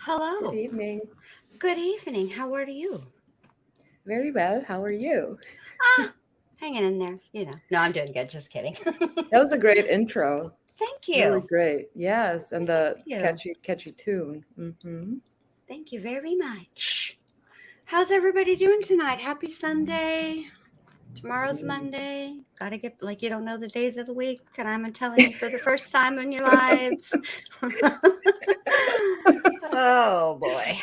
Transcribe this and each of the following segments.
Good Hello. evening. Good evening. How are you? Very well. How are you? Ah, hanging in there. No, I'm doing good. Just kidding. That was a great intro. Thank Really you. great. Yes, and Thank the you. catchy tune. Thank you very much. How's everybody doing tonight? Happy Sunday. Tomorrow's Monday. Gotta get, like, you don't know the days of the week, and I'm telling you for the first time in your lives. Oh boy.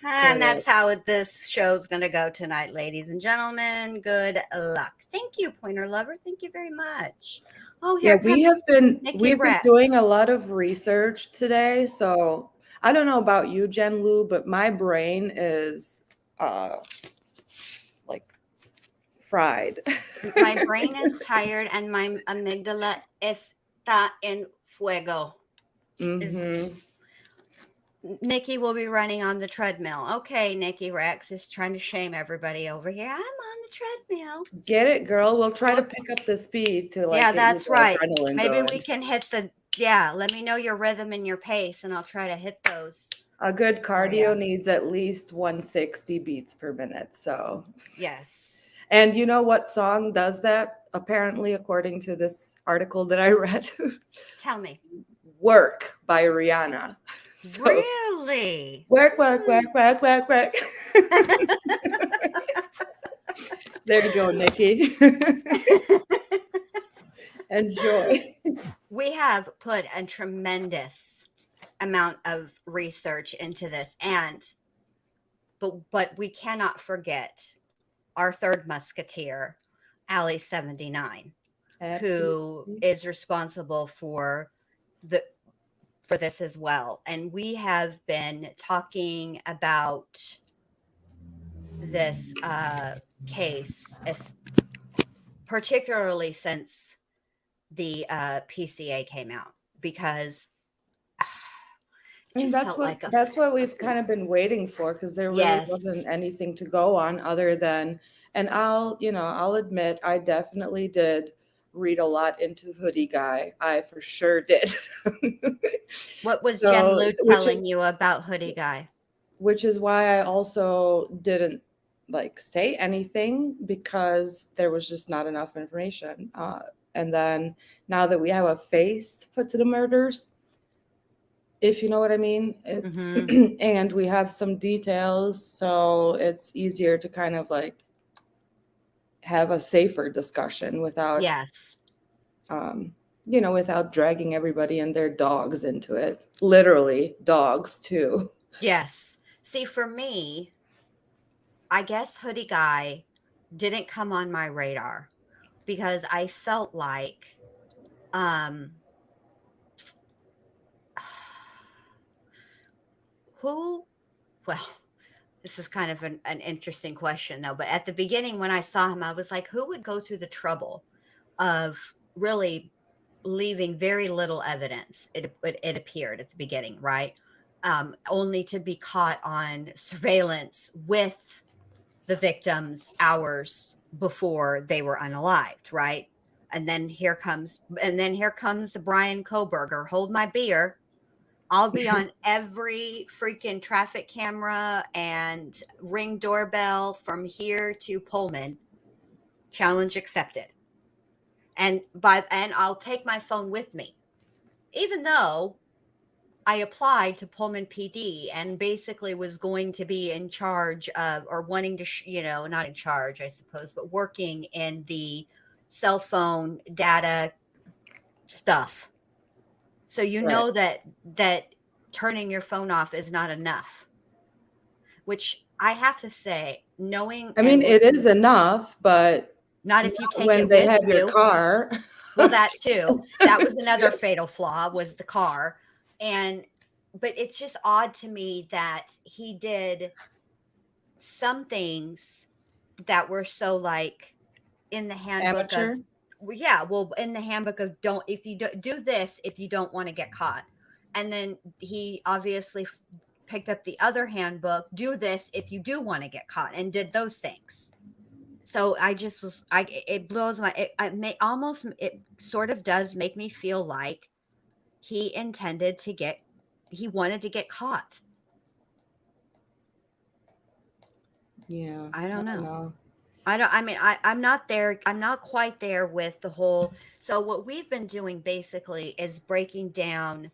And that's Correct. how this show's going to go tonight, ladies and gentlemen. Good luck. Thank you, Pointer Lover. Thank you very much. Oh, Yeah, here comes Nikki we've been Rex. doing a lot of research today. So I don't know about you, Jen Lu, but my brain is uh like fried. My brain is tired and my amygdala está en fuego. Is hmm Nikki will be running on the treadmill. Okay, Nikki Rex is trying to shame everybody over here. I'm on the treadmill. Get it, girl. We'll try to Well, pick up the speed to like yeah, get you that's the right. adrenaline Maybe we going. can hit yeah, let me know your rhythm and your pace, and I'll try to hit those A good for you. cardio needs at least 160 beats per minute. So, Yes. and you know what song does that? Apparently, according to this article that I read, Tell me. Work by Rihanna. So, Really? work, work, work, work, work, work. There you go, Nikki. Enjoy. We have put a tremendous amount of research into this, but we cannot forget our third musketeer, Ali 79, who Absolutely. is responsible the for this as well. And we have been talking about this case, particularly since the PCA came out, because it And just felt like that's what we've kind of been waiting for because there really wasn't yes, anything to go on other than, and I'll admit I definitely did read a lot into Hoodie Guy. I for sure did. what was Jen So, Lu telling you about Hoodie Guy? which is why I also didn't like say anything because there was just not enough information. And then now that we have a face put to the murders, if you know what I mean. It's Mm-hmm. and we have some details, so it's easier to kind of like have a safer discussion without, Yes, um, without dragging everybody and their dogs into it. Literally, dogs too. yes. See, for me, I guess Hoodie Guy didn't come on my radar because I felt like um who well, this is kind of an interesting question though, but at the beginning when I saw him, I was like, who would go through the trouble of really leaving very little evidence? It appeared at the beginning, right? Only to be caught on surveillance with the victims hours before they were unalived, right? And then here comes Brian Koberger. Hold my beer. I'll be on every freaking traffic camera and ring doorbell from here to Pullman. Challenge accepted. And I'll take my phone with me. Even though I applied to Pullman PD and basically was going to be in charge of, or wanting to, not in charge, I suppose, but working in the cell phone data stuff. So you Right. know that turning your phone off is not enough, which I have to say, knowing I and mean, it looking, is enough, but not if you not take when it they with have your you. car. Well, that too. That was another fatal flaw, was the car. And but it's just odd to me that he did some things that were so, like, in the handbook of, Amateur. well, yeah, well, in the handbook of, don't, if you do this if you don't want to get caught. And then he obviously picked up the other handbook, do this if you do want to get caught, and did those things. So I just was, it blows my, it may almost, it sort of does make me feel like he intended to get, he wanted to get caught. Yeah. I don't know. know. I mean, I'm not there. I'm not quite there with the whole. So what we've been doing basically is breaking down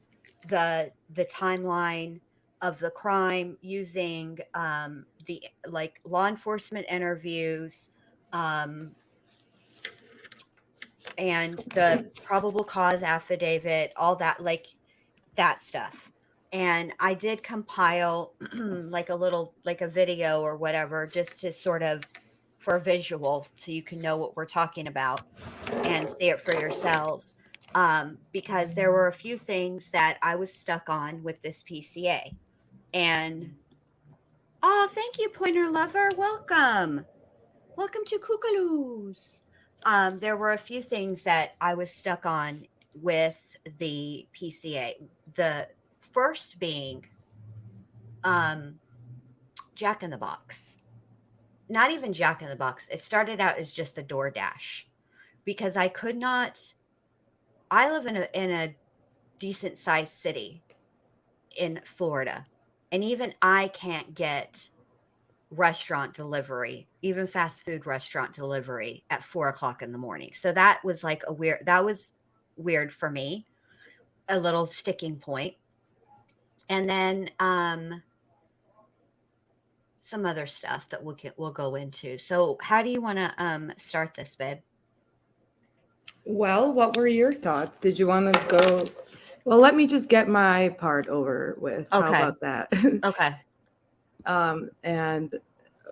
the timeline of the crime using the like law enforcement interviews, um, and the probable cause affidavit, all that, like that stuff. And I did compile like a little, like a video or whatever, just to sort of for a visual so you can know what we're talking about and see it for yourselves. Because there were a few things that I was stuck on with this PCA. And oh, thank you, Pointer Lover. Welcome. Welcome to Kookaloo's. There were a few things that I was stuck on with the PCA. The first being um, Jack in the Box. Not even Jack in the Box. It started out as just the DoorDash because I could not. I live in a decent sized city in Florida, and even I can't get restaurant delivery, even fast food restaurant delivery at 4 o'clock in the morning. So that was like that was weird for me, a little sticking point. And then some other stuff that we'll go into. So how do you want to start this, babe? Well, what were your thoughts? Did you want to go? Well, let me just get my part over with. How Okay. about that? Okay. And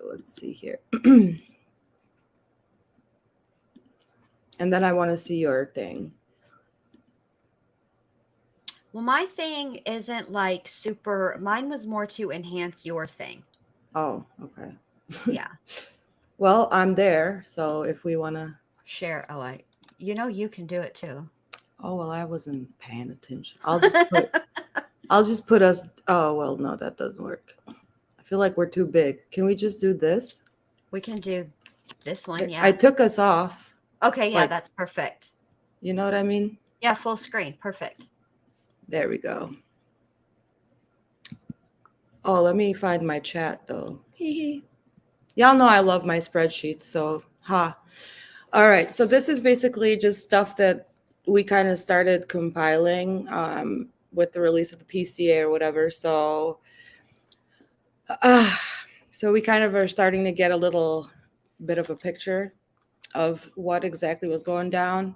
let's see here. And then I want to see your thing. Well, my thing isn't like super, mine was more to enhance your thing. Oh, okay. Yeah. Well, I'm there. So if we want to Share. Oh, you can do it too. Oh, well, I wasn't paying attention. I'll just put us. Oh, well, no, that doesn't work. I feel like we're too big. Can we just do this? We can do this one. Yeah. I took us off. Okay. Yeah. Like, That's perfect. you know what I mean? Yeah. Full screen. Perfect. There we go. Oh, let me find my chat though. Hee hee. Y'all know I love my spreadsheets, so ha. All right, so this is basically just stuff that we kind of started compiling with the release of the PCA or whatever. Uh, so we kind of are starting to get a little bit of a picture of what exactly was going down.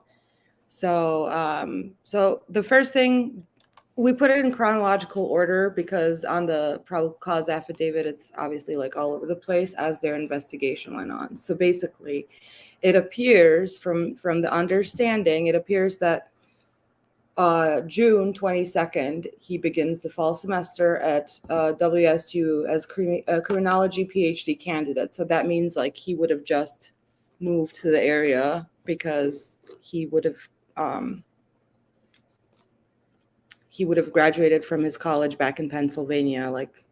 So the first thing, we put it in chronological order because on the probable cause affidavit, it's obviously like all over the place as their investigation went on. So basically, it appears from the understanding, it appears that June 22nd, he begins the fall semester at WSU as a criminology PhD candidate. So that means like he would have just moved to the area because he would have graduated from his college back in Pennsylvania, like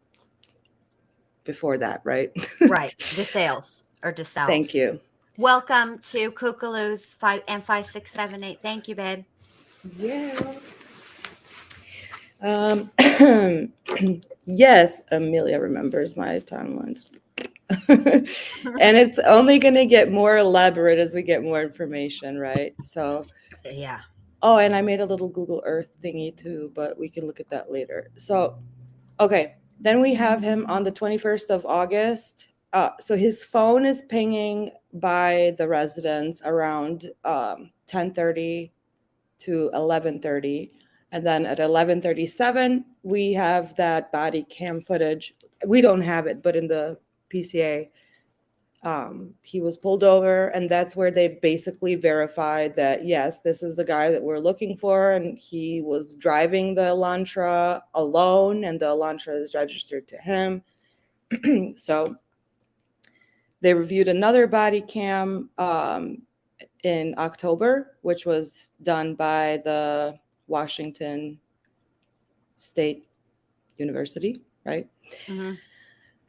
before that, right? Right. DeSales or DeSales. Thank you. Welcome to Kookaloo's 5678. Thank you, babe. Yeah. Yes, Amelia remembers my timelines. And it's only going to get more elaborate as we get more information, right? So, yeah. Oh, and I made a little Google Earth thingy too, but we can look at that later. So, okay. Then we have him on the 21st of August. So his phone is pinging by the residents around 10:30 to 11:30. And then at 11:37, we have that body cam footage. We don't have it, but in the PCA, he was pulled over, and that's where they basically verified that, yes, this is the guy that we're looking for. And he was driving the Elantra alone, and the Elantra is registered to him. So they reviewed another body cam in October, which was done by the Washington State University, right? Mm-hmm.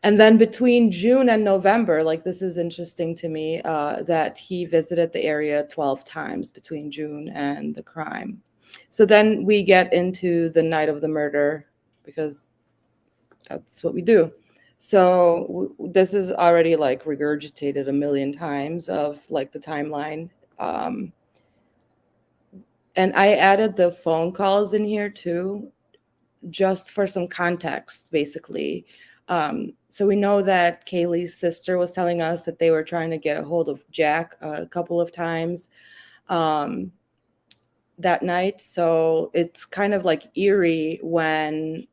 And then between June and November, like this is interesting to me, that he visited the area 12 times between June and the crime. So then we get into the night of the murder because that's what we do. So this is already like regurgitated a million times of like the timeline. Um, and I added the phone calls in here too, just for some context, basically. So we know that Kaylee's sister was telling us that they were trying to get a hold of Jack a couple of times that night. So it's kind of like eerie when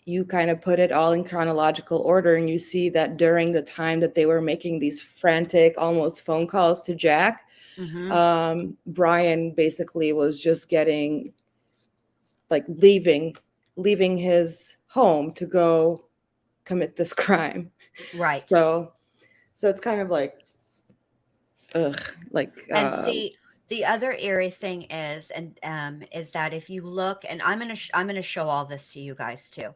you kind of put it all in chronological order and you see that during the time that they were making these frantic almost phone calls to Jack, Brian basically was just getting like leaving his home to go commit this crime. Right. So it's kind of like ugh, like And see, the other eerie thing is that if you look, and I'm gonna show all this to you guys too,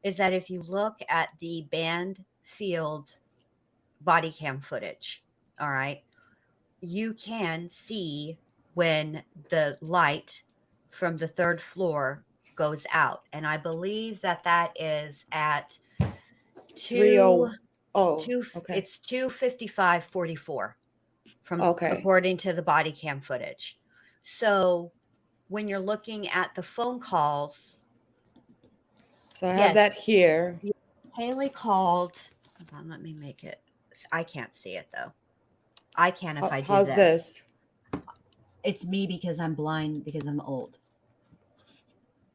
is that if you look at the Banfield body cam footage, all right, you can see when the light from the third floor goes out, and I believe that that is at 2 30. Oh, 2 okay. it's 2:55:44 from Okay. according to the body cam footage. So when you're looking at the phone calls, So I have yes, that here. Haley called. Hold on, let me make it. I can't see it though. I can if I do How's this. this? It's me because I'm blind because I'm old.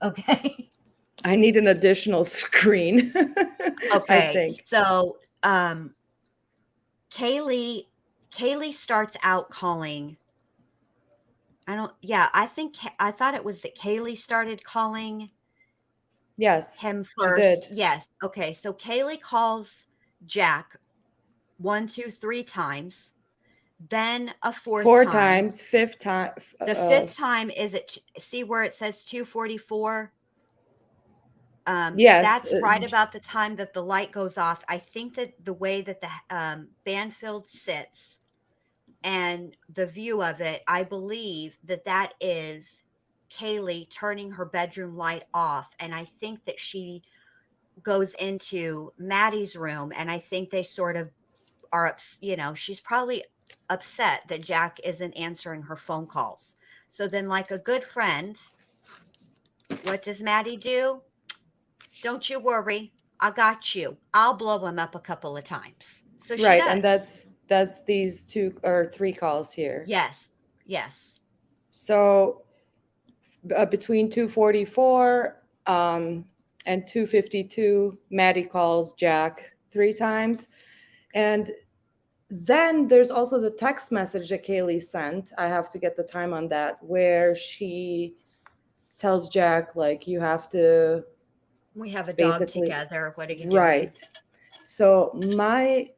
Okay. I need an additional screen. I Okay, think. so Kaylee starts out calling. I don't. Yeah, I thought it was that Kaylee started calling Yes, him she first. did. Yes. Okay. So Kaylee calls Jack 1, 2, 3 times, then a fourth Four time. times, fifth time. The fifth time is see where it says 2:44. Yes, That's right about the time that the light goes off. I think that the way that the Banfield sits and the view of it, I believe that that is Kaylee turning her bedroom light off, and I think that she goes into Maddie's room, and I think they sort of are, she's probably upset that Jack isn't answering her phone calls. So then, like a good friend, what does Maddie do? Don't you worry. I got you. I'll blow him up a couple of times. So she right, and does. that's these 2 or 3 calls here. Yes. Yes. So between 2:44 and 2:52, Maddie calls Jack 3 times, and then there's also the text message that Kaylee sent. I have to get the time on that, where she tells Jack like you have to We have a dog basically together. What are you doing? right. So my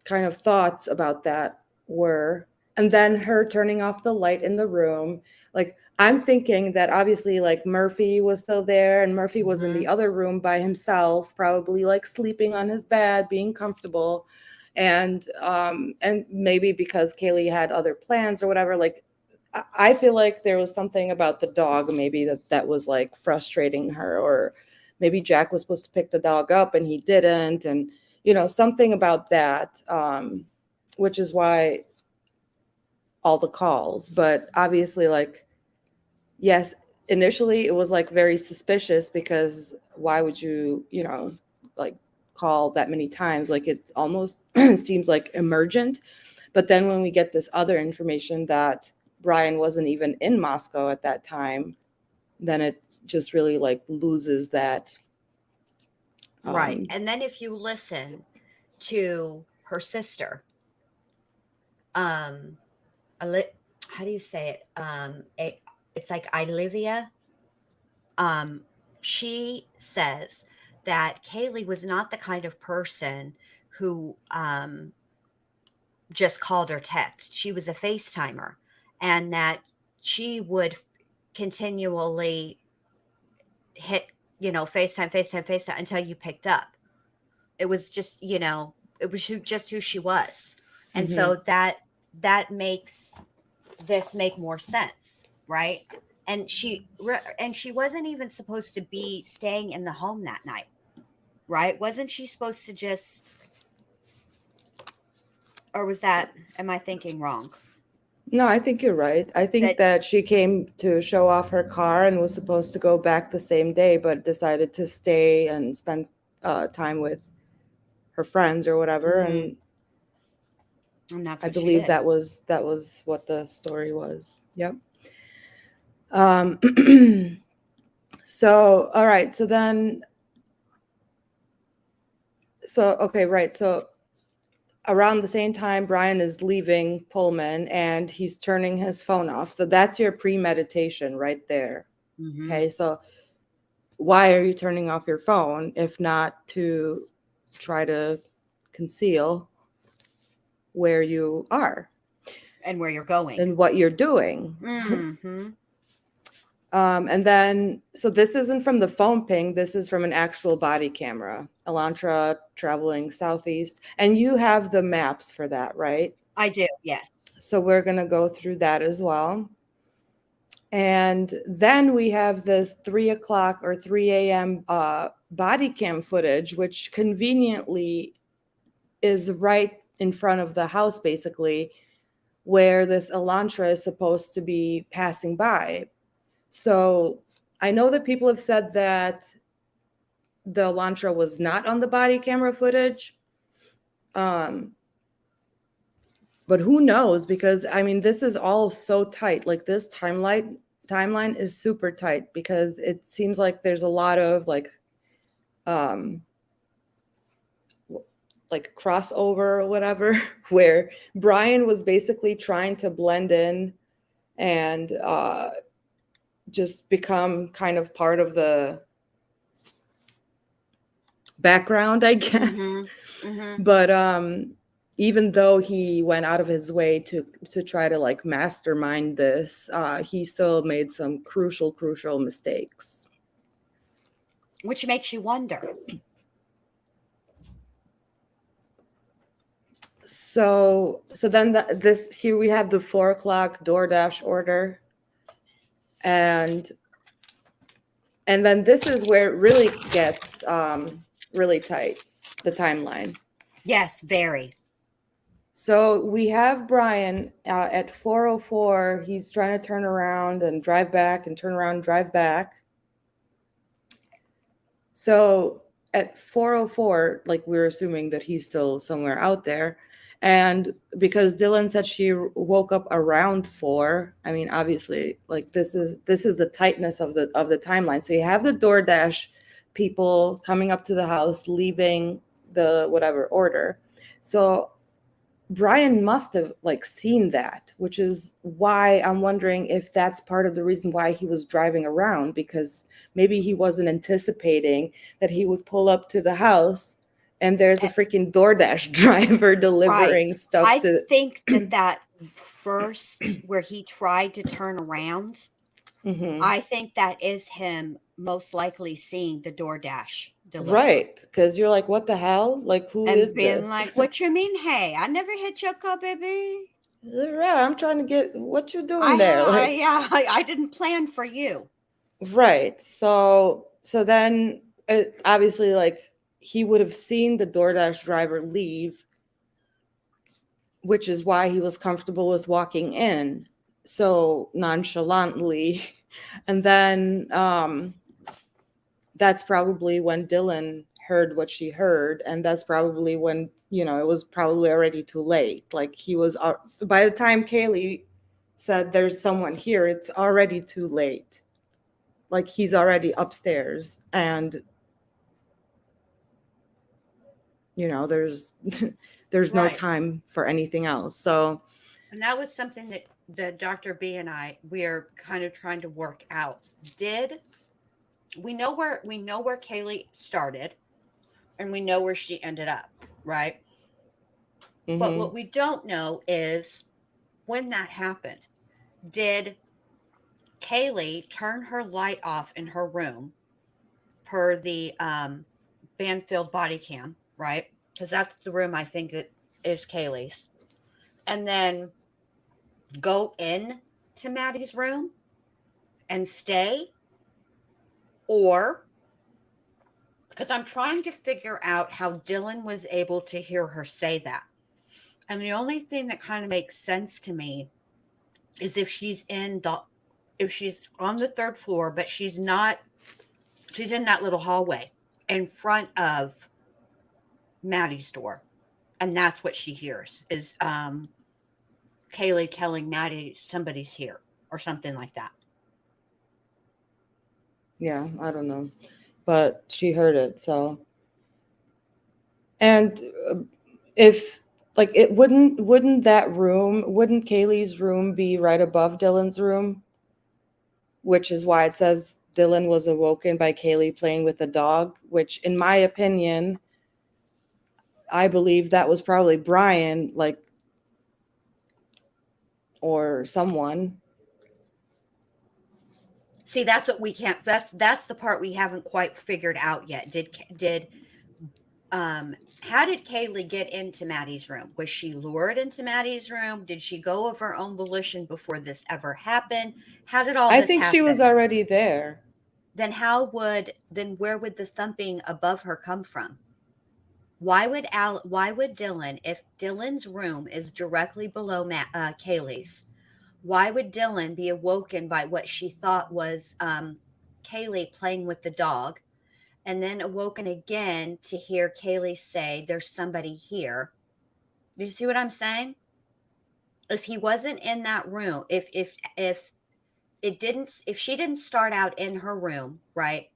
kind of thoughts about that were, and then her turning off the light in the room, like I'm thinking that obviously like Murphy was still there and Murphy was in the Mhm. other room by himself, probably like sleeping on his bed, being comfortable. And maybe because Kaylee had other plans or whatever, like I feel like there was something about the dog maybe that was like frustrating her, or maybe Jack was supposed to pick the dog up and he didn't, and something about that, which is why all the calls. But obviously, like, yes, initially it was like very suspicious, because why would you like call that many times? Like it's almost seems like emergent. But then when we get this other information that Brian wasn't even in Moscow at that time, then it just really like loses that. Right. um And then if you listen to her sister, um, how do you say it? It's like Olivia. Um, she says that Kaylee was not the kind of person who just called or text. She was a FaceTimer, and that she would continually hit, FaceTime, FaceTime, FaceTime until you picked up. It was just, it was just who she was. And mhm. so that makes this make more sense, right? And she wasn't even supposed to be staying in the home that night. right? Wasn't she supposed to just, or was that, am I thinking wrong? No, I think you're right. I think that she came to show off her car and was supposed to go back the same day, but decided to stay and spend time with her friends or whatever. And that's I what she believe did. that was what the story was. Yep. So, all right. So then, okay, right. So around the same time, Brian is leaving Pullman and he's turning his phone off. So that's your premeditation right there. Okay. So why are you turning off your phone if not to try to conceal where you are And where you're going. and what you're doing? And then, so this isn't from the phone ping. This is from an actual body camera. Elantra traveling southeast. And you have the maps for that, right? I do, yes. So we're going to go through that as well. And then we have this 3 o'clock or 3 a.m. Body cam footage, which conveniently is right in front of the house, basically, where this Elantra is supposed to be passing by. So I know that people have said that the Elantra was not on the body camera footage. But who knows? Because I mean, this is all so tight. Like this timeline is super tight because it seems like there's a lot of like crossover or whatever, where Brian was basically trying to blend in and just become kind of part of the background, I guess. But even though he went out of his way to try to like mastermind this, he still made some crucial mistakes. Which makes you wonder. So then this here we have the 4 o'clock DoorDash order, and then this is where it really gets really tight, the timeline. Yes, very. So we have Brian at 4:04. He's trying to turn around and drive back and turn around and drive back. So at 4:04, like we're assuming that he's still somewhere out there. And because Dylan said she woke up around 4, I mean, obviously, like this is the tightness of the timeline. So you have the DoorDash people coming up to the house, leaving the whatever order. So Brian must have like seen that, which is why I'm wondering if that's part of the reason why he was driving around, because maybe he wasn't anticipating that he would pull up to the house and there's a freaking DoorDash driver delivering stuff I to. think that first where he tried to turn around, I think that is him most likely seeing the DoorDash delivery. Right, because you're like, what the hell? Like, who is being this? like, what you mean? Hey, I never hit your car, baby. Yeah, I'm trying to get what you doing there. I didn't plan for you. Right. So then obviously like he would have seen the DoorDash driver leave, which is why he was comfortable with walking in so nonchalantly. And then that's probably when Dylan heard what she heard, and that's probably when, it was probably already too late. Like he was by the time Kaylee said there's someone here, it's already too late. Like he's already upstairs, and there's no time for anything else. So, and that was something that Dr.B and we are kind of trying to work out. We know where Kaylee started, and we know where she ended up, right? But what we don't know is when that happened. Did Kaylee turn her light off in her room per the Banfield body cam, right? Because that's the room I think that is Kaylee's. And then go in to Maddie's room and stay? Or because I'm trying to figure out how Dylan was able to hear her say that. And the only thing that kind of makes sense to me is if she's on the third floor, but she's in that little hallway in front of Maddie's door. And that's what she hears is Kaylee telling Maddie somebody's here or something like that. Yeah, I don't know, but she heard it. So, and if like it wouldn't that room, wouldn't Kaylee's room be right above Dylan's room, which is why it says Dylan was awoken by Kaylee playing with the dog, which in my opinion, I believe that was probably Brian, like, or someone. See, that's what we can't. That's the part we haven't quite figured out yet. Did how did Kaylee get into Maddie's room? Was she lured into Maddie's room? Did she go of her own volition before this ever happened? How did all I this think she was happen? already there. Then where would the thumping above her come from? Why would Dylan, if Dylan's room is directly below Kaylee's, why would Dylan be awoken by what she thought was Kaylee playing with the dog, and then awoken again to hear Kaylee say, "There's somebody here"? Do you see what I'm saying? If he wasn't in that room, if she didn't start out in her room, right?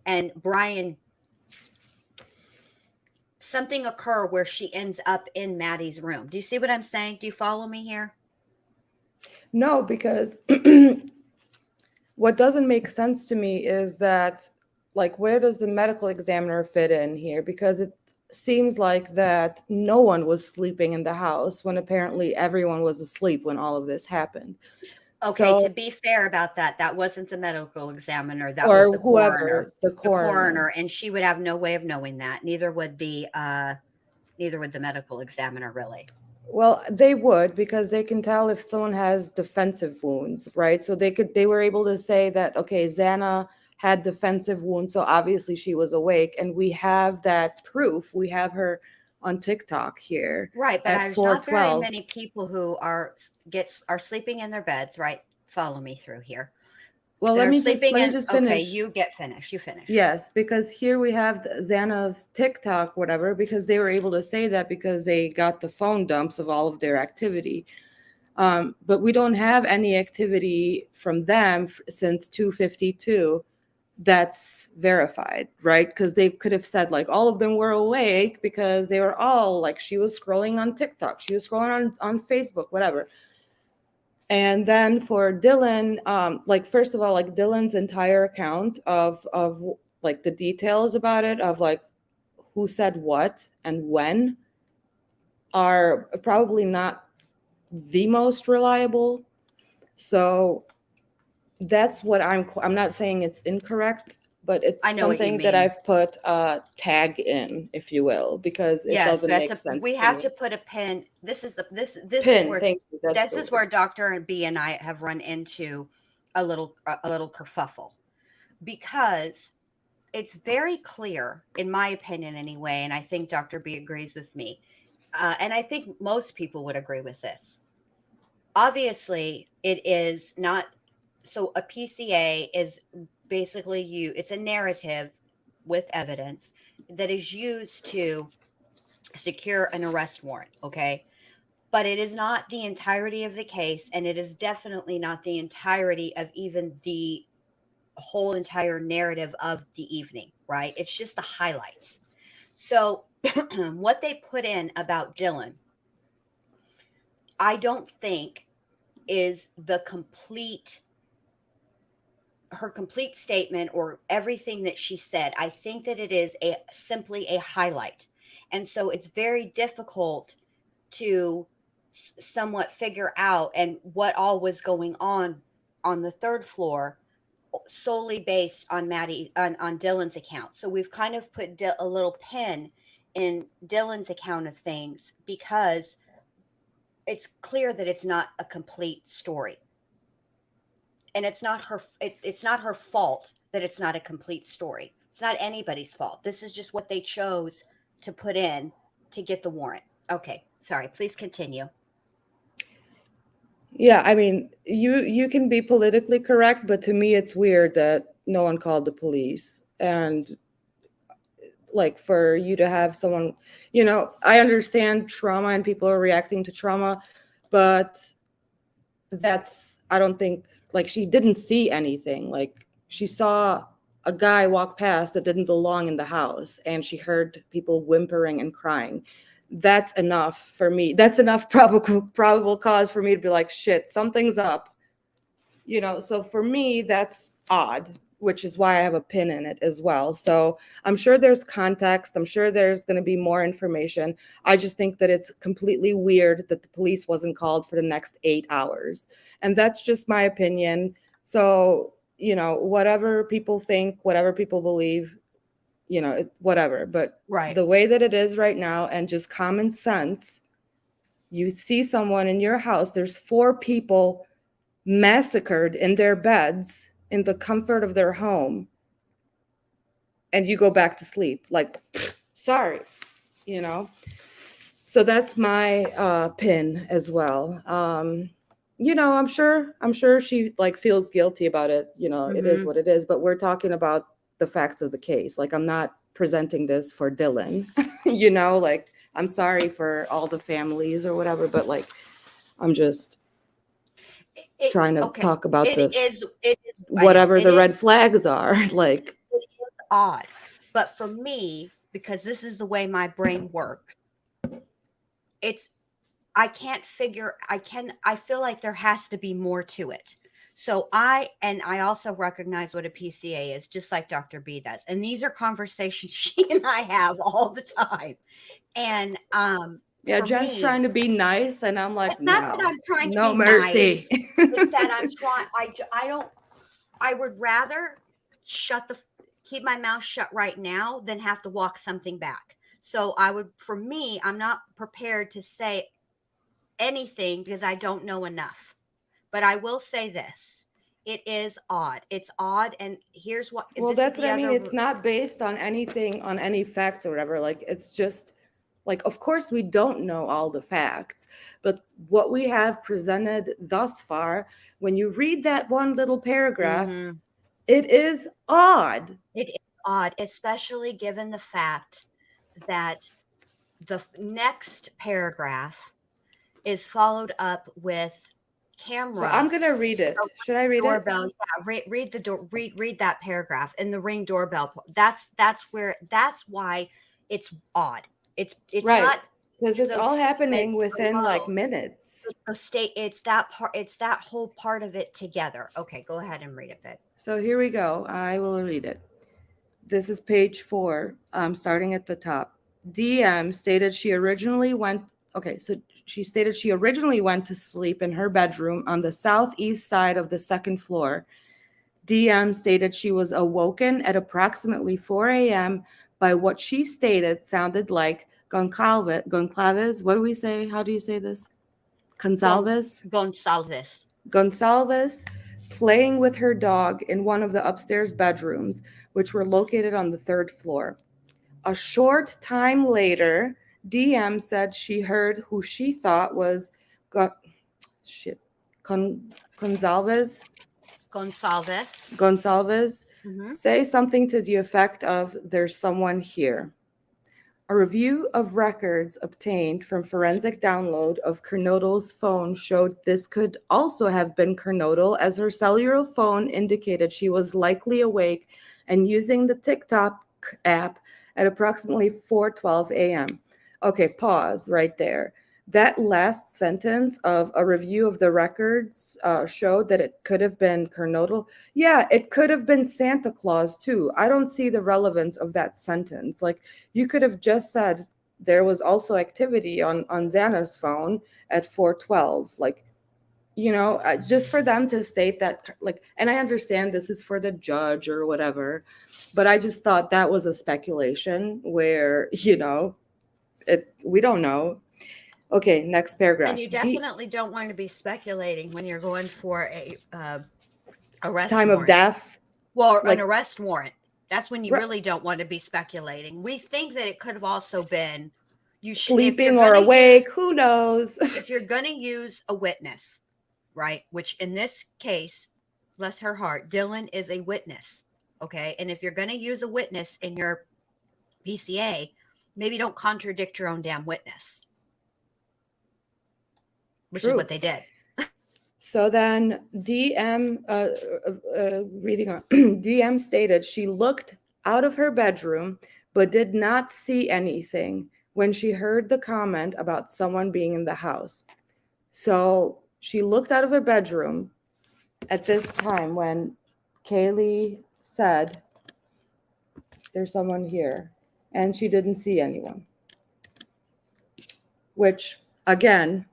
And Brian, something occur where she ends up in Maddie's room. Do you see what I'm saying? Do you follow me here? No, because what doesn't make sense to me is that, like, where does the medical examiner fit in here? Because it seems like that no one was sleeping in the house when apparently everyone was asleep when all of this happened. Okay, to So, be fair about that, that wasn't the medical examiner, that was or the coroner. whoever, the The coroner. coroner, and she would have no way of knowing that. Neither would the medical examiner really. Well, they would, because they can tell if someone has defensive wounds, right? So they were able to say that, okay, Xana had defensive wounds, so obviously she was awake, and we have that proof. We have her on TikTok here Right, but at there's not very 412. many people who are sleeping in their beds, right? Follow me through here. Well, They're let sleeping me in just Okay, finish. you get finished. You finish. Yes, because here we have Xana's TikTok, whatever, because they were able to say that because they got the phone dumps of all of their activity. But we don't have any activity from them since 252 that's verified, right? Because they could have said like all of them were awake because they were all like, she was scrolling on TikTok, she was scrolling on Facebook, whatever. And then for Dylan, like, first of all, like Dylan's entire account of like the details about it, of like who said what and when, are probably not the most reliable. So that's what I'm not saying it's incorrect, but it's I know what you something that mean. I've put a tag in, if you will, because it Yes, doesn't make we sense to have to me. put a pin. Pin, thank you, that's This the is word. where Dr. B and I have run into a little kerfuffle, because it's very clear, in my opinion anyway, and I think Dr. B agrees with me, and I think most people would agree with this. Obviously, it is not. So a PCA is basically it's a narrative with evidence that is used to secure an arrest warrant, okay? But it is not the entirety of the case, and it is definitely not the entirety of even the whole entire narrative of the evening, right? It's just the highlights. So, what they put in about Dylan, I don't think is the complete her complete statement or everything that she said. I think that it is simply a highlight. And so it's very difficult to somewhat figure out and what all was going on the third floor, solely based on on Dylan's account. So we've kind of put a little pin in Dylan's account of things, because it's clear that it's not a complete story, and it's not her fault that it's not a complete story. It's not anybody's fault. This is just what they chose to put in to get the warrant. Okay, sorry. Please continue. Yeah, I mean, you can be politically correct, but to me it's weird that no one called the police. And like for you to have someone, I understand trauma and people are reacting to trauma, but I don't think, like, she didn't see anything. Like, she saw a guy walk past that didn't belong in the house, and she heard people whimpering and crying. That's enough for me. That's enough probable cause for me to be like, shit, something's up. So for me, that's odd, which is why I have a pin in it as well. So I'm sure there's context. I'm sure there's going to be more information. I just think that it's completely weird that the police wasn't called for the next 8 hours. And that's just my opinion. So, whatever people think, whatever people believe, whatever. But Right. the way that it is right now, and just common sense, you see someone in your house, there's 4 people massacred in their beds in the comfort of their home, and you go back to sleep like, sorry. So that's my pin as well. I'm sure she like feels guilty about it. It is what it is, but we're talking about the facts of the case. Like, I'm not presenting this for Dylan. Like, I'm sorry for all the families or whatever, but like, I'm just trying to talk about whatever the red flags are. Like, it is odd, but for me, because this is the way my brain works, I feel like there has to be more to it. So I also recognize what a PCA is, just like Dr. B does. And these are conversations she and I have all the time. And yeah, Jen's trying to be nice, and I'm like, no, not that I'm trying to no be mercy. Nice. It's that I'm trying. I would rather keep my mouth shut right now than have to walk something back. So for me, I'm not prepared to say anything because I don't know enough. But I will say this. It is odd. It's odd. And here's what. Well, that's what I mean. It's not based on anything, on any facts or whatever. Like, it's just like, of course, we don't know all the facts, but what we have presented thus far, when you read that one little paragraph, it is odd. It is odd, especially given the fact that the next paragraph is followed up with camera. So I'm gonna read it. Should I read doorbell, it? Yeah, read the door. Read that paragraph in the Ring doorbell. That's why it's odd. It's right. Not because it's all happening within like minutes. It's that part. It's that whole part of it together. Okay, go ahead and read it, babe. So here we go. I will read it. This is page 4. Starting at the top. DM stated she originally went. Okay, so she stated she originally went to sleep in her bedroom on the southeast side of the second floor. DM stated she was awoken at approximately 4 a.m. by what she stated sounded like Goncalves. What do we say? How do you say this? Gonsalves? Gonsalves playing with her dog in one of the upstairs bedrooms, which were located on the 3rd floor. A short time later, DM said she heard who she thought was Gonsalves say something to the effect of, "There's someone here." A review of records obtained from forensic download of Kernodle's phone showed this could also have been Kernodle, as her cellular phone indicated she was likely awake and using the TikTok app at approximately 4:12 a.m. Okay, pause right there. That last sentence of a review of the records showed that it could have been Kernodle. Yeah, it could have been Santa Claus too. I don't see the relevance of that sentence. Like, you could have just said there was also activity on Xana's phone at 4:12. Like, just for them to state that, like, and I understand this is for the judge or whatever, but I just thought that was a speculation where, we don't know. Okay, next paragraph. And you definitely don't want to be speculating when you're going for a arrest time warrant. Of death. Well, like, an arrest warrant. That's when you Right. really don't want to be speculating. We think that it could have also been if Sleeping you're or gonna awake, who knows? if you're gonna use a witness, right? Which in this case, bless her heart, Dylan is a witness. Okay. And if you're gonna use a witness in your PCA, maybe don't contradict your own damn witness. Which is True. what they did. So then reading on, DM stated she looked out of her bedroom but did not see anything when she heard the comment about someone being in the house. So she looked out of her bedroom at this time when Kaylee said, there's someone here, and she didn't see anyone. Which, again,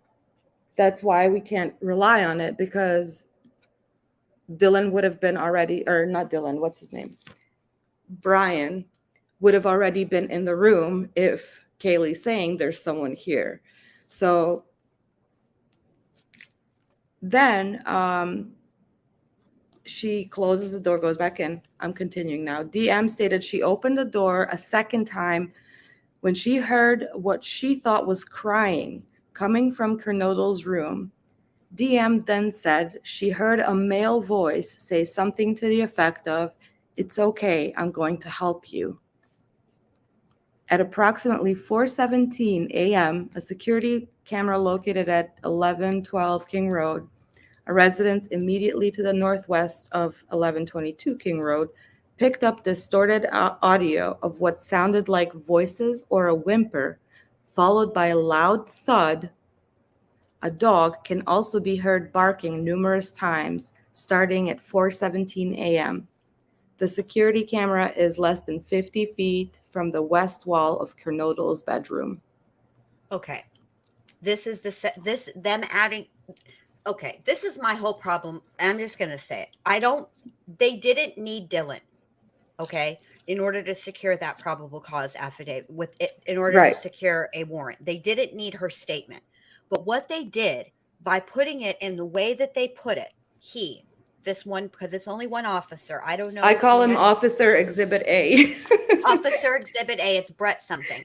that's why we can't rely on it, because Dylan would have been already, or not Dylan, what's his name? Brian would have already been in the room if Kaylee's saying there's someone here. So then she closes the door, goes back in. I'm continuing now. DM stated she opened the door a second time when she heard what she thought was crying coming from Kernodle's room. DM then said she heard a male voice say something to the effect of, "It's okay, I'm going to help you." At approximately 4:17 a.m., a security camera located at 1112 King Road, a residence immediately to the northwest of 1122 King Road, picked up distorted audio of what sounded like voices or a whimper, followed by a loud thud. A dog can also be heard barking numerous times, starting at 4:17 a.m. The security camera is less than 50 feet from the west wall of Kernodle's bedroom. Okay. This is them adding. Okay. This is my whole problem. I'm just going to say it. They didn't need Dylan. Okay. In order to secure that probable cause affidavit in order to Right. secure a warrant, they didn't need her statement. But what they did by putting it in the way that they put it, this one, because it's only one officer. I don't know. I call him Officer Exhibit A. Officer Exhibit A. It's Brett something.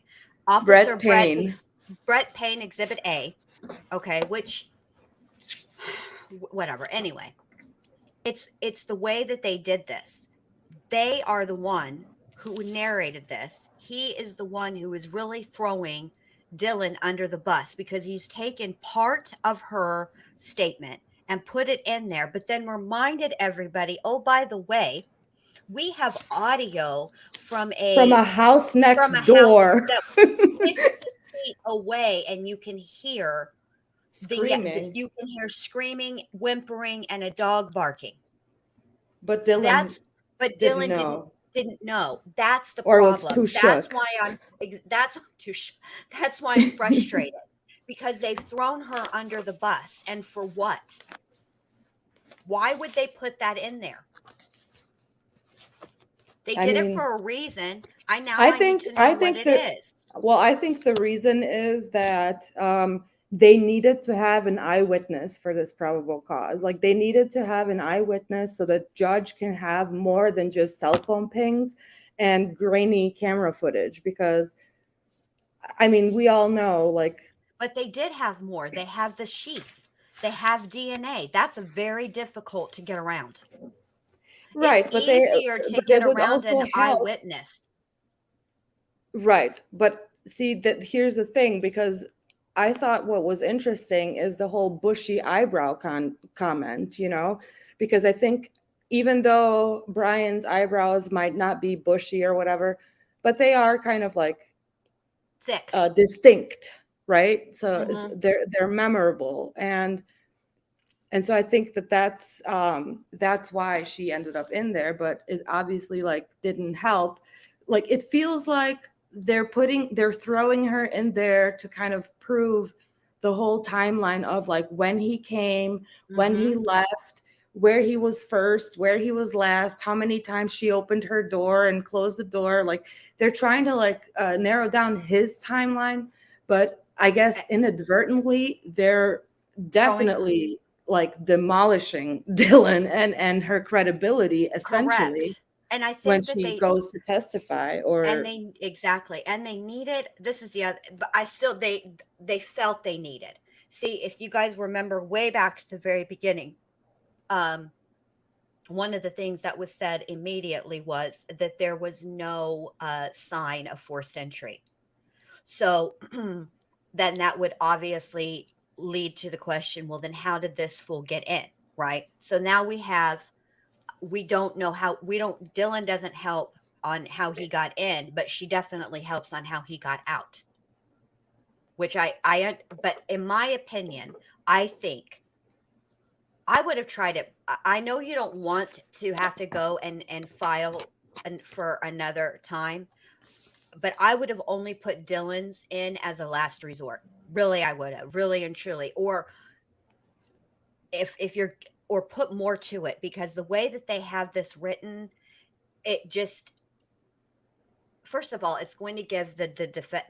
Brett Payne. Brett Payne Exhibit A. Okay, which whatever. Anyway, it's the way that they did this. They are the one who narrated this. He is the one who is really throwing Dylan under the bus because he's taken part of her statement and put it in there, but then reminded everybody, oh, by the way, we have audio from a house next door. House 50 feet away, and you can hear screaming. You can hear screaming, whimpering, and a dog barking. But Dylan didn't know. That's the or problem. Was too shook. That's why I'm frustrated because they've thrown her under the bus, and for what? Why would they put that in there? They did it for a reason. I need to know what it is. Well, I think the reason is that they needed to have an eyewitness for this probable cause. Like they needed to have an eyewitness so that judge can have more than just cell phone pings and grainy camera footage. Because, I mean, we all know, like. But they did have more. They have the sheath. They have DNA. That's very difficult to get around. Right, it's easier to get around an eyewitness. Right, but see that here's the thing, because I thought what was interesting is the whole bushy eyebrow comment, you know, because I think even though Brian's eyebrows might not be bushy or whatever, but they are kind of like thick, distinct, right? So they're memorable, and so I think that's why she ended up in there, but it obviously like didn't help. Like it feels like they're throwing her in there to kind of prove the whole timeline of like when he came, when he left, where he was first, where he was last, how many times she opened her door and closed the door. Like they're trying to like narrow down his timeline, but I guess inadvertently they're definitely like demolishing Dylan and her credibility essentially. Correct. And I when think that she goes to testify, or and they needed, this is the other, but I still, they felt they needed. See, if you guys remember way back at the very beginning, um, one of the things that was said immediately was that there was no sign of forced entry. So then that would obviously lead to the question, well, then how did this fool get in? Right. So now we don't know how, Dylan doesn't help on how he got in, but she definitely helps on how he got out, which but in my opinion, I think I would have tried it. I know you don't want to have to go and file for another time, but I would have only put Dylan's in as a last resort. Really, I would have, really and truly. Or if you're, or put more to it, because the way that they have this written, it just, first of all, it's going to give the defense,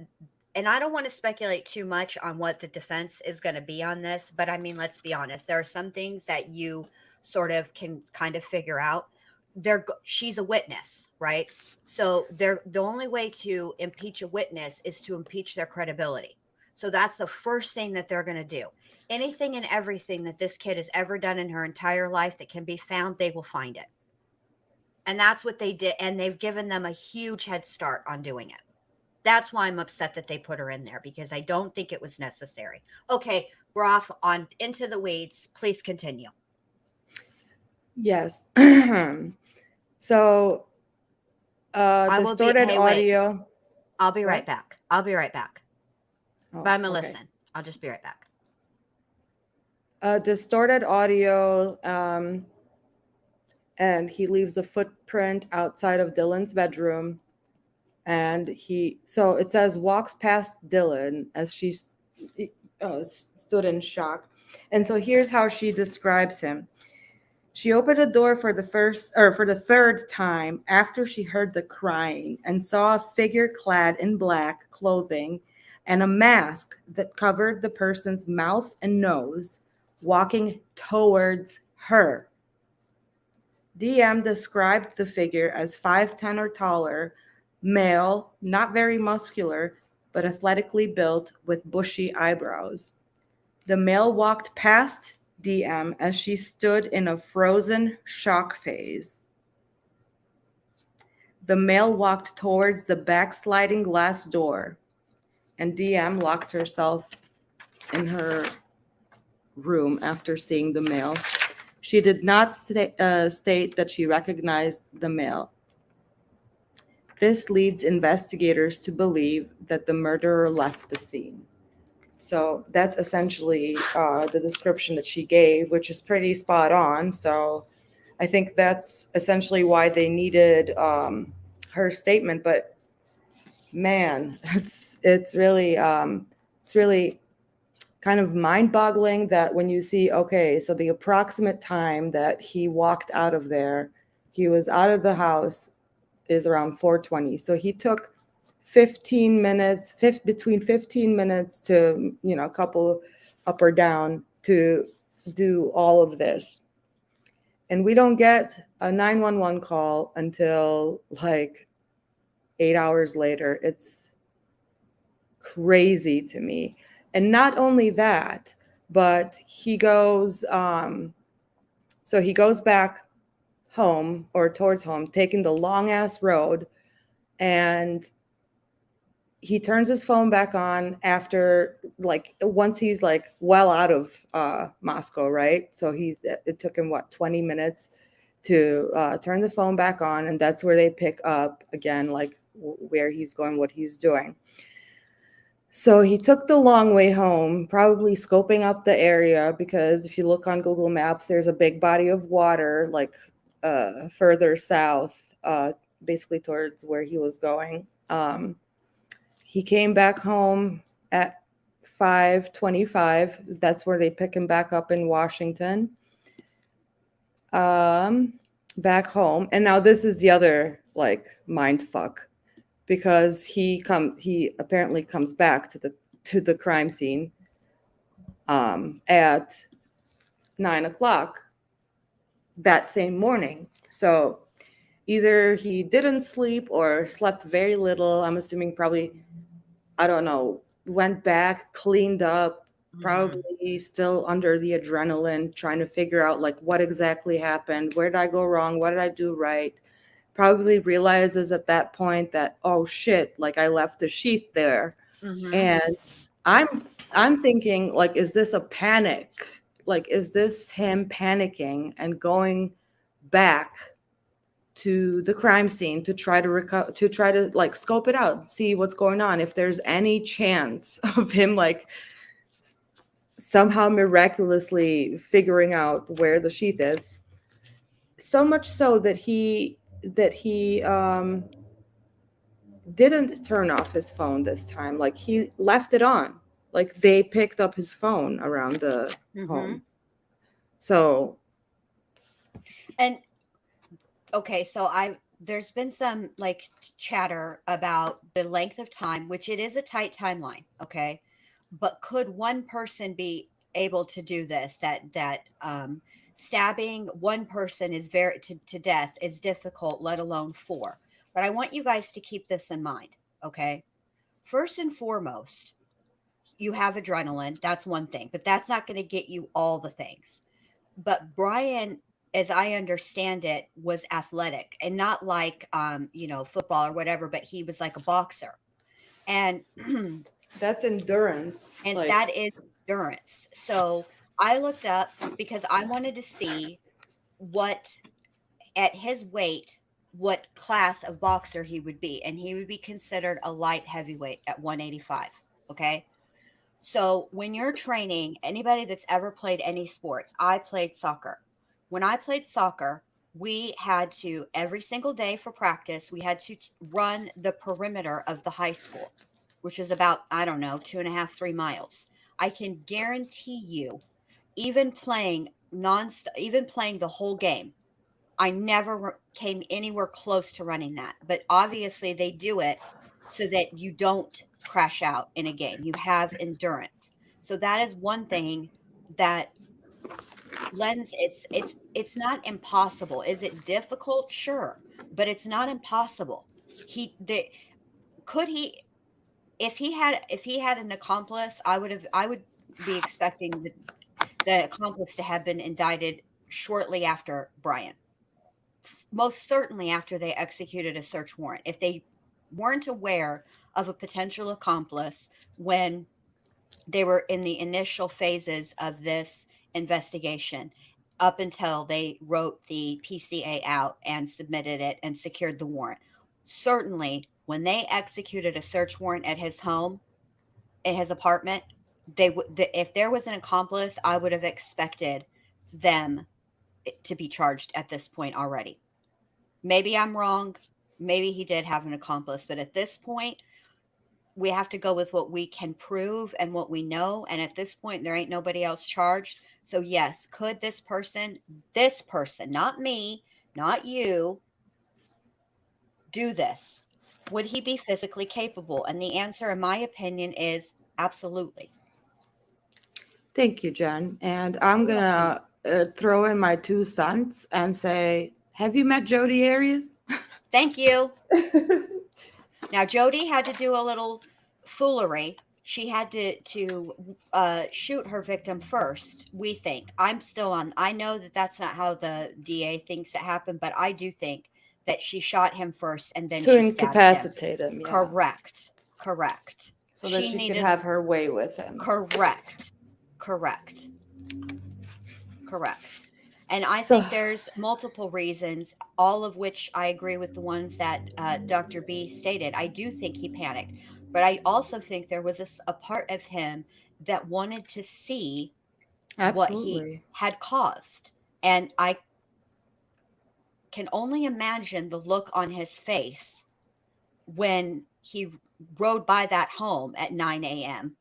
and I don't want to speculate too much on what the defense is going to be on this, but I mean, let's be honest. There are some things that you sort of can kind of figure out. She's a witness, right? So the only way to impeach a witness is to impeach their credibility. So that's the first thing that they're going to do. Anything and everything that this kid has ever done in her entire life that can be found, they will find it. And that's what they did. And they've given them a huge head start on doing it. That's why I'm upset that they put her in there, because I don't think it was necessary. Okay, we're off on into the weeds. Please continue. yes. So distorted hey, wait. audio. I'll be right What? back. I'll be right back. Oh, But I'm going to okay. listen. I'll just be right back. Distorted audio, and he leaves a footprint outside of Dylan's bedroom. And so it says, walks past Dylan as she stood in shock. And so here's how she describes him. She opened a door for the third time after she heard the crying and saw a figure clad in black clothing and a mask that covered the person's mouth and nose walking towards her. DM described the figure as 5'10" or taller, male, not very muscular, but athletically built with bushy eyebrows. The male walked past DM as she stood in a frozen shock phase. The male walked towards the backsliding glass door, and DM locked herself in her room after seeing the male. She did not state that she recognized the male. This leads investigators to believe that the murderer left the scene. So that's essentially the description that she gave, which is pretty spot on. So I think that's essentially why they needed her statement. But man, it's really kind of mind-boggling that when you see, okay, so the approximate time that he walked out of there, he was out of the house, is around 4:20. So he took 15 minutes, between 15 minutes to, a couple up or down to do all of this. And we don't get a 911 call until like 8 hours later. It's crazy to me. And not only that, but he goes, so he goes back home or towards home, taking the long ass road, and he turns his phone back on after, like, once he's like well out of Moscow, right? So it took him 20 minutes to turn the phone back on, and that's where they pick up again, like where he's going, what he's doing. So he took the long way home, probably scoping up the area, because if you look on Google Maps, there's a big body of water like further south, basically towards where he was going. He came back home at 5:25. That's where they pick him back up in Washington. Back home. And now this is the other like mind fuck, because he apparently comes back to the crime scene at 9 o'clock that same morning. So either he didn't sleep or slept very little. I'm assuming probably, I don't know, went back, cleaned up, Mhm. probably still under the adrenaline, trying to figure out like what exactly happened, where did I go wrong, what did I do right. Probably realizes at that point that, oh shit, like I left the sheath there. Mhm. And I'm thinking, like, is this a panic? Like, is this him panicking and going back to the crime scene to try to like scope it out, see what's going on, if there's any chance of him like somehow miraculously figuring out where the sheath is. So much so that he didn't turn off his phone this time. Like he left it on. Like they picked up his phone around the Mhm. home. So And okay, so there's been some like chatter about the length of time, which it is a tight timeline, okay? But could one person be able to do this? That stabbing one person is very to death is difficult, let alone four. But I want you guys to keep this in mind, okay? First and foremost, you have adrenaline. That's one thing, but that's not going to get you all the things. But Brian, as I understand it, was athletic and not like football or whatever, but he was like a boxer. And that's endurance. and Like that is endurance. So I looked up because I wanted to see what at his weight what class of boxer he would be, and he would be considered a light heavyweight at 185. Okay. So when you're training, anybody that's ever played any sports, I played soccer. When I played soccer, we had to every single day for practice, we had to run the perimeter of the high school, which is about, I don't know, 2.5, 3 miles. I can guarantee you, even playing even playing the whole game, I never came anywhere close to running that. But obviously, they do it so that you don't crash out in a game. You have endurance. So that is one thing that lends it's not impossible. Is it difficult? Sure, but it's not impossible. Could he if he had an accomplice, I would be expecting the accomplice to have been indicted shortly after Brian, most certainly after they executed a search warrant. If they weren't aware of a potential accomplice when they were in the initial phases of this investigation, up until they wrote the PCA out and submitted it and secured the warrant. Certainly, when they executed a search warrant at his home, at his apartment, if there was an accomplice, I would have expected them to be charged at this point already. Maybe I'm wrong. Maybe he did have an accomplice, but at this point, we have to go with what we can prove and what we know. And at this point, there ain't nobody else charged. So, yes, could this person, not me, not you, do this? Would he be physically capable? And the answer, in my opinion, is absolutely. thank you, Jen. And I'm You're welcome. gonna throw in my 2 cents and say, have you met Jodi Arias? Thank you. Now, Jody had to do a little foolery. She had to shoot her victim first. We think. I'm still on. I know that that's not how the DA thinks it happened, but I do think that she shot him first and then To she stabbed him. incapacitate him, yeah. Correct. Correct. So that She she could needed. have her way with him. Correct. Correct. Correct. And I So think there's multiple reasons, all of which I agree with the ones that Dr.B stated. I do think he panicked, but I also think there was a part of him that wanted to see what he absolutely. had caused. And I can only imagine the look on his face when he rode by that home at 9 a.m.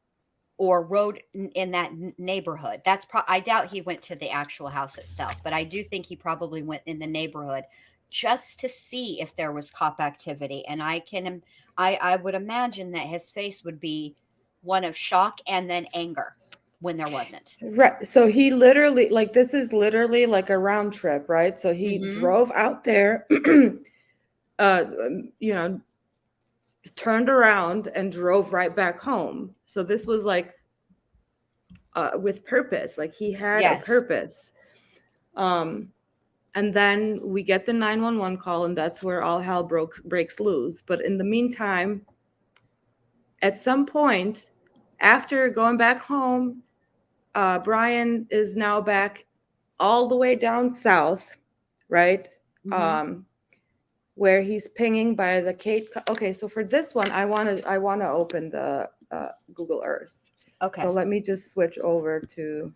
or rode in that neighborhood. I doubt he went to the actual house itself, but I do think he probably went in the neighborhood just to see if there was cop activity. And I would imagine that his face would be one of shock and then anger when there wasn't. Right. So he literally, like, this is literally like a round trip, right? So he Mhm. drove out there, you know, turned around and drove right back home. So this was like with purpose, like he had a Yes. purpose. And then we get the 911 call, and that's where all hell breaks loose. But in the meantime, at some point, after going back home, Brian is now back all the way down south, right? Mm-hmm. Where he's pinging by the Cape. Okay, so for this one, I want to open the Google Earth. Okay. So let me just switch over to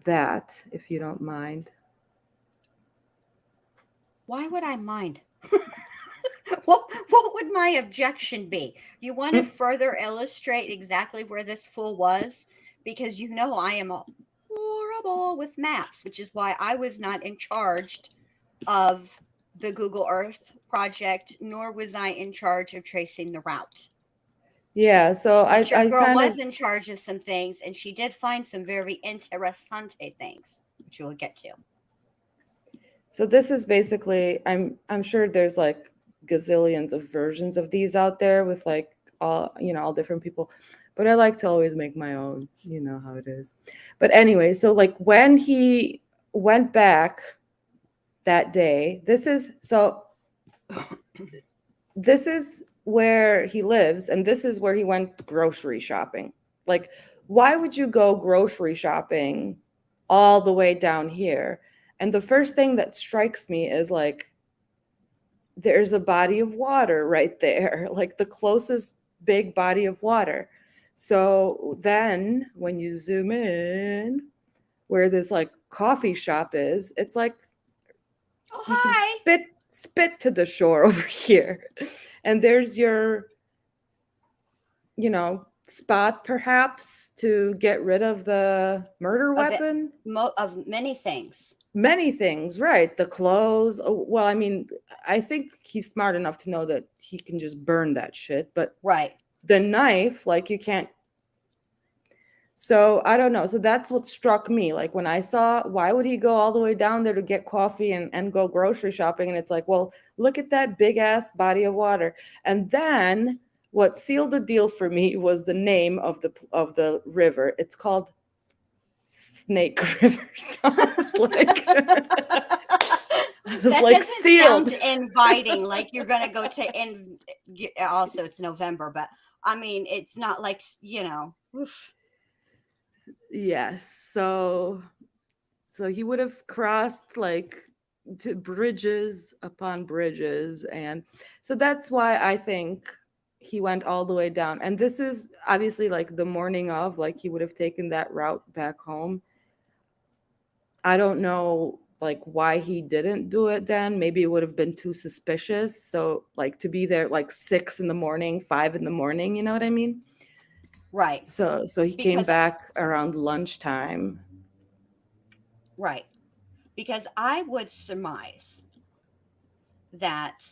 that, if you don't mind. Why would I mind? What would my objection be? You want to further illustrate exactly where this fool was? Because you know I am horrible with maps, which is why I was not in charge of the Google Earth project, nor was I in charge of tracing the route. Yeah, so But your I girl kind was of, in charge of some things, and she did find some very interessante things, which we'll get to. so this is basically, I'm sure there's like gazillions of versions of these out there with like all, you know, all different people, but I like to always make my own, you know how it is. But anyway, so like when he went back that day, this is where he lives, and this is where he went grocery shopping. Like, why would you go grocery shopping all the way down here? And the first thing that strikes me is like, there's a body of water right there, like the closest big body of water. So then when you zoom in where this like coffee shop is, it's like Oh, you can hi. spit to the shore over here. And there's your, you know, spot perhaps to get rid of the murder Of it, weapon. of many things. Many things, right? The clothes. Oh, well, I mean, I think he's smart enough to know that he can just burn that shit. But Right. the knife, like you can't. So I don't know. So that's what struck me. Like when I saw, why would he go all the way down there to get coffee and go grocery shopping? And it's like, well, look at that big ass body of water. And then what sealed the deal for me was the name of the river. It's called Snake River. So I was like, I was That like doesn't sealed. sound inviting. Like you're gonna go to also it's November, but I mean it's not like oof. Yes. So he would have crossed like to bridges upon bridges, and so that's why I think he went all the way down. And this is obviously like the morning of, like he would have taken that route back home. I don't know like why he didn't do it then. Maybe it would have been too suspicious. So like to be there like 6 in the morning, 5 in the morning, you know what I mean? Right. So he came Because back around lunchtime. right. Because I would surmise that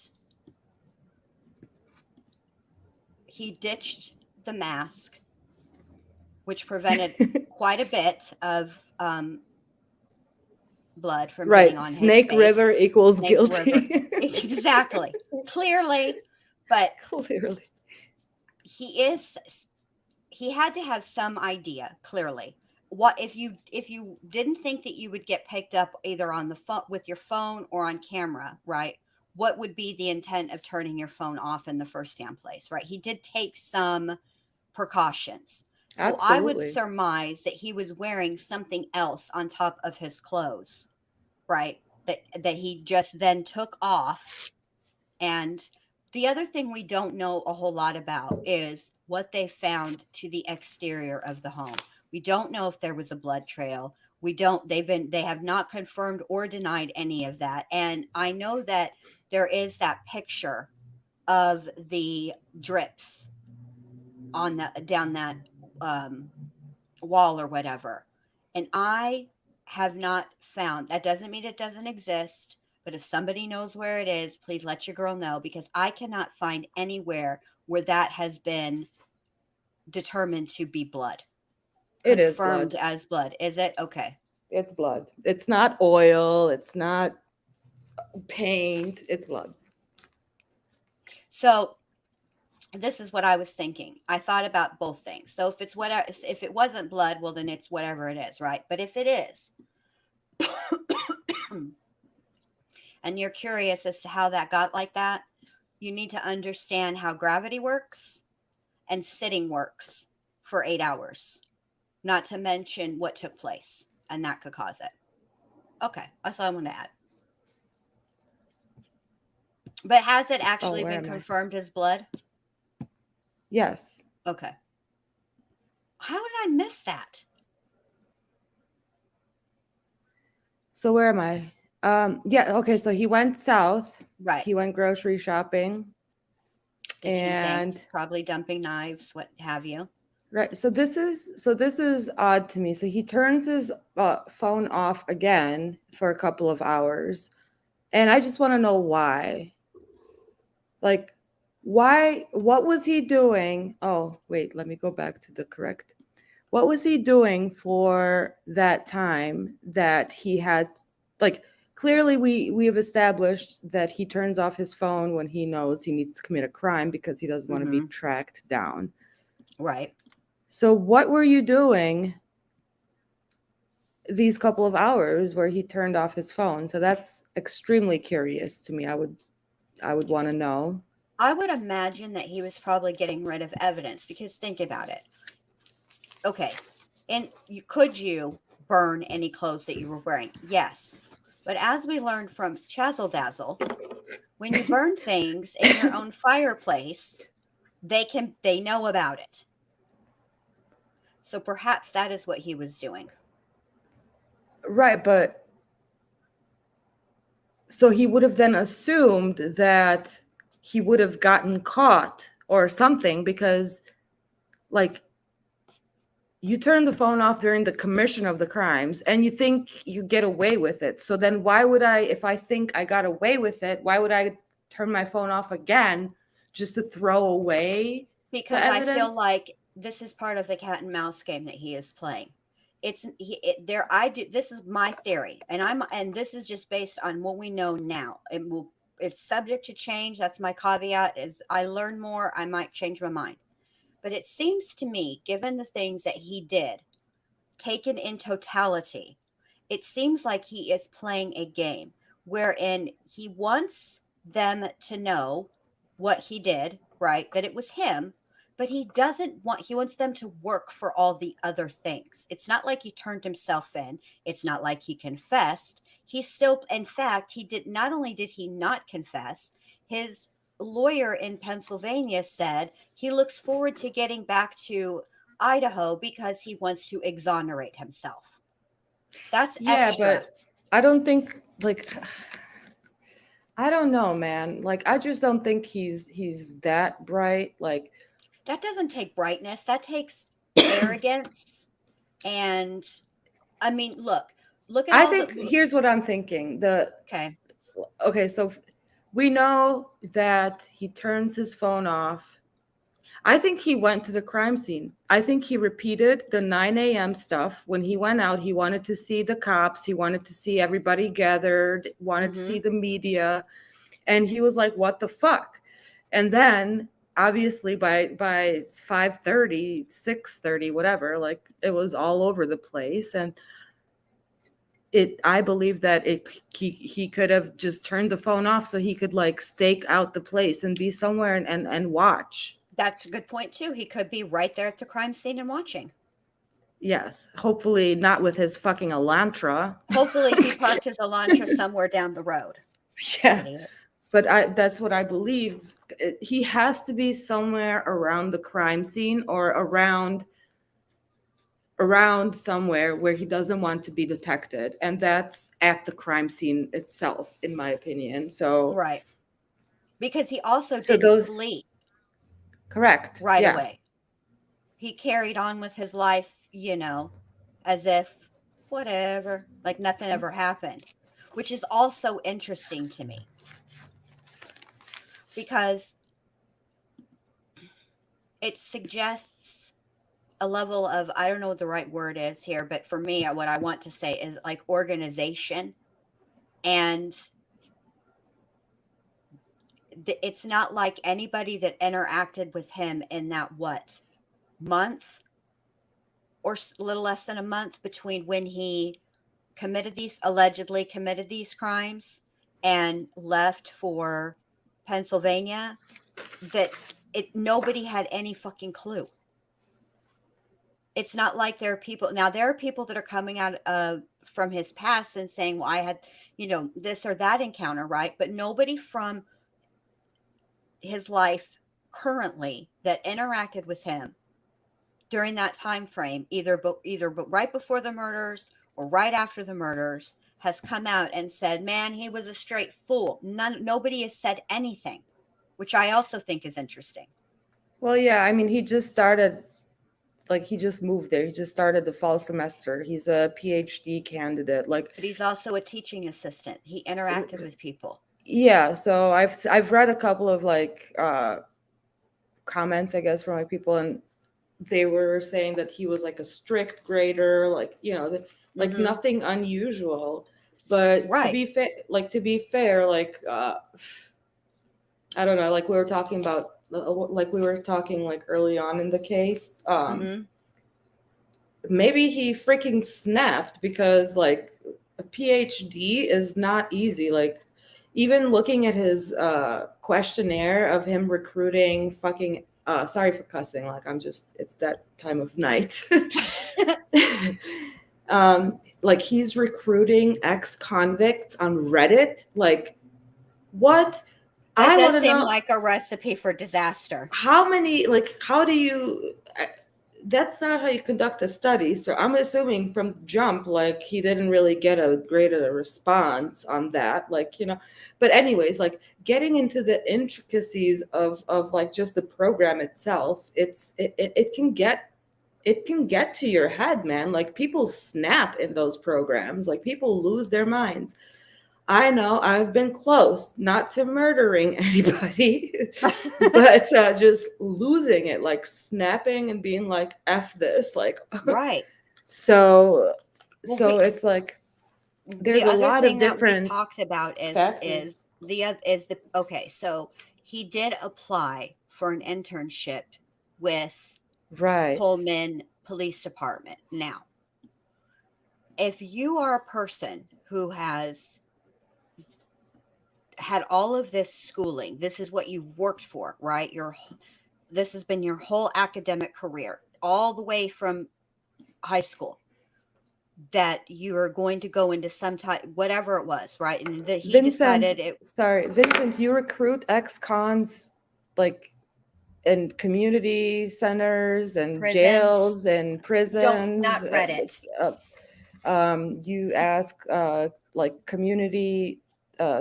he ditched the mask, which prevented quite a bit of blood from getting Right. on his Snake face. River equals Snake River. guilty. Exactly. Clearly. But Clearly. he had to have some idea, clearly. What if you didn't think that you would get picked up either on the phone with your phone or on camera, right? What would be the intent of turning your phone off in the first damn place, right? He did take some precautions. So I would Absolutely. surmise that he was wearing something else on top of his clothes, right? That he just then took off. And the other thing we don't know a whole lot about is what they found to the exterior of the home. We don't know if there was a blood trail. They have not confirmed or denied any of that. And I know that there is that picture of the drips on down that wall or whatever. And I have not found, that doesn't mean it doesn't exist, but if somebody knows where it is, please let your girl know, because I cannot find anywhere where that has been determined to be blood, It is confirmed blood. as blood. Is it? Okay. It's blood. It's not oil. It's not paint. It's blood. So this is what I was thinking. I thought about both things. So if it wasn't blood, well then it's whatever it is, right? But if it is, and you're curious as to how that got like that, you need to understand how gravity works and sitting works for 8 hours. Not to mention what took place, and that could cause it. Okay, that's all I want to add. But has it actually where been am I? confirmed as blood? Yes. Okay. How did I miss that? So where am I? Yeah, okay, so he went south. Right. He went grocery shopping. Ditching And things, probably dumping knives, what have you. right, so this is odd to me. So he turns his phone off again for a couple of hours, and I just want to know why. Like, why? What was he doing? Oh, wait, let me go back to the correct. What was he doing for that time that he had? Like, clearly, we have established that he turns off his phone when he knows he needs to commit a crime because he doesn't want to be tracked down. Right. So what were you doing these couple of hours where he turned off his phone? So that's extremely curious to me. I would want to know. I would imagine that he was probably getting rid of evidence because think about it. Okay. And could you burn any clothes that you were wearing? Yes. But as we learned from Chazzle Dazzle, when you burn things in your own fireplace, they know about it. So perhaps that is what he was doing. Right, but so he would have then assumed that he would have gotten caught or something because, like, you turn the phone off during the commission of the crimes and you think you get away with it. So then why would I, if I think I got away with it, why would I turn my phone off again just to throw away Because the I feel evidence? like this is part of the cat and mouse game that he is playing. This is my theory, and this is just based on what we know now. It's subject to change. That's my caveat. As I learn more, I might change my mind. But it seems to me, given the things that he did, taken in totality, it seems like he is playing a game wherein he wants them to know what he did, right? That it was him, but he wants them to work for all the other things. It's not like he turned himself in. It's not like he confessed. He still, in fact, not only did he not confess, his lawyer in Pennsylvania said he looks forward to getting back to Idaho because he wants to exonerate himself. That's Yeah, extra. but I don't think, like, I don't know, man. Like, I just don't think he's that bright. Like, That doesn't take brightness. That takes arrogance. And I mean, look at I all think the. here's what I'm thinking. Okay. Okay, so we know that he turns his phone off. I think he went to the crime scene. I think he repeated the 9 a.m. stuff. When he went out, he wanted to see the cops. He wanted to see everybody gathered, wanted to see the media. And he was like, what the fuck? And then obviously by 5:30, 6:30, whatever, like it was all over the place. And I believe that he could have just turned the phone off so he could like stake out the place and be somewhere and watch. That's a good point too. He could be right there at the crime scene and watching. Yes, hopefully not with his fucking Elantra. Hopefully he parked his Elantra somewhere down the road. Yeah, Idiot. but that's what I believe. He has to be somewhere around the crime scene or around somewhere where he doesn't want to be detected, and that's at the crime scene itself, in my opinion. So Right. Because he also so didn't those flee correct, right yeah. away. He carried on with his life, as if whatever, like nothing ever happened, which is also interesting to me because it suggests a level of, I don't know what the right word is here, but for me, what I want to say is like organization. And it's not like anybody that interacted with him in that month or a little less than a month between when he allegedly committed these crimes and left for Pennsylvania, that nobody had any fucking clue. It's not like there are people that are coming out from his past and saying, well, I had, this or that encounter, right? But nobody from his life currently that interacted with him during that time frame, either right before the murders or right after the murders, has come out and said, man, he was a straight fool. Nobody has said anything, which I also think is interesting. Well, yeah, I mean, he just started, like, he just moved there. He just started the fall semester. He's a PhD candidate. Like, but he's also a teaching assistant. He interacted with people. Yeah, so I've read a couple of like comments, I guess, from like people, and they were saying that he was like a strict grader, like, like Mhm. nothing unusual. But Right. to be fair, like I don't know, like we were talking about, like early on in the case, Mhm. maybe he freaking snapped, because like a PhD is not easy. Like, even looking at his questionnaire of him recruiting fucking sorry for cussing, like it's that time of night. Like, he's recruiting ex-convicts on Reddit. Like, what? That I want does to seem know like a recipe for disaster. how many, like, how do you that's not how you conduct a study. So I'm assuming from jump, like, he didn't really get a great response on that, like, but anyways, like, getting into the intricacies of like just the program itself, it can get to your head, man. Like, people snap in those programs, like, people lose their minds. I know I've been close, not to murdering anybody, but just losing it, like snapping and being like, F this, like, Right. so Well, it's like, there's the a other lot of thing that we different talked about factors. okay, so he did apply for an internship with Right. Pullman Police Department. Now, if you are a person who has had all of this schooling, this is what you've worked for, right? This has been your whole academic career, all the way from high school, that you are going to go into some type, whatever it was, right? And that he decided Vincent, you recruit ex-cons, like, in community centers and prisons. jails and prisons. Not Reddit. You ask like community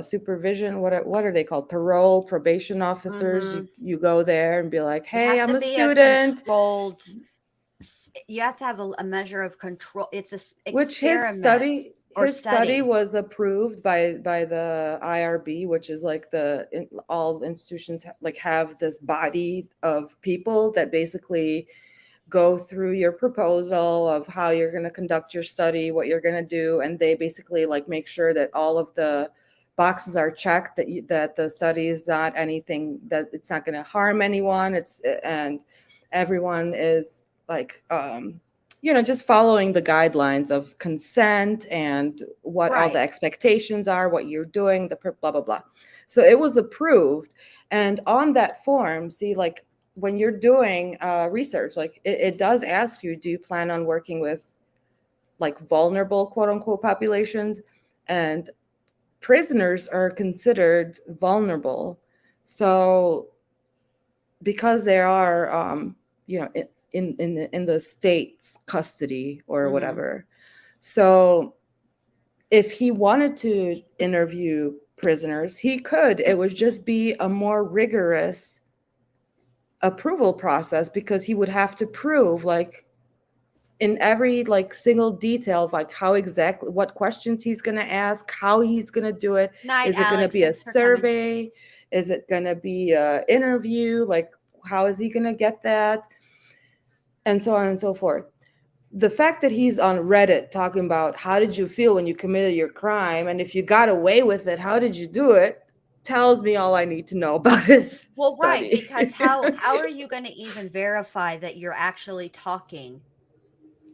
supervision. What are they called? Parole, probation officers. Mhm. You go there and be like, It hey, has I'm to a be student. controlled. You have to have a measure of control. It's a Which experiment. his study was approved by the IRB, which is like all institutions like have this body of people that basically go through your proposal of how you're going to conduct your study, what you're going to do, and they basically like make sure that all of the boxes are checked, that the study is not anything, that it's not going to harm anyone, and everyone is like just following the guidelines of consent and what all the expectations are, what you're doing, the blah blah blah. So it was approved, and on that form, see, like, when you're doing research, like it does ask you, do you plan on working with like vulnerable, quote unquote, populations? And prisoners are considered vulnerable. So because they are, in the state's custody or whatever. So if he wanted to interview prisoners, he could. It would just be a more rigorous approval process, because he would have to prove, like, in every like single detail of like how exactly, what questions he's going to ask, how he's going to do it. Is it going to be a survey? Is it going to be a interview? Like, how is he going to get that? And so on and so forth. The fact that he's on Reddit talking about how did you feel when you committed your crime, and if you got away with it, how did you do it? tells me all I need to know about his Well, right, study. because how are you going to even verify that you're actually talking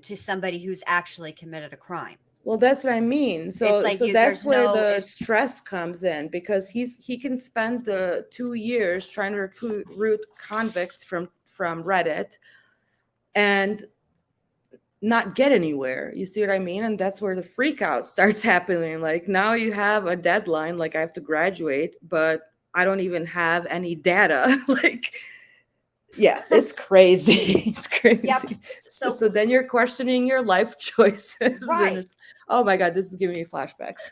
to somebody who's actually committed a crime? Well, that's what I mean. It's So like so you that's there's where no the stress comes in, because he can spend the 2 years trying to recruit convicts from Reddit and not get anywhere. You see what I mean? And that's where the freak out starts happening. Like, now you have a deadline, like I have to graduate, but I don't even have any data. Like, yeah, it's crazy. It's Yep. crazy. So, So so then you're questioning your life choices, and right. it's, oh my God, this is giving me flashbacks.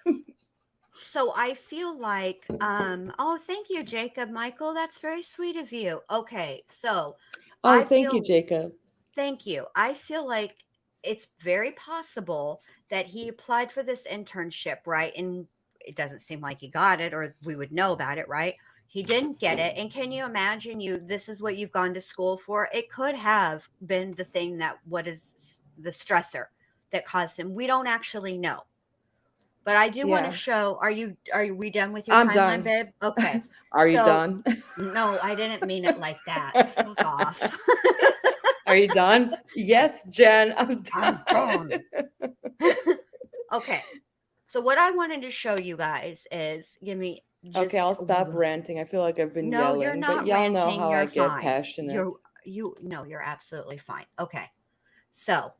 So I feel like oh, thank you, Jacob Michael. That's very sweet of you. Okay. So Oh, I thank you, feel Jacob. thank you. I feel like it's very possible that he applied for this internship, right? And it doesn't seem like he got it, or we would know about it, right? He didn't get it. And can you imagine, this is what you've gone to school for? It could have been the thing that what is the stressor that caused him. We don't actually know. But I do want to Yeah, show, are we done with your I'm timeline, done. babe? Okay. Are you So done? no, I didn't mean it like that. Fuck off. Are you done? Yes, Jen, I'm I'm done. done. Okay. So what I wanted to show you guys is give me Okay, just I'll stop ranting. I feel like I've been no, you're yelling, but not y'all know ranting, how I you're get fine. passionate. You no, you're absolutely fine. Okay. So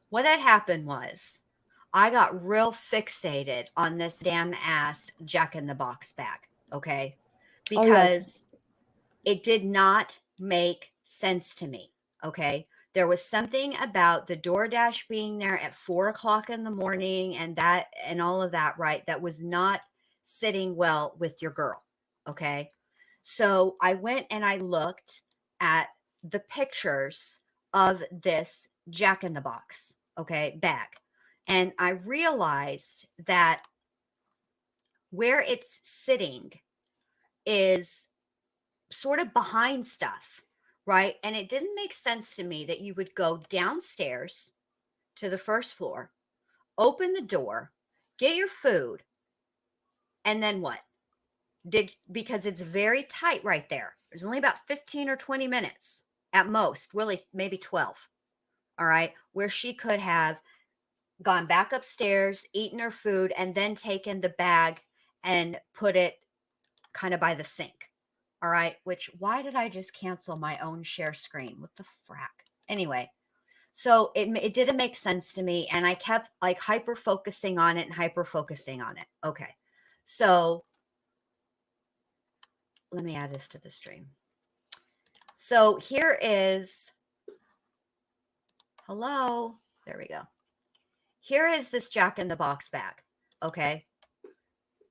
what had happened was I got real fixated on this damn ass Jack in the Box bag. Okay. Oh, yes. Because it did not make sense to me. Okay. There was something about the DoorDash being there at 4 o'clock in the morning and all of that, right? That was not sitting well with your girl. Okay. So I went and I looked at the pictures of this Jack in the Box, okay, bag. And I realized that where it's sitting is sort of behind stuff, right? And it didn't make sense to me that you would go downstairs to the first floor, open the door, get your food, and then what? Because it's very tight right there. There's only about 15 or 20 minutes at most, really maybe 12. All right, where she could have gone back upstairs, eaten her food, and then taken the bag and put it kind of by the sink. All right. Which, why did I just cancel my own share screen? What the frack? Anyway, so it didn't make sense to me. And I kept like hyper focusing on it and hyper focusing on it. Okay. So let me add this to the stream. So here is, hello. There we go. Here is this Jack in the Box bag. Okay.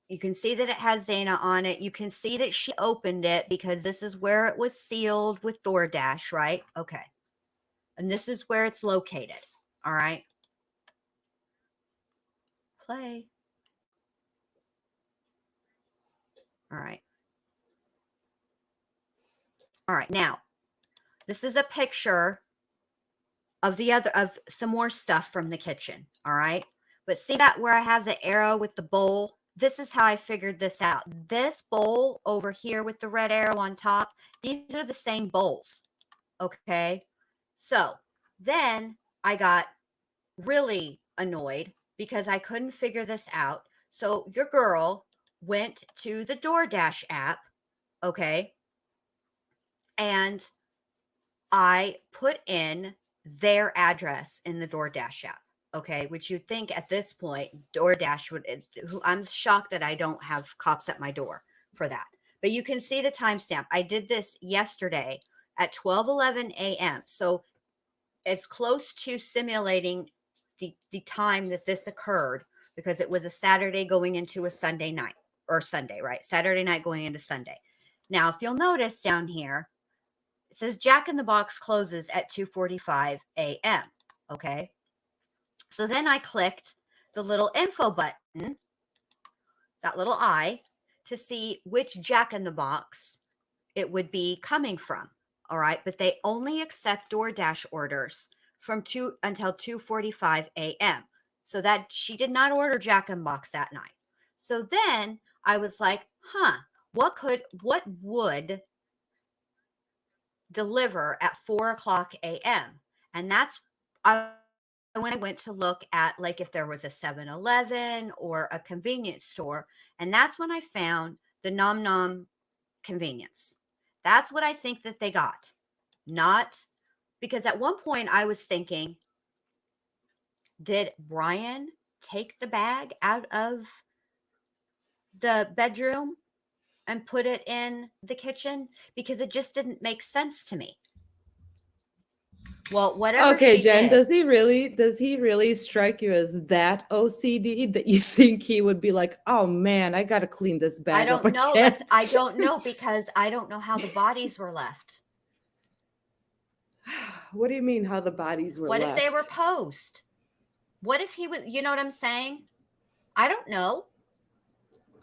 You can see that it has Zana on it. You can see that she opened it because this is where it was sealed with DoorDash, right? Okay. And this is where it's located. All right. Play. All right. All right. Now, this is a picture of some more stuff from the kitchen. All right. But see that where I have the arrow with the bowl? This is how I figured this out. This bowl over here with the red arrow on top, these are the same bowls. Okay. So then I got really annoyed because I couldn't figure this out. So your girl went to the DoorDash app, okay, and I put in their address in the DoorDash app, okay, which you'd think at this point DoorDash would. I'm shocked that I don't have cops at my door for that. But you can see the timestamp. I did this yesterday at 12:11 a.m. So as close to simulating the time that this occurred, because it was a Saturday going into a Sunday night, or Sunday, right? Saturday night going into Sunday. Now, if you'll notice down here, it says Jack in the Box closes at 2:45 a.m. Okay. So then I clicked the little info button, that little eye, to see which Jack in the Box it would be coming from. All right. But they only accept DoorDash orders from 2 until 2:45 a.m. So that she did not order Jack in the Box that night. So then I was like, what would deliver at 4:00 a.m.? And that's I when I went to look at like if there was a 7-Eleven or a convenience store, and that's when I found the Nom Nom convenience. That's what I think that they got. Not because at one point I was thinking, did Brian take the bag out of the bedroom and put it in the kitchen? Because it just didn't make sense to me. Well, whatever Okay, she Jen, did, does he really strike you as that OCD that you think he would be like, oh man, I gotta clean this I bag up don't know. again? I don't know because I don't know how the bodies were left. What do you mean how the bodies were What if they were left? post? What if he was, you know what I'm saying? I don't know.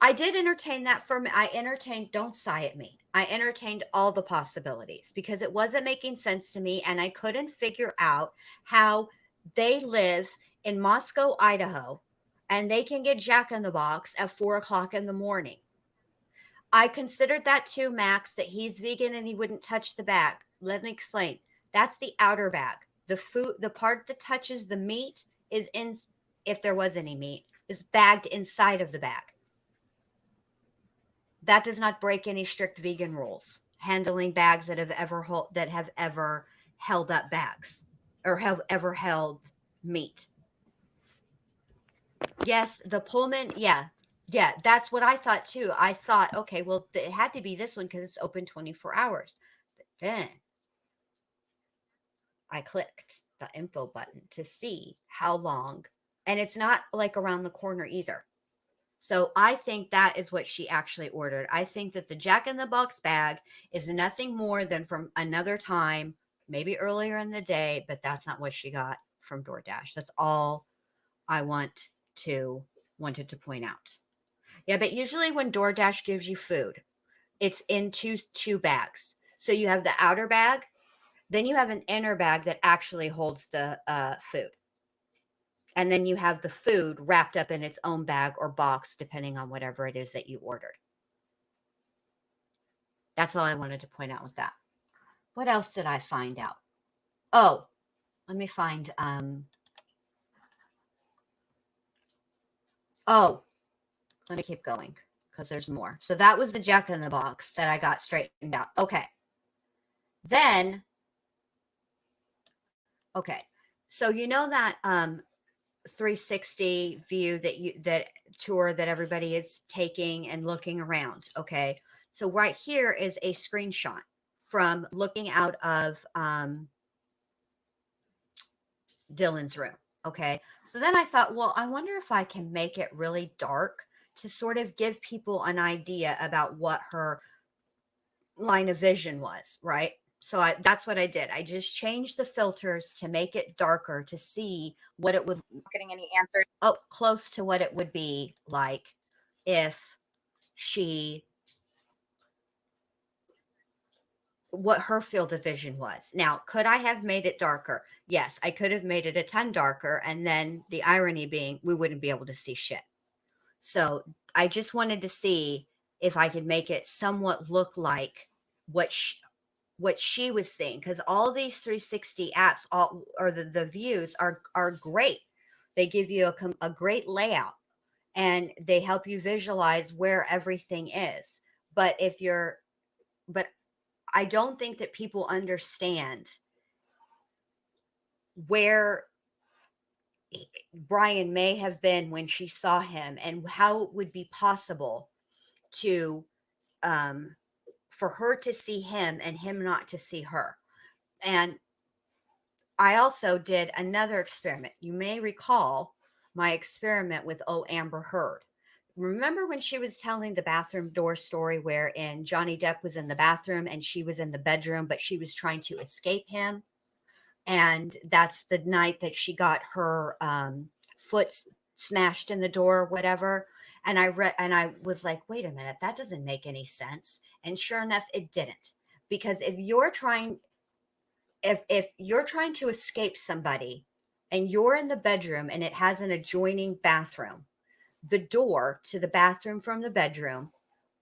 I did entertain that for me. I entertained, don't sigh at me. I entertained all the possibilities because it wasn't making sense to me. And I couldn't figure out how they live in Moscow, Idaho, and they can get Jack in the Box at 4:00 in the morning. I considered that too, Max, that he's vegan and he wouldn't touch the bag. Let me explain. That's the outer bag. The food, the part that touches the meat is in, if there was any meat, is bagged inside of the bag. That does not break any strict vegan rules. Handling bags that have ever held up bags or have ever held meat. Yes, the Pullman, yeah. Yeah, that's what I thought too. I thought, okay, well, it had to be this one because it's open 24 hours. But then I clicked the info button to see how long, and it's not like around the corner either. So I think that is what she actually ordered. I think that the Jack in the Box bag is nothing more than from another time, maybe earlier in the day, but that's not what she got from DoorDash. That's all I wanted to point out. Yeah, but usually when DoorDash gives you food, it's in two bags. So you have the outer bag, then you have an inner bag that actually holds the food. And then you have the food wrapped up in its own bag or box, depending on whatever it is that you ordered. That's all I wanted to point out with that. What else did I find out? Oh, let me find oh, let me keep going because there's more. So that was the Jack in the Box that I got straightened out. Okay. Then okay. So you know that 360 view that tour that everybody is taking and looking around, okay? So right here is a screenshot from looking out of Dylan's room, okay? So then I thought, well, I wonder if I can make it really dark to sort of give people an idea about what her line of vision was, right? So that's what I did. I just changed the filters to make it darker to see what it would Getting any answers. oh close to what it would be like if she what her field of vision was. Now, could I have made it darker? Yes, I could have made it a ton darker, and then the irony being we wouldn't be able to see shit. So I just wanted to see if I could make it somewhat look like what she was seeing, because all these 360 apps, all or the views are great. They give you a great layout and they help you visualize where everything is. But but I don't think that people understand where Brian may have been when she saw him and how it would be possible to um for her to see him and him not to see her. And I also did another experiment. You may recall my experiment with Amber Heard. Remember when she was telling the bathroom door story wherein Johnny Depp was in the bathroom and she was in the bedroom, but she was trying to escape him? And that's the night that she got her foot smashed in the door or whatever. And I was like, wait a minute, that doesn't make any sense. And sure enough, it didn't. Because if you're trying to escape somebody and you're in the bedroom and it has an adjoining bathroom, the door to the bathroom from the bedroom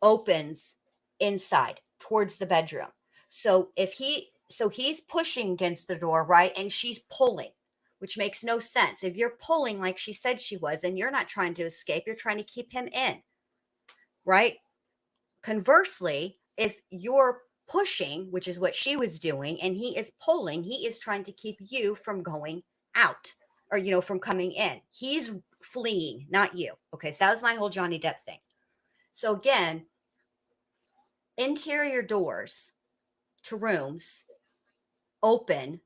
opens inside towards the bedroom. So he's pushing against the door, right? And she's pulling, which makes no sense. If you're pulling like she said she was, and you're not trying to escape, you're trying to keep him in, right? Conversely, if you're pushing, which is what she was doing, and he is pulling, he is trying to keep you from going out, or, from coming in. He's fleeing, not you. Okay. So that was my whole Johnny Depp thing. So again, interior doors to rooms open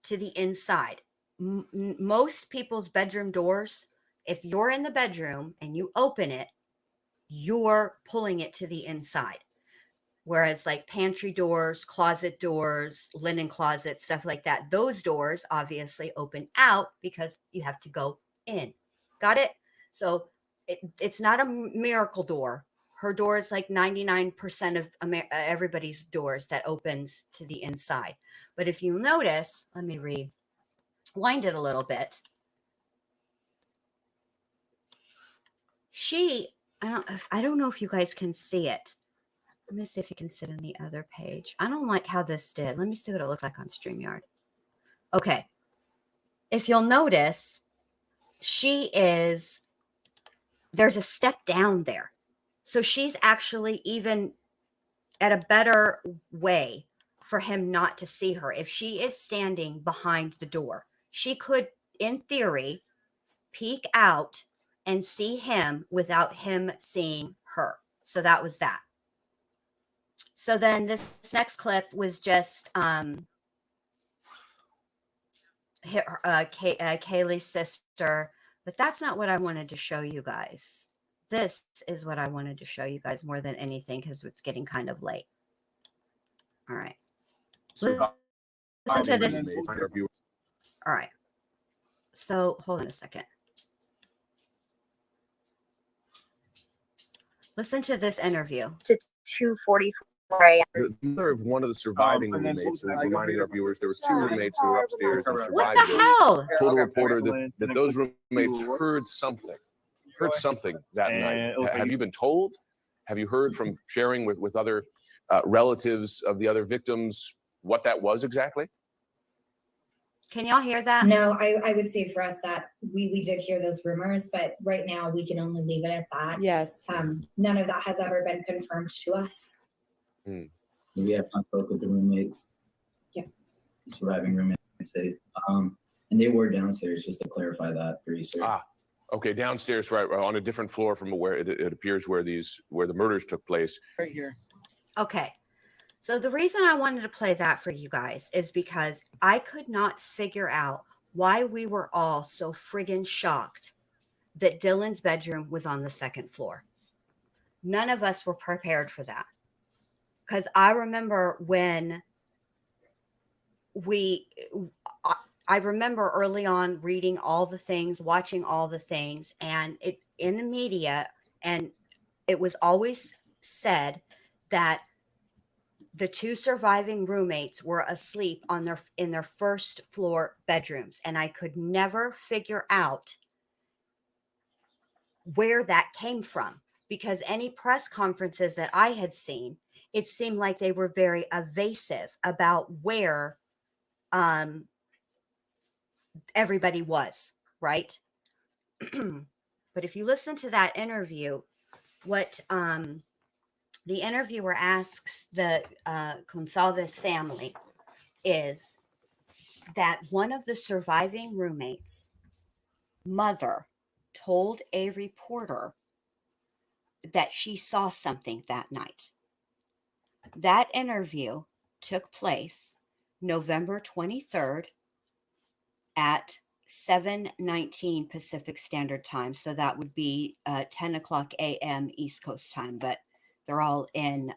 to the inside. Most people's bedroom doors, if you're in the bedroom and you open it, you're pulling it to the inside. Whereas like pantry doors, closet doors, linen closets, stuff like that, those doors obviously open out because you have to go in. Got it? So it's not a miracle door. Her door is like 99% of everybody's doors that opens to the inside. But if you notice, let me rewind it a little bit. I don't know if you guys can see it. Let me see if you can sit on the other page. I don't like how this did. Let me see what it looks like on StreamYard. Okay. If you'll notice, there's a step down there. So she's actually even at a better way for him not to see her. If she is standing behind the door, she could, in theory, peek out and see him without him seeing her. So that was that. So then this next clip was just Kaylee's sister, but that's not what I wanted to show you guys. This is what I wanted to show you guys more than anything because it's getting kind of late. All right. Listen to this. All right. So hold on a second. Listen to this interview. To 2:44 a.m. The mother of one of the surviving roommates, reminding our viewers, there were two roommates who were upstairs and survived. What the hell? Told a reporter that those roommates heard something that night. Have you been told? Have you heard from sharing with other relatives of the other victims what that was exactly? Can y'all hear that? No, I would say for us that we did hear those rumors, but right now we can only leave it at that. Yes. None of that has ever been confirmed to us. We have not spoke with the roommates. Yeah. Surviving roommates, and they were downstairs, just to clarify that for you, sir. Okay, downstairs, right, on a different floor from where it appears where the murders took place. Right here. Okay. So the reason I wanted to play that for you guys is because I could not figure out why we were all so friggin' shocked that Dylan's bedroom was on the second floor. None of us were prepared for that. Because I remember when I remember early on reading all the things, watching all the things, and it in the media, and it was always said that the two surviving roommates were asleep in their first floor bedrooms, and I could never figure out where that came from, because any press conferences that I had seen, it seemed like they were very evasive about where everybody was, right? But if you listen to that interview, what the interviewer asks the Gonsalves family is that one of the surviving roommates' mother told a reporter that she saw something that night. That interview took place November 23rd at 7:19 Pacific Standard Time. So that would be 10 o'clock a.m. East Coast time, but they're all in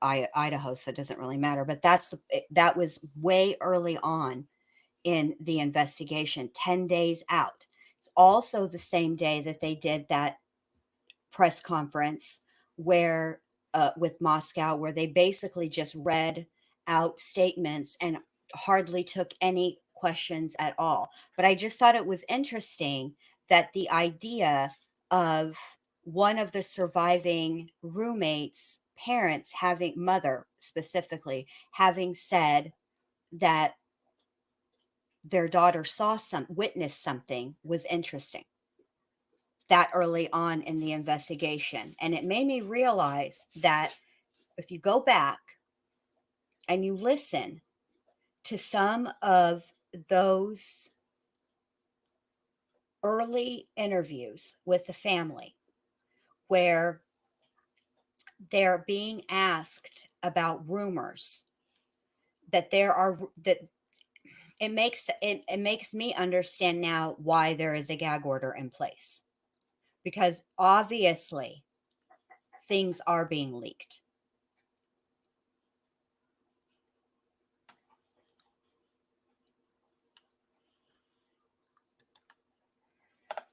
Idaho, so it doesn't really matter. But that was way early on in the investigation, 10 days out. It's also the same day that they did that press conference where with Moscow, where they basically just read out statements and hardly took any questions at all. But I just thought it was interesting that the idea of one of the surviving roommates' parents mother specifically, having said that their daughter witnessed something was interesting that early on in the investigation. And it made me realize that if you go back and you listen to some of those early interviews with the family where they're being asked about rumors, that it makes me understand now why there is a gag order in place, because obviously things are being leaked.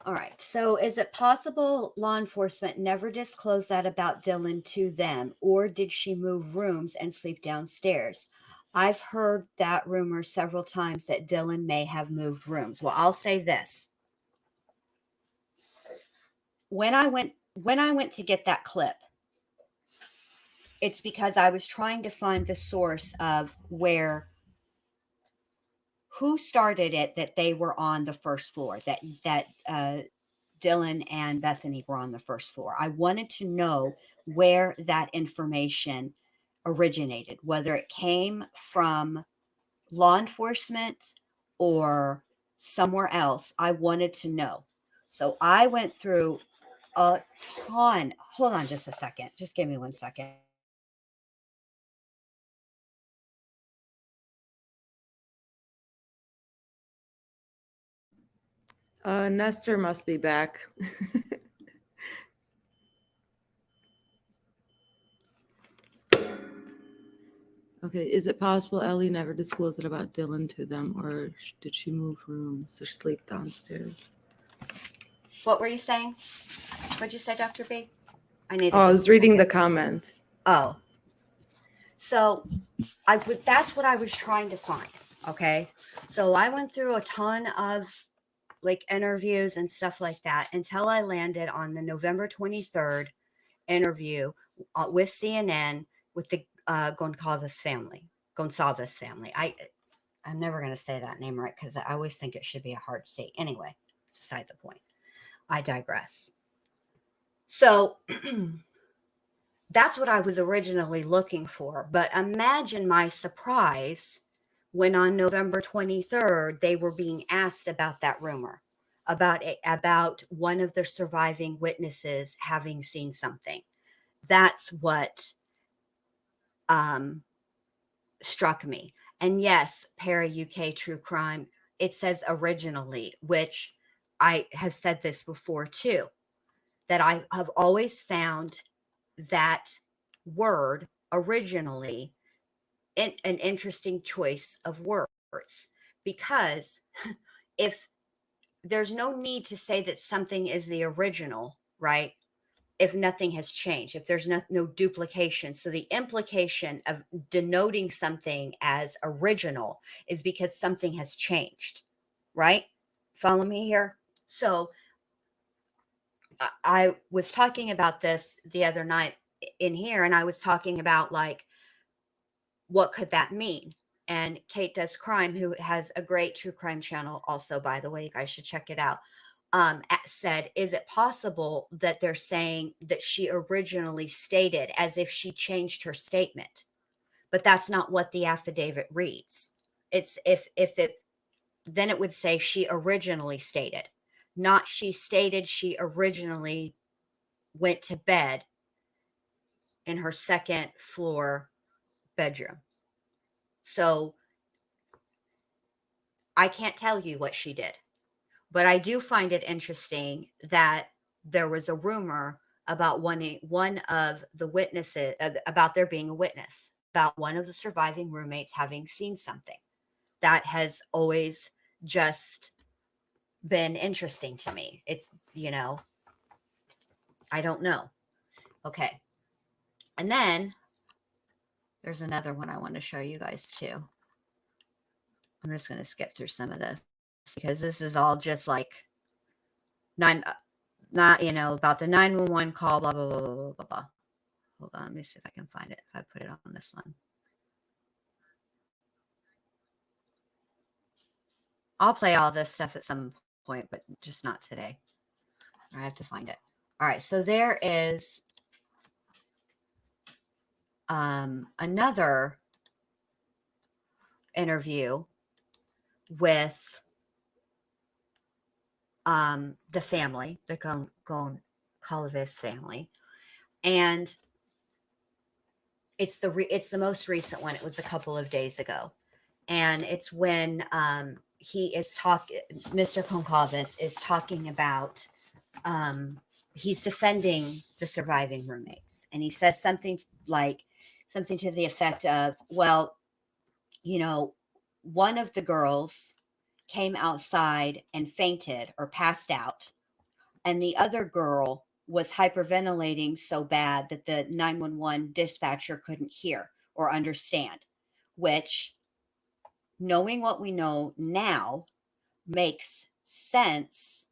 All right. So is it possible law enforcement never disclosed that about Dylan to them, or did she move rooms and sleep downstairs? I've heard that rumor several times that Dylan may have moved rooms. Well, I'll say this. When I went to get that clip, it's because I was trying to find the source of who started it, that they were on the first floor, that Dylan and Bethany were on the first floor. I wanted to know where that information originated, whether it came from law enforcement or somewhere else. I wanted to know. So I went through a ton. Hold on just a second. Just give me 1 second. Nestor must be back. Okay, is it possible Ellie never disclosed it about Dylan to them, or did she move rooms or sleep downstairs? What were you saying? What'd you say, Dr. B? I was reading the comment. Oh. So that's what I was trying to find. Okay. So I went through a ton of like interviews and stuff like that until I landed on the November 23rd interview with CNN with the Goncalves family. I'm never going to say that name right because I always think it should be a hard C. Anyway, it's beside the point. I digress. So that's what I was originally looking for. But imagine my surprise when on November 23rd, they were being asked about that rumor, about one of the surviving witnesses having seen something. That's what struck me. And yes, Para UK True Crime, it says originally, which I have said this before too, that I have always found that word originally an interesting choice of words, because if there's no need to say that something is the original, right? If nothing has changed, if there's no duplication. So the implication of denoting something as original is because something has changed, right? Follow me here? So I was talking about this the other night in here, and I was talking about like, what could that mean? And Kate Does Crime, who has a great true crime channel also, by the way, you guys should check it out, said, is it possible that they're saying that she originally stated, as if she changed her statement? But that's not what the affidavit reads. It's then it would say she originally stated, not she stated she originally went to bed in her second floor bedroom. So I can't tell you what she did, but I do find it interesting that there was a rumor about one of the witnesses, about there being a witness, about one of the surviving roommates having seen something. That has always just been interesting to me. It's, I don't know. Okay. And then there's another one I want to show you guys too. I'm just going to skip through some of this because this is all just like not, about the 911 call, blah, blah, blah, blah, blah, blah, blah. Hold on, let me see if I can find it. If I put it on this one. I'll play all this stuff at some point, but just not today. I have to find it. All right, so there is another interview with the family, the Goncalves family, and it's the most recent one. It was a couple of days ago, and it's when Mr. Goncalves is talking about he's defending the surviving roommates, and he says something to the effect of, well, one of the girls came outside and fainted or passed out, and the other girl was hyperventilating so bad that the 911 dispatcher couldn't hear or understand, which, knowing what we know now, makes sense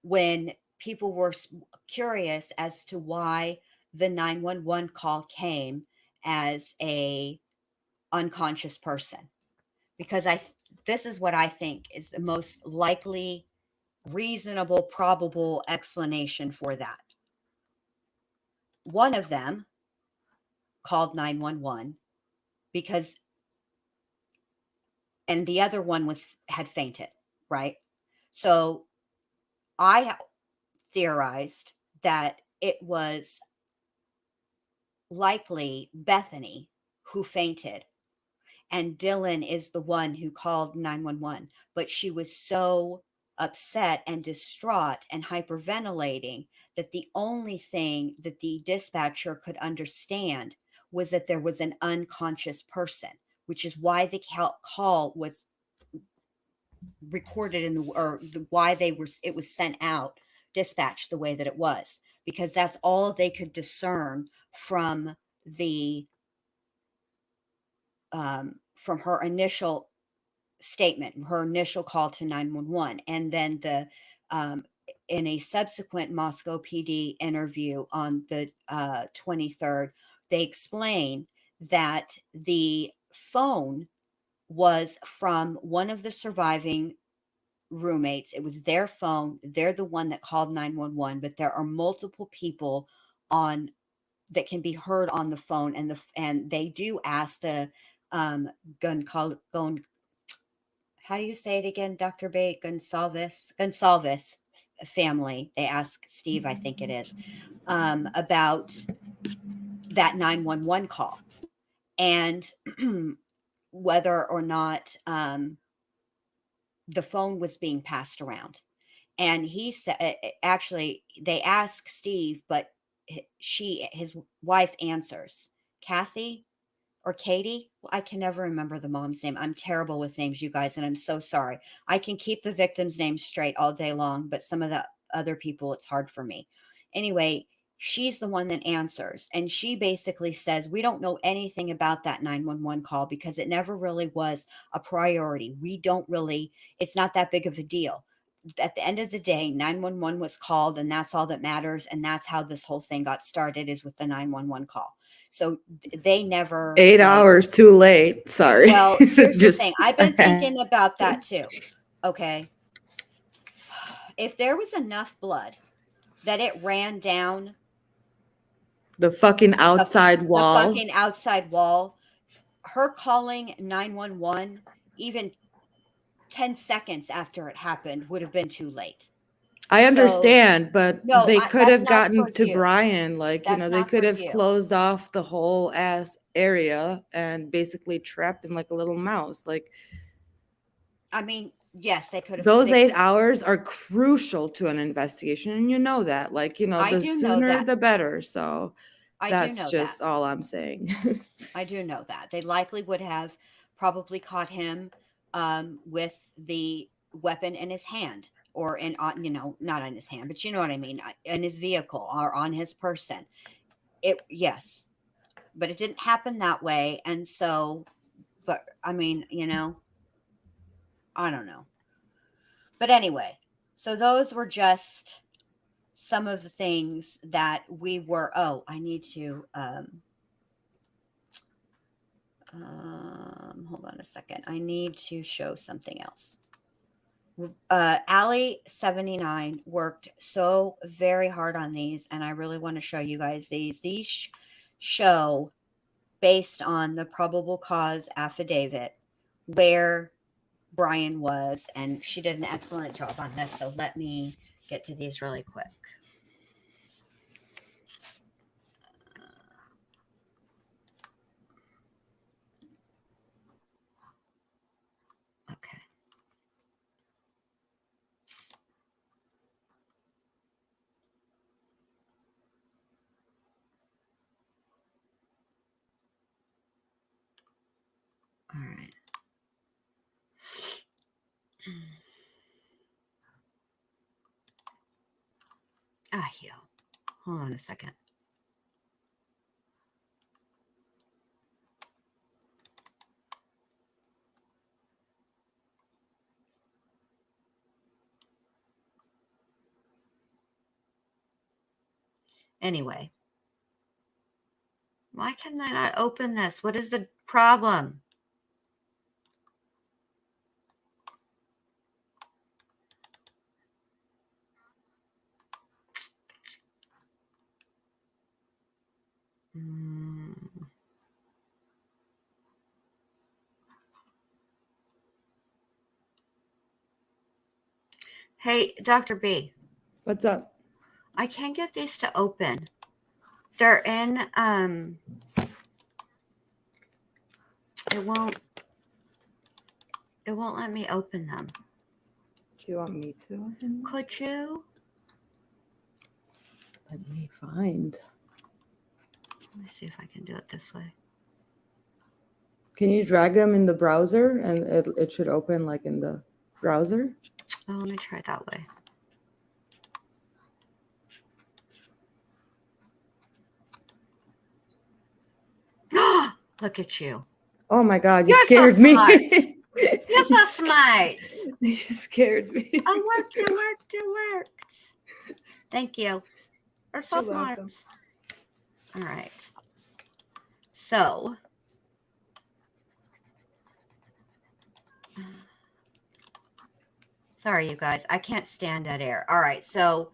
when people were curious as to why the 911 call came as a unconscious person, because this is what I think is the most likely, reasonable, probable explanation for that. One of them called 911 and the other one had fainted, right? So I theorized that it was likely Bethany who fainted, and Dylan is the one who called 911, but she was so upset and distraught and hyperventilating that the only thing that the dispatcher could understand was that there was an unconscious person, which is why the call was recorded why it was sent out, dispatched the way that it was, because that's all they could discern from from her initial statement, her initial call to 911. And then in a subsequent Moscow PD interview on the 23rd, they explain that the phone was from one of the surviving roommates. It was their phone. They're the one that called 911, but there are multiple people that can be heard on the phone, and they do ask the how do you say it again, Dr. B? Gonsalves family. They ask Steve, I think it is, about that 911 call and whether or not the phone was being passed around. And he said, actually, they ask Steve, but his wife answers, Cassie or Katie. I can never remember the mom's name. I'm terrible with names, you guys, and I'm so sorry. I can keep the victim's name straight all day long, but some of the other people, it's hard for me. Anyway, she's the one that answers, and she basically says, we don't know anything about that 911 call because it never really was a priority. It's not that big of a deal. At the end of the day, 911 was called, and that's all that matters. And that's how this whole thing got started, is with the 911 call. So they never 8 hours too late. Sorry. Well, here's the thing. I've been thinking about that too. Okay. If there was enough blood that it ran down the fucking outside wall. The fucking outside wall, her calling 911 even 10 seconds after it happened would have been too late. I understand, but No, they could have gotten to you. Brian. Like, That's they not could for have you. closed off the whole ass area and basically trapped him like a little mouse. Like, I mean, yes, they could have. those 8 hours are crucial to an investigation, and you know that. Like, I the do know sooner that. the better. So I do that's know just that. all I'm saying. I do know that. They likely would have probably caught him with the weapon in his hand, or not in his hand, but you know what I mean, in his vehicle or on his person. Yes, but it didn't happen that way. And so, but I mean, I don't know. But anyway, so those were just some of the things that we were. Oh, I need to hold on a second. I need to show something else. Allie 79 worked so very hard on these, and I really want to show you guys these. These show based on the probable cause affidavit where Brian was, and she did an excellent job on this. So let me get to these really quick. Okay. All right. Yeah. Hold on a second. Anyway, why can I not open this? What is the problem? Hey, Dr. B. What's up? I can't get these to open. They're in, it won't let me open them. Do you want me to? Could you? Let me find. Let me see if I can do it this way. Can you drag them in the browser and it should open like in the browser? Oh, let me try it that way. Look at you. Oh my God, you You're scared so me. smart. You're so smart. You scared me. It worked. Thank you. You're so You're smart. welcome. All right. So, sorry, you guys. I can't stand dead air. All right. So,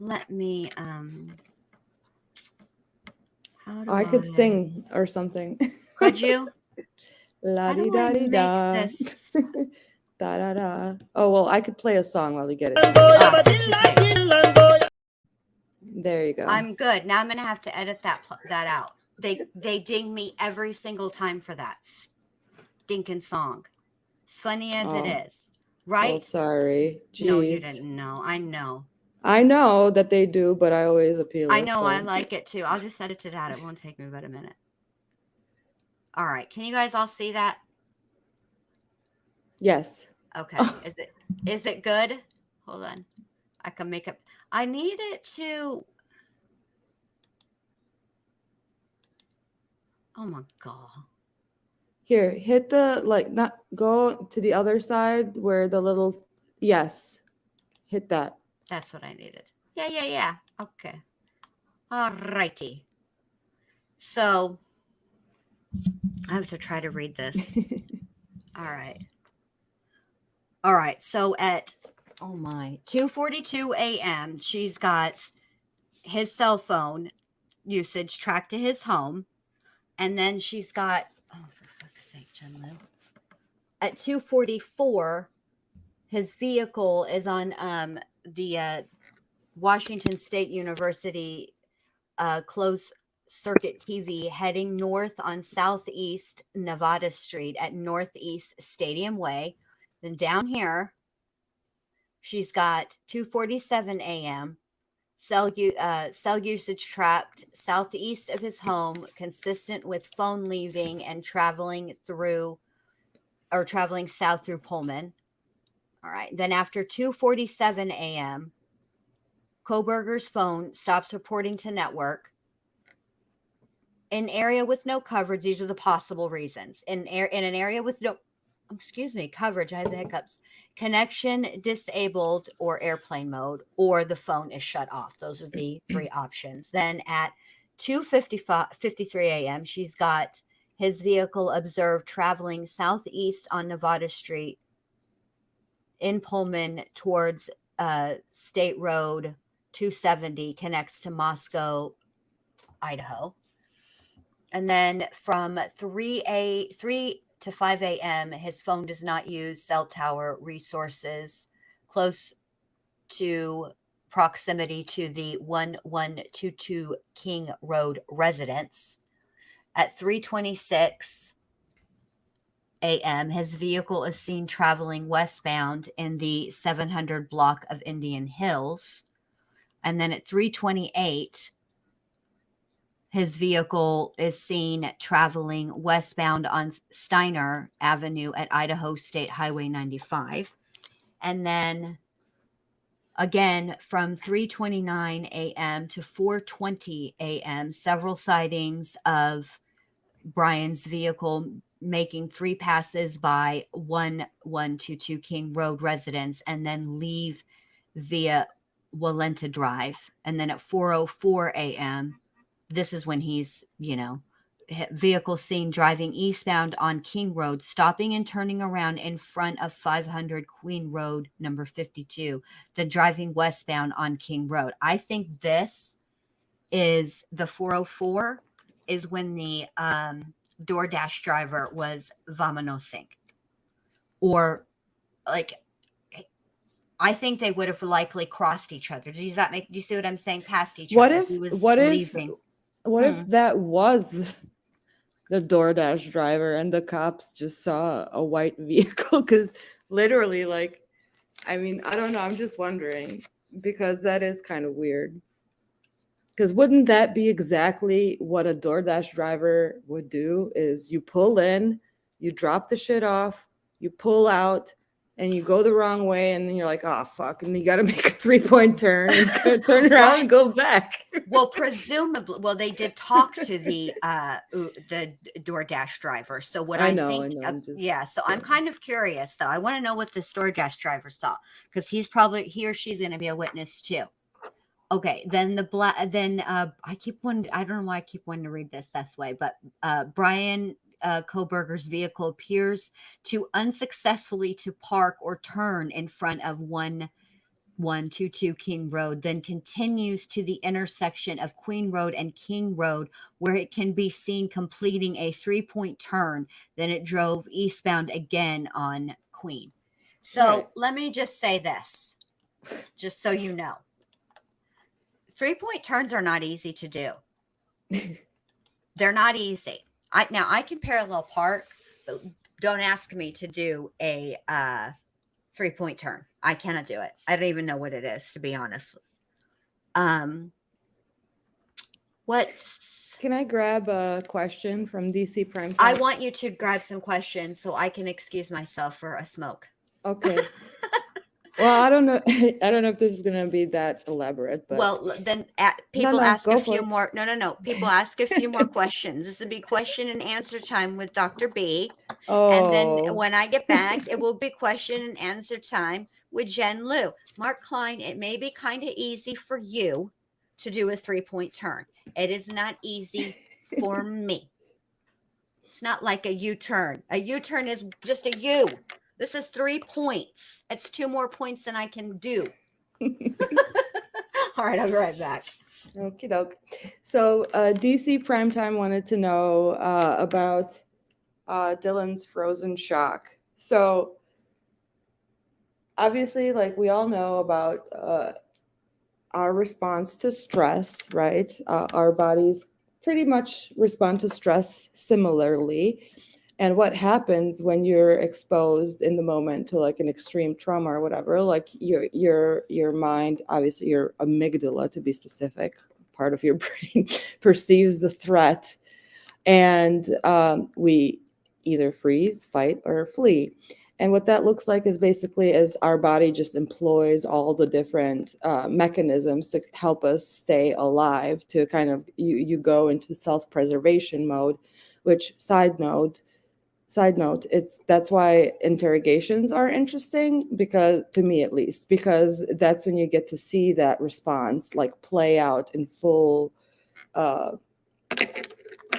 let me, how do I could sing or something. Could you? La How di do da I di make da. this? Da da da. Oh well, I could play a song while you get it. There you go. I'm good. Now I'm going to have to edit that out. They ding me every single time for that stinking song. As funny as it is, right? Oh, sorry. Jeez. No, you didn't know. I know. I know that they do, but I always appeal. I know. I like it too. I'll just edit it out. It won't take me but a minute. All right. Can you guys all see that? Yes. Okay. Is it good? Hold on. I can make it. I need it to. Oh my God. Here, hit the not go to the other side where the little yes. Hit that. That's what I needed. Yeah. Okay. All righty. So I have to try to read this. All right. So at 2:42 a.m., she's got his cell phone usage tracked to his home, and then she's got for fuck's sake, Jen Lou. At 2:44, his vehicle is on the Washington State University closed circuit TV heading north on Southeast Nevada Street at Northeast Stadium Way. Then down here, she's got 2:47 a.m. Cell usage tracked southeast of his home, consistent with phone leaving and traveling south through Pullman. All right. Then after 2:47 a.m., Koberger's phone stops reporting to network. In area with no coverage, these are the possible reasons. In an area with excuse me, coverage. I have the hiccups. Connection disabled or airplane mode, or the phone is shut off. Those are the three options. Then at 2:53 a.m., she's got his vehicle observed traveling southeast on Nevada Street in Pullman towards State Road 270, connects to Moscow, Idaho. And then from 3 to 5 a.m., his phone does not use cell tower resources close to proximity to the 1122 King Road residence. At 3:26 a.m., his vehicle is seen traveling westbound in the 700 block of Indian Hills. And then at 3:28, his vehicle is seen traveling westbound on Steiner Avenue at Idaho State Highway 95. And then again, from 3:29 a.m. to 4:20 a.m., several sightings of Brian's vehicle making 3 passes by 1122 King Road residence and then leave via Walenta Drive. And then at 4:04 a.m., this is when he's, vehicle seen driving eastbound on King Road, stopping and turning around in front of 500 Queen Road, number 52, then driving westbound on King Road. I think this is the 404 is when the DoorDash driver was vamonosing. Or like, I think they would have likely crossed each other. Do you see what I'm saying? Past each What other. if He was what leaving. if that was the DoorDash driver and the cops just saw a white vehicle? Because literally, like, I mean, I don't know. I'm just wondering, because that is kind of weird. Because wouldn't that be exactly what a DoorDash driver would do? Is you pull in, you drop the shit off, you pull out, and you go the wrong way, and then you're like, oh, fuck. And you got to make a 3-point turn and turn around and go back. Well, presumably, they did talk to the DoorDash driver. So what I know, think, I'm just yeah. So I'm saying. kind of curious, though. I want to know what this DoorDash driver saw, because he or she's going to be a witness too. Okay, then I keep wanting. I don't know why I keep wanting to read this way, but Brian Koberger's vehicle appears to unsuccessfully to park or turn in front of 1122 King Road, then continues to the intersection of Queen Road and King Road, where it can be seen completing a 3-point turn. Then it drove eastbound again on Queen. So Let me just say this, just so you know. 3-point turns are not easy to do. They're not easy. I can parallel park, but don't ask me to do a 3-point turn. I cannot do it. I don't even know what it is, to be honest. Can I grab a question from DC Primetime? I want you to grab some questions so I can excuse myself for a smoke. Okay. Well, I don't know. I don't know if this is going to be that elaborate, but then people ask a few more. No. People ask a few more questions. This will be question and answer time with Dr.B. Oh. And then when I get back, it will be question and answer time with Jen Liu. Mark Klein, it may be kind of easy for you to do a 3-point turn. It is not easy for me. It's not like a U-turn. A U-turn is just a U. This is 3 points. It's 2 more points than I can do. All right, I'll be right back. Okie doke. So DC Primetime wanted to know about Dylan's frozen shock. So obviously, like, we all know about our response to stress, right? Our bodies pretty much respond to stress similarly. And what happens when you're exposed in the moment to like an extreme trauma or whatever, like your mind, obviously your amygdala to be specific, part of your brain perceives the threat, and we either freeze, fight, or flee. And what that looks like is basically as our body just employs all the different mechanisms to help us stay alive, to kind of, you go into self-preservation mode, which, side note, side note, that's why interrogations are interesting, because to me at least, because that's when you get to see that response like play out in full,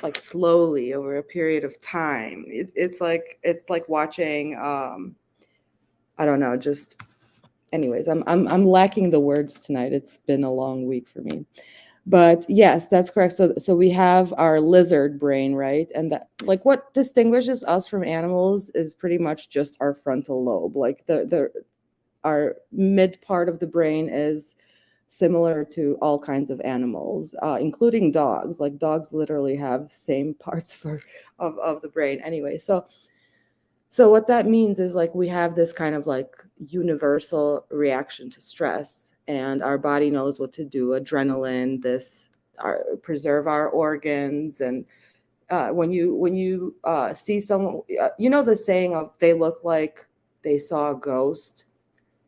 like slowly over a period of time. It's like watching, I don't know, just anyways, I'm lacking the words tonight. It's been a long week for me. But yes, that's correct. So we have our lizard brain, right? And that, like, what distinguishes us from animals is pretty much just our frontal lobe. Like our mid part of the brain is similar to all kinds of animals, including dogs. Like dogs literally have same parts of the brain. Anyway, so what that means is like we have this kind of like universal reaction to stress, and our body knows what to do. Adrenaline, preserve our organs, and when you see someone, you know the saying of they look like they saw a ghost.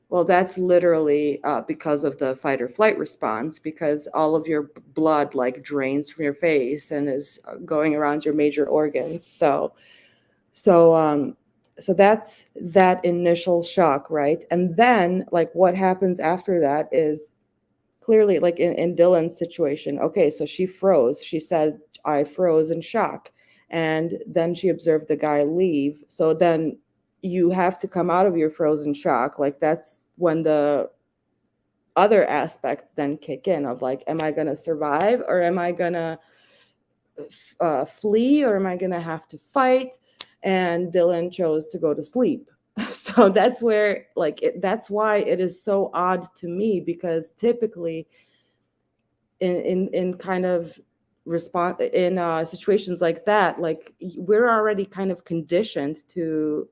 Well, that's literally because of the fight or flight response, because all of your blood like drains from your face and is going around your major organs. So that's that initial shock, right? And then like what happens after that is clearly like in Dylan's situation. Okay, so she froze. She said, I froze in shock. And then she observed the guy leave. So then you have to come out of your frozen shock. Like that's when the other aspects then kick in of like, am I going to survive, or am I going to flee, or am I going to have to fight? And Dylan chose to go to sleep. So that's where that's why it is so odd to me, because typically in kind of response in situations like that, like we're already kind of conditioned to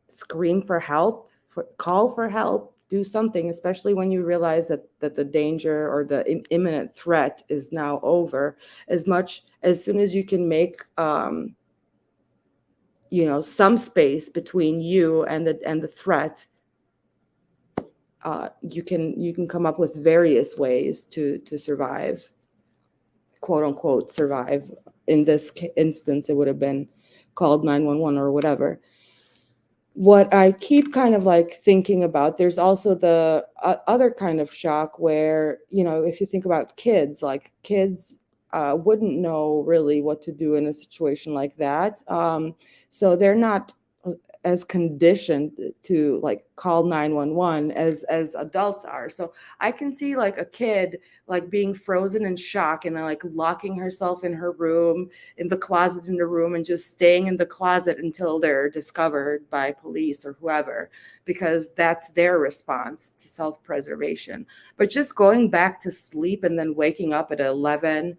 scream for help, call for help, do something, especially when you realize that the danger or the imminent threat is now over. As soon as you can make some space between you and the threat, you can come up with various ways to survive, quote unquote survive. In this instance, it would have been called 911 or whatever. What I keep kind of like thinking about, there's also the other kind of shock where, if you think about kids, like kids wouldn't know really what to do in a situation like that. So they're not as conditioned to like call 911 as adults are. So I can see like a kid like being frozen in shock and then like locking herself in her room, in the closet in the room, and just staying in the closet until they're discovered by police or whoever, because that's their response to self-preservation. But just going back to sleep and then waking up at 11,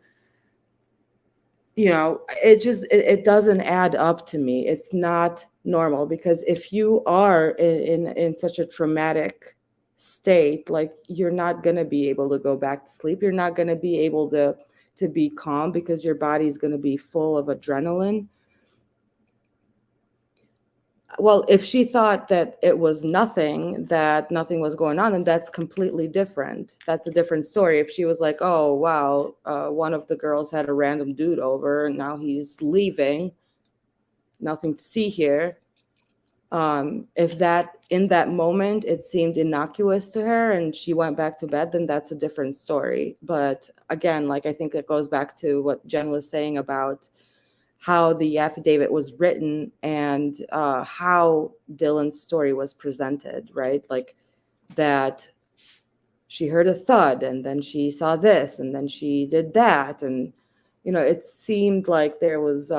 it doesn't add up to me. It's not normal, because if you are in such a traumatic state, like you're not going to be able to go back to sleep. You're not going to be able to be calm, because your body's going to be full of adrenaline. Well, if she thought that it was nothing, that nothing was going on, then that's completely different. That's a different story. If she was like, oh, wow, one of the girls had a random dude over and now he's leaving, nothing to see here. If that in that moment it seemed innocuous to her and she went back to bed, then that's a different story. But again, like I think it goes back to what Jen was saying about how the affidavit was written and how Dylan's story was presented, right? Like that she heard a thud and then she saw this and then she did that. And, it seemed like there was,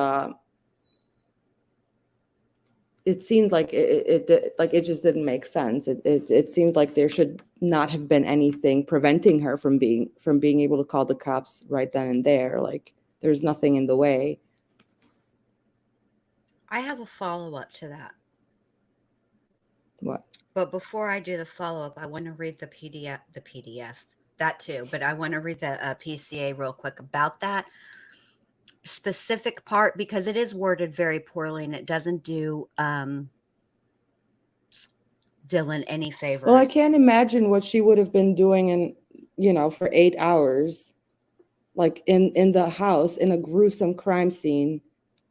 it seemed like it just didn't make sense. It seemed like there should not have been anything preventing her from being able to call the cops right then and there. Like there's nothing in the way. I have a follow-up to that. What? But before I do the follow-up, I want to read the PDF, that too. But I want to read the PCA real quick about that specific part, because it is worded very poorly and it doesn't do Dylan any favors. Well, I can't imagine what she would have been doing for 8 hours, like in the house, in a gruesome crime scene,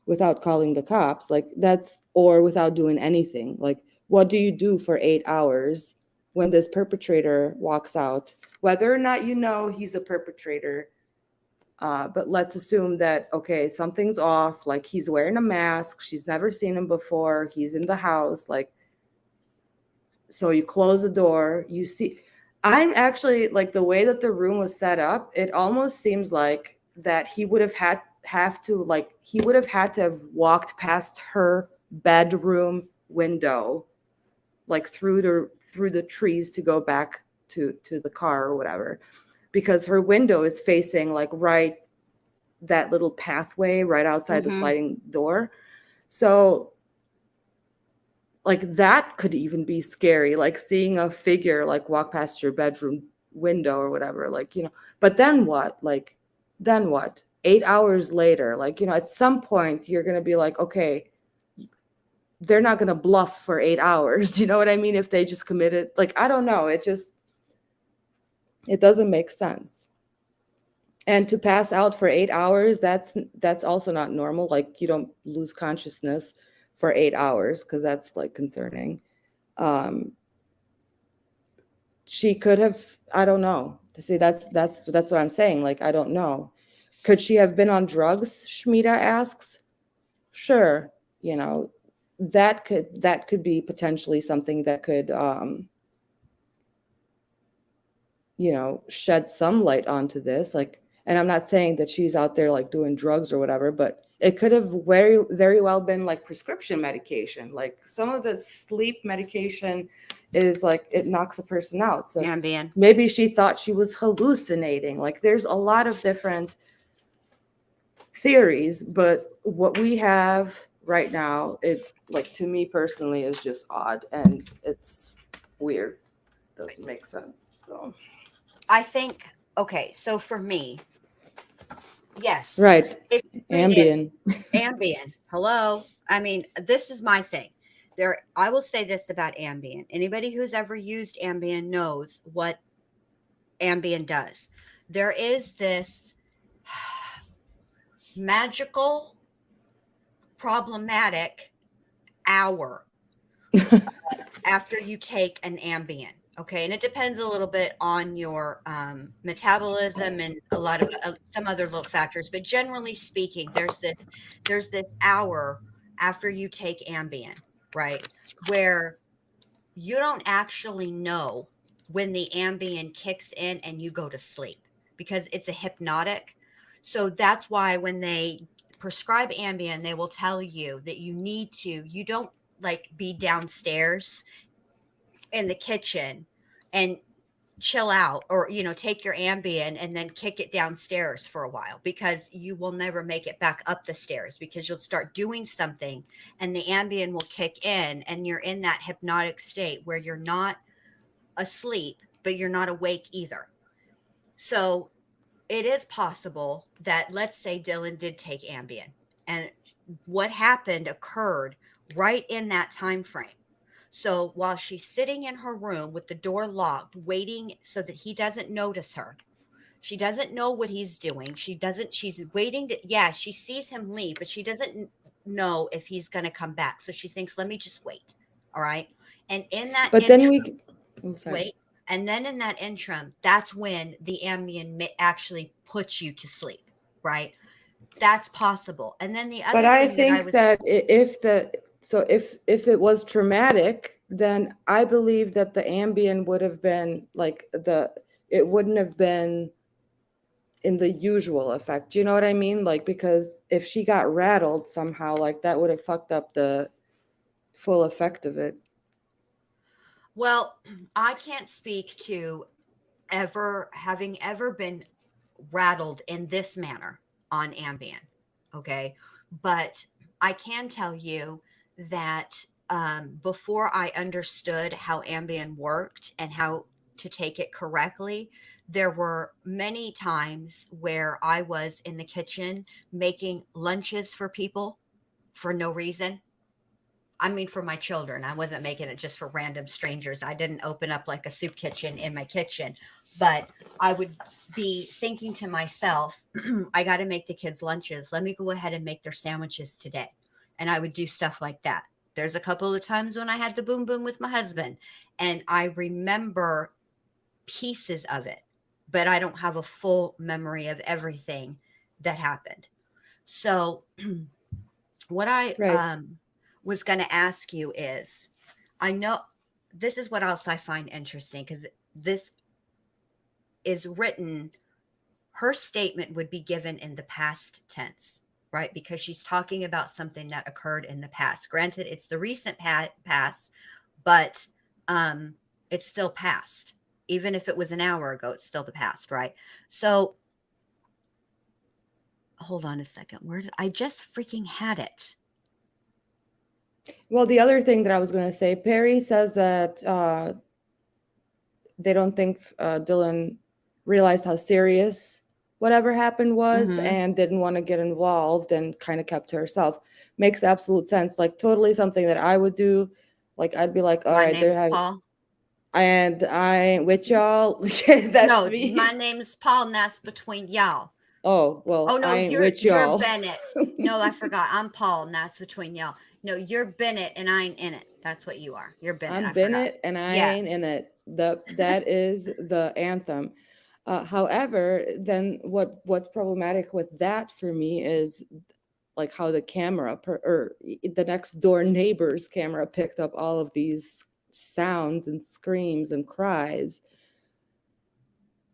without calling the cops. Like that's, or without doing anything. Like, what do you do for 8 hours when this perpetrator walks out? Whether or not you know he's a perpetrator, but let's assume that, okay, something's off. Like he's wearing a mask. She's never seen him before. He's in the house. Like, so you close the door, you see, I'm actually like the way that the room was set up, it almost seems like that he would have to have walked past her bedroom window, like through the trees to go back to the car or whatever, because her window is facing like right, that little pathway right outside the sliding door. So like that could even be scary, like seeing a figure like walk past your bedroom window or whatever, like, you know. But then what? Like, then what? 8 hours later, like, you know, at some point you're going to be like, okay, they're not going to bluff for 8 hours. You know what I mean? If they just committed, like, I don't know. It doesn't make sense. And to pass out for 8 hours, that's also not normal. Like you don't lose consciousness for 8 hours, because that's like concerning. She could have, I don't know. See, that's what I'm saying. Like, I don't know. Could she have been on drugs? Shmita asks. Sure, you know, that could be potentially something that could you know, shed some light onto this. Like, and I'm not saying that she's out there like doing drugs or whatever, but it could have very, very well been like prescription medication. Like some of the sleep medication is like, it knocks a person out. So Ambien. maybe she thought she was hallucinating. Like there's a lot of different theories, but what we have right now, it, like, to me personally, is just odd and it's weird. Doesn't make sense. So I think, okay, so for me, yes. right. If Ambien. Ambien, hello. I mean, this is my thing. I will say this about Ambien. Anybody who's ever used Ambien knows what Ambien does. There is this magical, problematic hour after you take an Ambien. Okay, and it depends a little bit on your metabolism and a lot of some other little factors, but generally speaking, there's this hour after you take Ambien, right, where you don't actually know when the Ambien kicks in and you go to sleep, because it's a hypnotic. So that's why when they prescribe Ambien, they will tell you that you don't like be downstairs in the kitchen and chill out, or take your Ambien and then kick it downstairs for a while, because you will never make it back up the stairs, because you'll start doing something and the Ambien will kick in and you're in that hypnotic state where you're not asleep but you're not awake either. So it is possible that, let's say Dylan did take Ambien and what happened occurred right in that time frame. So while she's sitting in her room with the door locked, waiting so that he doesn't notice her, she doesn't know what he's doing. She's waiting she sees him leave, but she doesn't know if he's going to come back. So she thinks, let me just wait. All right. And in that, but then wait. And then in that interim, that's when the Ambien actually puts you to sleep. Right. That's possible. And then the other but thing I think that if it was traumatic, then I believe that the Ambien would have been like it wouldn't have been in the usual effect. You know what I mean? Like, because if she got rattled somehow, like that would have fucked up the full effect of it. Well, I can't speak to having ever been rattled in this manner on Ambien. Okay. But I can tell you that before I understood how Ambien worked and how to take it correctly, there were many times where I was in the kitchen making lunches for people for no reason. I mean, for my children. I wasn't making it just for random strangers. I didn't open up like a soup kitchen in my kitchen, but I would be thinking to myself, I got to make the kids lunches. Let me go ahead and make their sandwiches today. And I would do stuff like that. There's a couple of times when I had the boom boom with my husband, and I remember pieces of it, but I don't have a full memory of everything that happened. So what I Right. was going to ask you is, I know this is what else I find interesting, because this is written, her statement would be given in the past tense, right? Because she's talking about something that occurred in the past. Granted, it's the recent past, but it's still past. Even if it was an hour ago, it's still the past, right? So hold on a second. Where did I just freaking had it? Well, the other thing that I was going to say, Perry says that they don't think Dylan realized how serious whatever happened was Mhm. and didn't want to get involved and kind of kept to herself. Makes absolute sense. Like totally something that I would do. Like I'd be like, all My right, they're name's having, Paul. and I ain't with y'all. That's No, me. my name's Paul, and that's between y'all. Oh, well, Oh no, I ain't you're with y'all. Bennett. No, I forgot. I'm Paul, and that's between y'all. No, you're Bennett, and I ain't in it. That's what you are. You're Bennett. I'm I forgot. Bennett and I Yeah. ain't in it. That is the anthem. However, then what's problematic with that for me is like how the camera or the next door neighbor's camera picked up all of these sounds and screams and cries.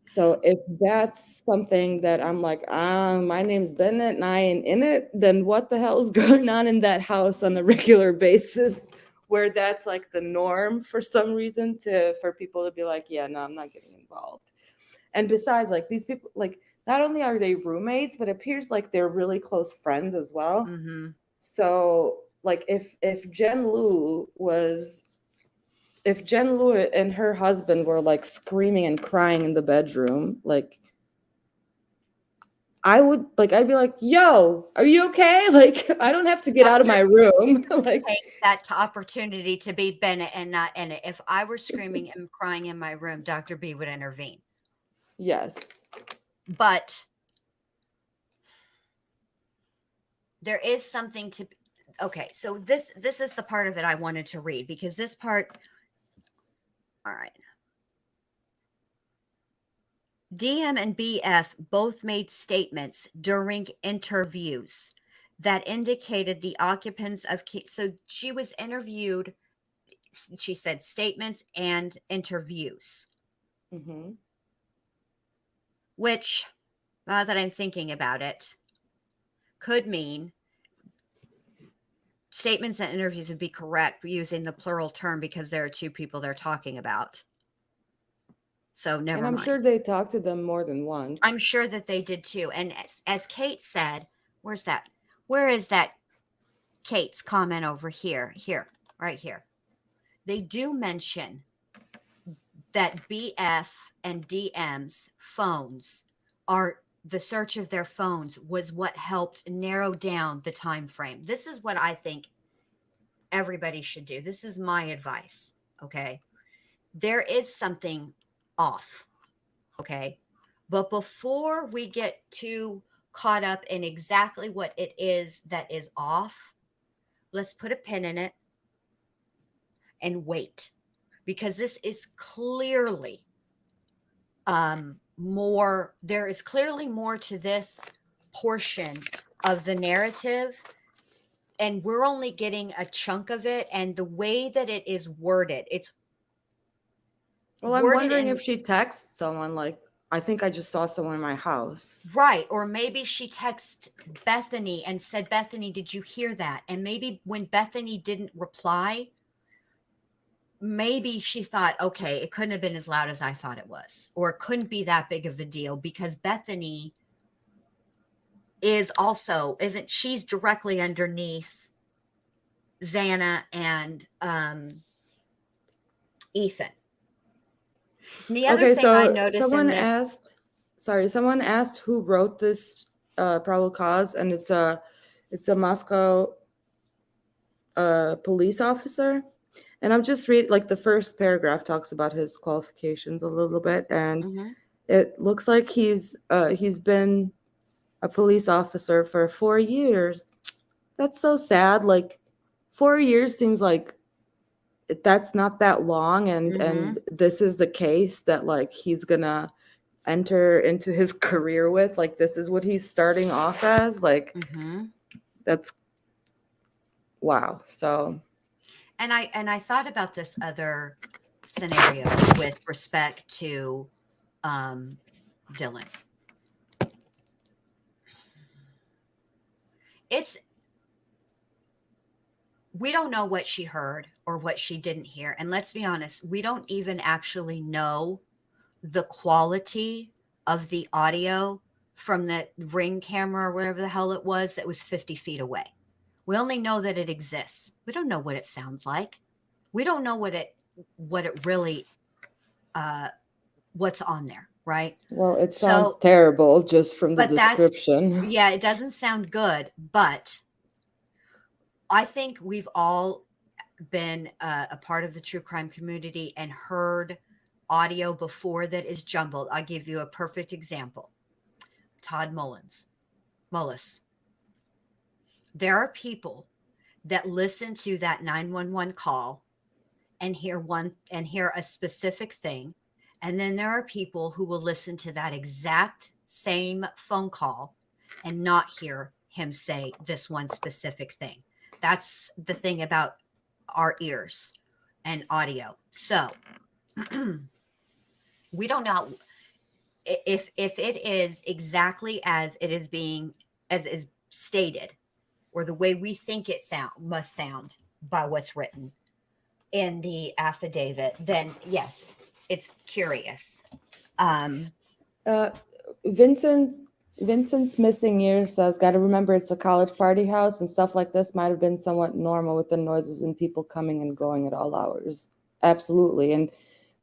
So if that's something that I'm like, my name's Bennett and I ain't in it, then what the hell is going on in that house on a regular basis where that's like the norm for some reason for people to be like, yeah, no, I'm not getting involved. And besides, like these people, like not only are they roommates, but it appears like they're really close friends as well. Mm-hmm. So like if Jen Lou and her husband were like screaming and crying in the bedroom, like I'd be like, yo, are you okay? Like, I don't have to get out of my room. Like, Take that opportunity to be Bennett and not in it. If I were screaming and crying in my room, Dr. B would intervene. yes. But there is something to, okay, so this is the part of it I wanted to read, because this part, all right. DM and BF both made statements during interviews that indicated the occupants of, so she was interviewed, she said statements and interviews, Mm-hmm. which, now that I'm thinking about it, could mean statements and interviews would be correct using the plural term because there are two people they're talking about. So never And I'm mind. sure they talked to them more than once. I'm sure that they did too. And as Kate said, where's that? Where is that Kate's comment over here? Here, right here. They do mention that BF and DM's phones are, the search of their phones was what helped narrow down the time frame. This is what I think everybody should do. This is my advice. Okay. There is something off. Okay. But before we get too caught up in exactly what it is that is off, let's put a pin in it and wait, because this is clearly more, there is clearly more to this portion of the narrative, and we're only getting a chunk of it. And the way that it is worded, it's Well, I'm worded wondering in, if she texts someone like, I think I just saw someone in my house. right, or maybe she texted Bethany and said, Bethany, did you hear that? And maybe when Bethany didn't reply, maybe she thought, okay, it couldn't have been as loud as I thought it was, or it couldn't be that big of a deal, because Bethany is also, isn't, she's directly underneath Xana and Ethan. And the other Okay, thing I so noticed in this, someone asked who wrote this probable cause, and it's a Moscow a police officer. And I'm just read like the first paragraph talks about his qualifications a little bit, and Mhm. it looks like he's been a police officer for 4 years. That's so sad. Like 4 years seems like that's not that long, and Mhm. this is the case that like he's gonna enter into his career with. Like this is what he's starting off as. Like Mhm. that's wow. So And I thought about this other scenario with respect to Dylan. It's we don't know what she heard or what she didn't hear. And let's be honest, we don't even actually know the quality of the audio from the Ring camera or whatever the hell it was that was 50 feet away. We only know that it exists. We don't know what it sounds like. We don't know what it really what's on there, right? well, it sounds So, terrible just from the but that's description. yeah, it doesn't sound good, but I think we've all been a part of the true crime community and heard audio before that is jumbled. I'll give you a perfect example. Todd Mullis. There are people that listen to that 911 call and hear a specific thing, and then there are people who will listen to that exact same phone call and not hear him say this one specific thing. That's the thing about our ears and audio. So we don't know if it is exactly as it is being as is stated, or the way we think it must sound by what's written in the affidavit, then yes, it's curious. Uh, Vincent Vincent's missing year says, "Got to remember it's a college party house, and stuff like this might have been somewhat normal with the noises and people coming and going at all hours." Absolutely, and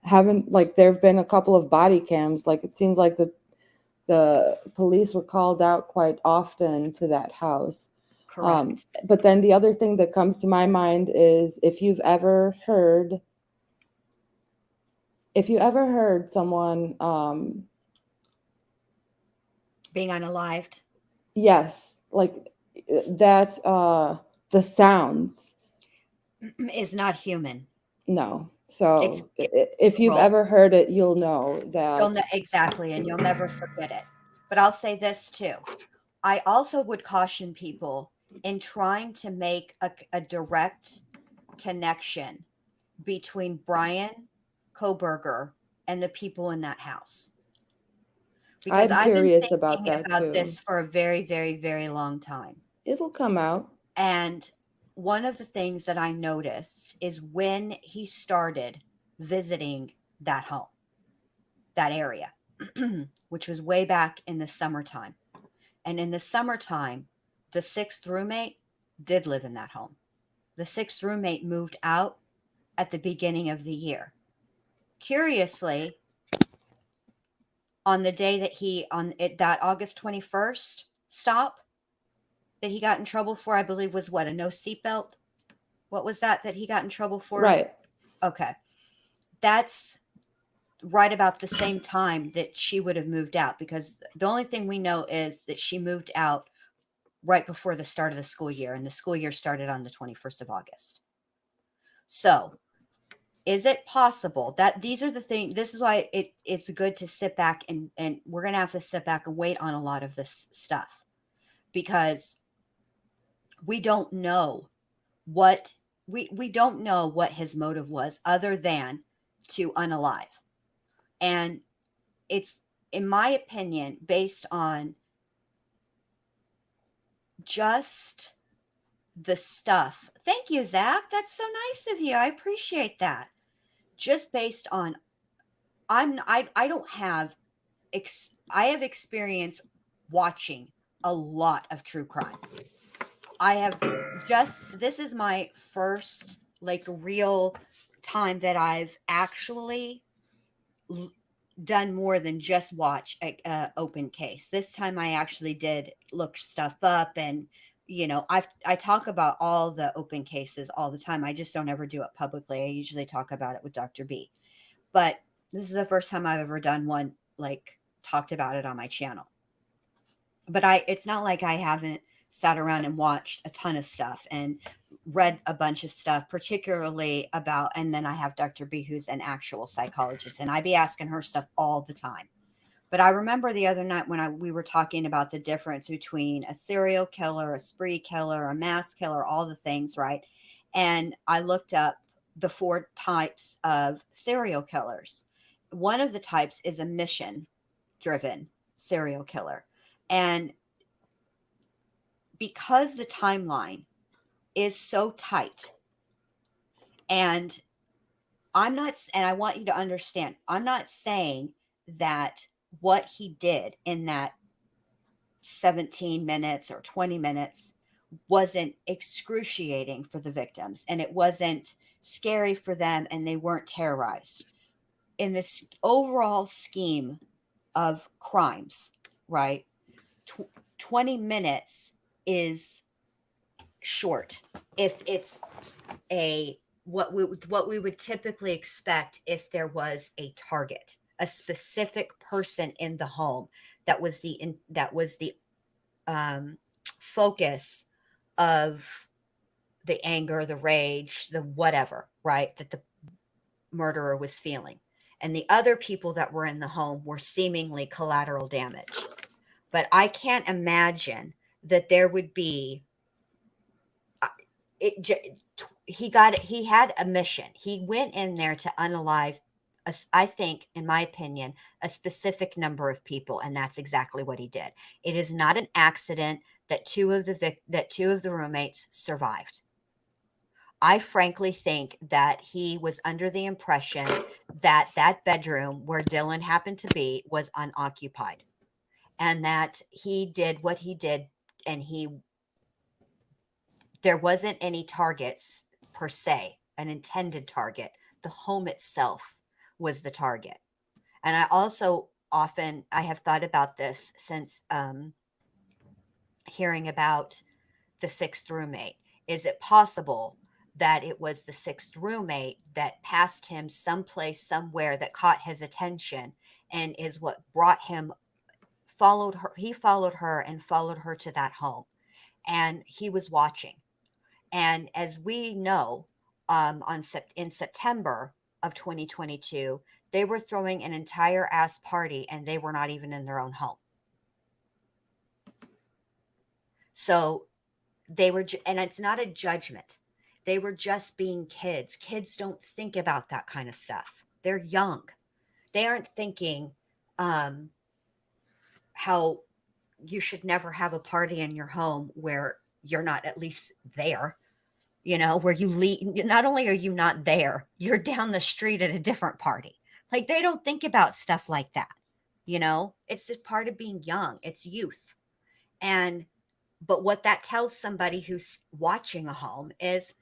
haven't like there have been a couple of body cams. Like it seems like the police were called out quite often to that house. Correct. But then the other thing that comes to my mind is if you ever heard someone Being unalived yes, like that the sounds. is not human. No. It's So if you've well, ever heard it, you'll know you'll that know exactly, and you'll never forget it. But I'll say this too. I also would caution people in trying to make a direct connection between Brian Koberger and the people in that house. Because I'm I've been curious about thinking that about too. this for a very, very, very long time. It'll come out. And one of the things that I noticed is when he started visiting that home, that area, which was way back in the summertime. And in the summertime, the sixth roommate did live in that home. The sixth roommate moved out at the beginning of the year. Curiously, on the day that that August 21st stop that he got in trouble for, I believe was what, a no seatbelt? What was that he got in trouble for? Right. Okay. That's right about the same time that she would have moved out, because the only thing we know is that she moved out right before the start of the school year, and the school year started on the 21st of August. So is it possible that these are the things? This is why it's good to sit back and we're going to have to sit back and wait on a lot of this stuff, because we don't know what we don't know what his motive was other than to unalive. And it's, in my opinion, based on just the stuff. Thank you, Zach. That's so nice of you. I appreciate that. Just based on, I don't have I have experience watching a lot of true crime. I have this is my first like real time that I've actually done more than just watch a open case. This time I actually did look stuff up and I talk about all the open cases all the time. I just don't ever do it publicly. I usually talk about it with Dr. B. But this is the first time I've ever done one, like, talked about it on my channel. But it's not like I haven't sat around and watched a ton of stuff and read a bunch of stuff, particularly about, and then I have Dr. B, who's an actual psychologist, and I be asking her stuff all the time. But I remember the other night when we were talking about the difference between a serial killer, a spree killer, a mass killer, all the things, right? And I looked up the 4 types of serial killers. One of the types is a mission-driven serial killer. And because the timeline is so tight, and I want you to understand, I'm not saying that what he did in that 17 minutes or 20 minutes wasn't excruciating for the victims, and it wasn't scary for them, and they weren't terrorized. In this overall scheme of crimes, right? 20 minutes is short if it's what we would typically expect if there was a target, a specific person in the home that was the focus of the anger, the rage, the whatever, right, that the murderer was feeling. And the other people that were in the home were seemingly collateral damage. But I can't imagine that there would be he had a mission. He went in there to unalive, I think, in my opinion, a specific number of people, and that's exactly what he did. It is not an accident that two of the roommates survived. I frankly think that he was under the impression that that bedroom where Dylan happened to be was unoccupied, and that he did what he did, and there wasn't any targets per se, an intended target. The home itself was the target. And I also I have thought about this since hearing about the 6th roommate. Is it possible that it was the 6th roommate that passed him someplace, somewhere, that caught his attention, and is what brought him, he followed her and followed her to that home, and he was watching. And as we know, in September of 2022, they were throwing an entire ass party, and they were not even in their own home. So they were, and it's not a judgment. They were just being kids. Kids don't think about that kind of stuff. They're young. They aren't thinking how you should never have a party in your home where you're not at least there. Where you leave, not only are you not there, you're down the street at a different party. Like, they don't think about stuff like that. It's just part of being young. It's youth. But what that tells somebody who's watching a home is,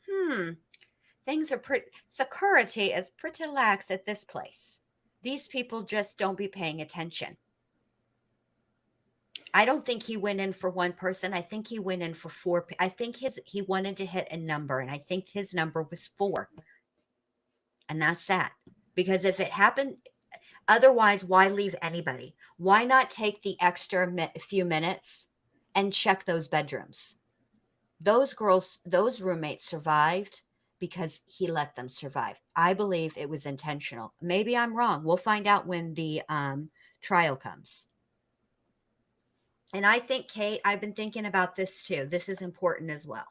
things are security is pretty lax at this place. These people just don't be paying attention. I don't think he went in for one person. I think he went in for 4. I think he wanted to hit a number, and I think his number was 4. And that's that. Because if it happened, otherwise, why leave anybody? Why not take the extra few minutes and check those bedrooms? Those roommates survived because he let them survive. I believe it was intentional. Maybe I'm wrong. We'll find out when the trial comes. And I think, Kate, I've been thinking about this too. This is important as well.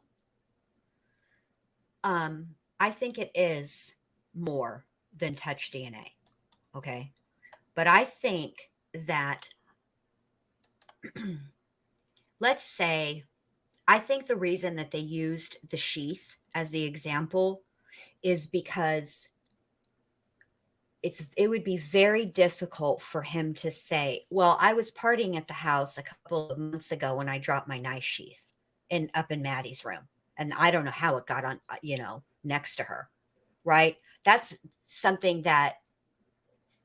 I think it is more than touch DNA. Okay. But I think that, let's say, I think the reason that they used the sheath as the example is because it would be very difficult for him to say, well, I was partying at the house a couple of months ago when I dropped my knife sheath up in Maddie's room. And I don't know how it got on, next to her, right? That's something that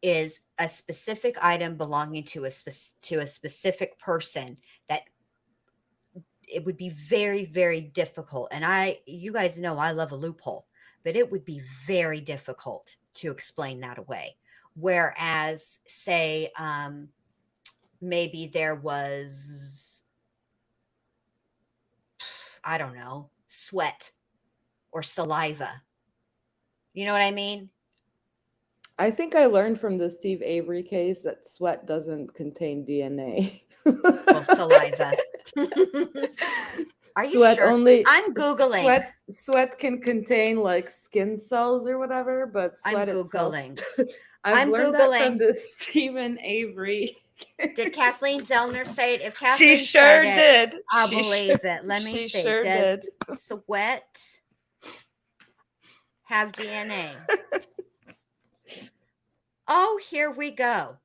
is a specific item belonging to a specific person that it would be very, very difficult. And you guys know I love a loophole, but it would be very difficult to explain that away. Whereas, say, maybe there was, I don't know, sweat or saliva. You know what I mean? I think I learned from the Steve Avery case that sweat doesn't contain DNA. Well, saliva. Are you Sweat sure? only. I'm Googling. Sweat can contain like skin cells or whatever, but I'm sweat itself. Googling. I've I'm learned that from Googling. the Stephen Avery. Did Kathleen Zellner say it? If She Kathleen sure said it, did. I'll She believe sure- it. Let me she see. sure Does did. sweat have DNA? Oh, here we go.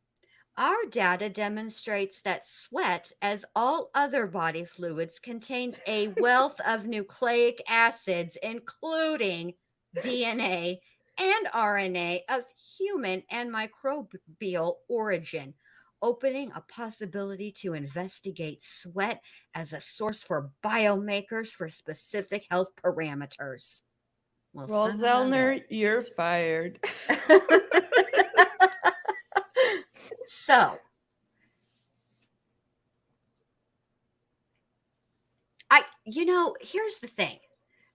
Our data demonstrates that sweat, as all other body fluids, contains a wealth of nucleic acids, including DNA and RNA of human and microbial origin, opening a possibility to investigate sweat as a source for biomarkers for specific health parameters. Well, Well, son of a Zellner, you're fired. So, here's the thing.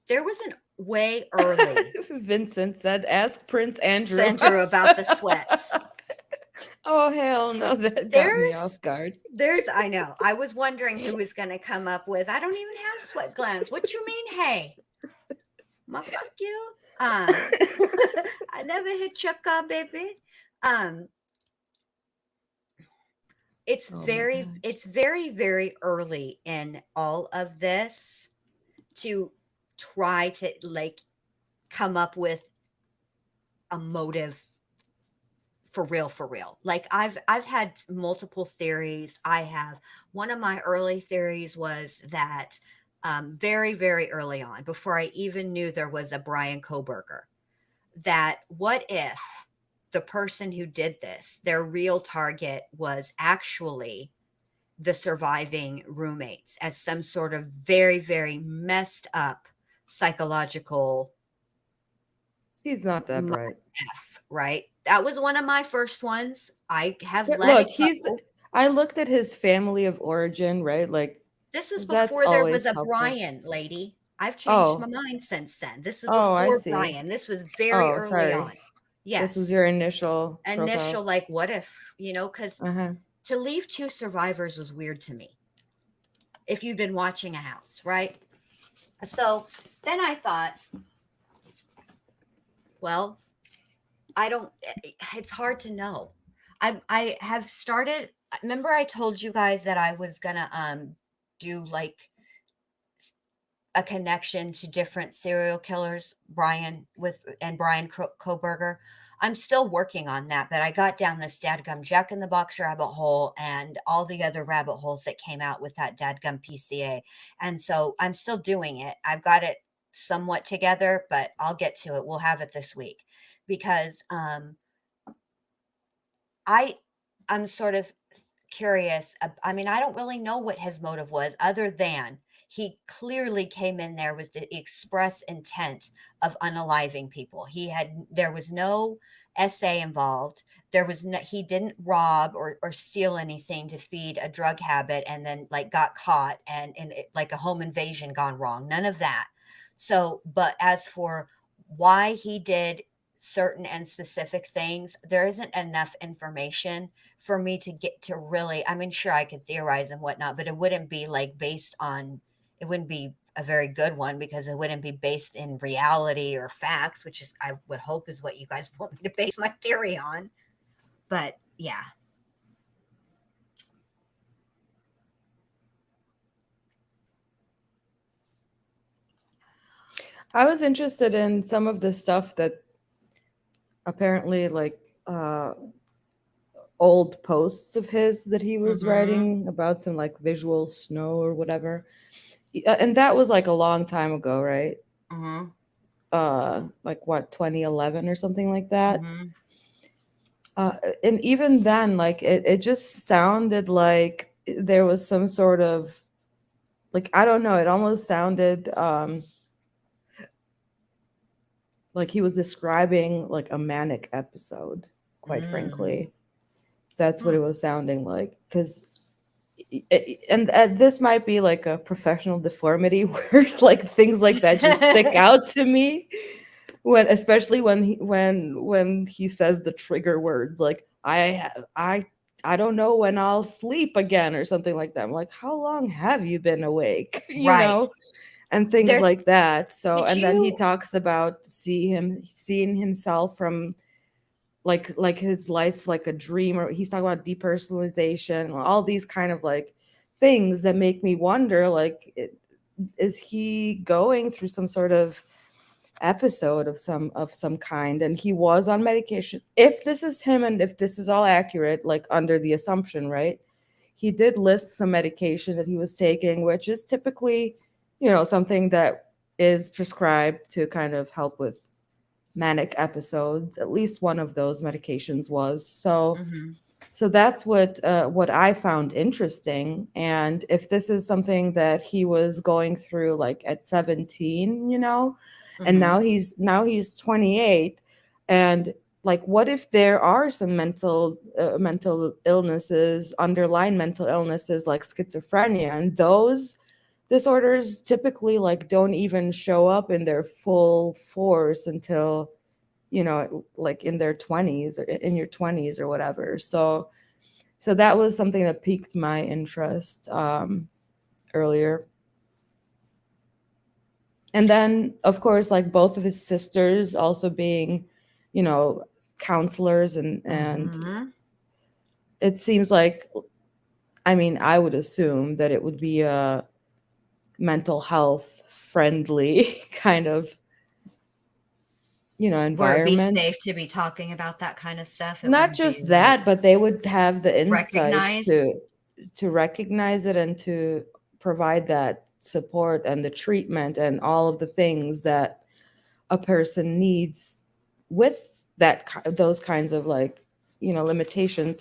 There was an way early. Vincent said, "Ask Prince Andrew, About the sweat." Oh hell no, that got me off guard. I know. I was wondering who was going to come up with, I don't even have sweat glands. What you mean? Hey, my fuck you. I never hit your car, baby. It's very, very early in all of this to try to like come up with a motive for real. Like I've had multiple theories. One of my early theories was that very, very early on, before I even knew there was a Brian Koberger, that what if the person who did this, their real target was actually the surviving roommates as some sort of very, very messed up psychological. He's not that bright. Right? That was one of my first ones. I have I looked at his family of origin, right? Like this is before there was a Brian, lady. I've changed my mind since then. This is before Brian. This was very early on. Yes. This was your initial profile. Like, what if, because to leave 2 survivors was weird to me. If you've been watching a house, right? So then I thought, well, it's hard to know. I have started, remember I told you guys that I was going to do like a connection to different serial killers, Brian Koberger. I'm still working on that, but I got down this dadgum Jack in the Box rabbit hole and all the other rabbit holes that came out with that dadgum PCA. And so I'm still doing it. I've got it somewhat together, but I'll get to it. We'll have it this week because I'm sort of curious. I mean, I don't really know what his motive was other than he clearly came in there with the express intent of unaliving people. There was no SA involved. He didn't rob or steal anything to feed a drug habit and then like got caught and like a home invasion gone wrong. None of that. So, but as for why he did certain and specific things, there isn't enough information for me to get to really, I mean, sure, I could theorize and whatnot, but it wouldn't be like it wouldn't be a very good one because it wouldn't be based in reality or facts, which is, I would hope is what you guys want me to base my theory on. But yeah. I was interested in some of the stuff that apparently like old posts of his that he was writing about some like visual snow or whatever. And that was like a long time ago, right? Like what, 2011 or something like that. And even then, like it just sounded like there was some sort of like, I don't know, it almost sounded like he was describing like a manic episode, quite frankly. That's what it was sounding like. Because and this might be like a professional deformity where like things like that just stick out to me, when especially when he says the trigger words like I don't know when I'll sleep again or something like that. I'm like, how long have you been awake? You Right. know, and things There's- like that. So, Did and then he you- talks about seeing himself from like his life like a dream, or he's talking about depersonalization, all these kind of like things that make me wonder, like, is he going through some sort of episode of some kind, and he was on medication, if this is him and if this is all accurate, like under the assumption, right? He did list some medication that he was taking, which is typically, something that is prescribed to kind of help with manic episodes. At least one of those medications was. So that's what I found interesting. And if this is something that he was going through like at 17, and now he's 28, and like, what if there are some mental illnesses, underlying mental illnesses like schizophrenia, and those disorders typically like don't even show up in their full force until like in their 20s or in your 20s or whatever. So that was something that piqued my interest earlier. And then of course, like, both of his sisters also being counselors, and it seems like, I mean, I would assume that it would be a mental health friendly kind of Where it'd be environment. safe to be talking about that kind of stuff. It Not wouldn't just be, that, like, but they would have the insight recognized. to recognize it and to provide that support and the treatment and all of the things that a person needs with those kinds of, like, limitations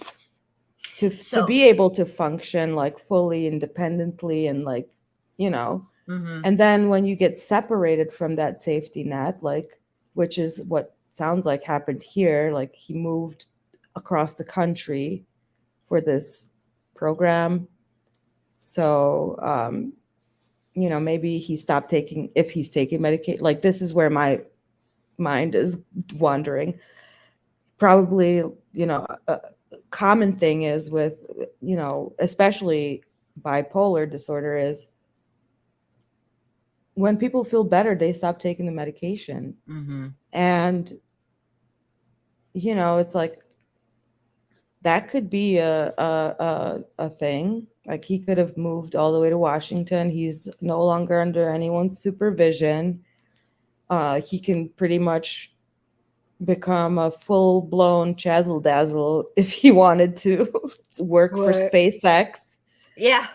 to So- be able to function like fully independently, and like, and then when you get separated from that safety net, like, which is what sounds like happened here, like he moved across the country for this program. So, maybe he stopped taking, if he's taking medication, like, this is where my mind is wandering. Probably, a common thing is with, especially bipolar disorder, is when people feel better, they stop taking the medication. And, it's like, that could be a thing. Like, he could have moved all the way to Washington. He's no longer under anyone's supervision. He can pretty much become a full-blown chazzle dazzle if he wanted to work for SpaceX. Yeah.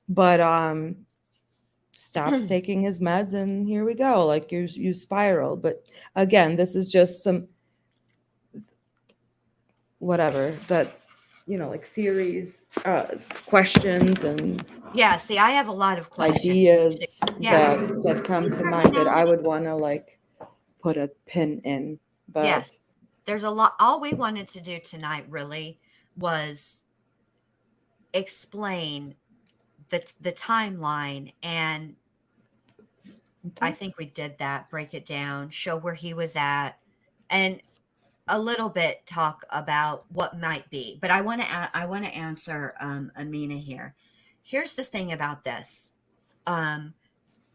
But stops taking his meds, and here we go. Like, you spiral. But again, this is just some whatever that, like, theories, questions, and Yeah. See, I have a lot of questions. ideas Yeah. that come to mind that I would want to, like, put a pin in. But Yes. There's a lot. All we wanted to do tonight really was explain the timeline, and I think we did that. Break it down, show where he was at, and a little bit talk about what might be. But I want to answer Amina here. Here's the thing about this.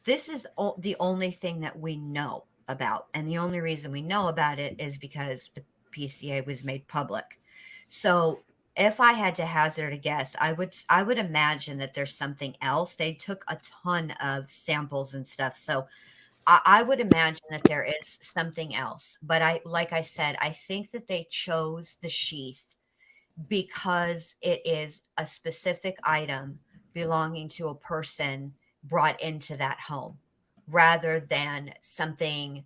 This is the only thing that we know about, and the only reason we know about it is because the PCA was made public. So if I had to hazard a guess, I would imagine that there's something else. They took a ton of samples and stuff, so I would imagine that there is something else. But like I said, I think that they chose the sheath because it is a specific item belonging to a person brought into that home, rather than something.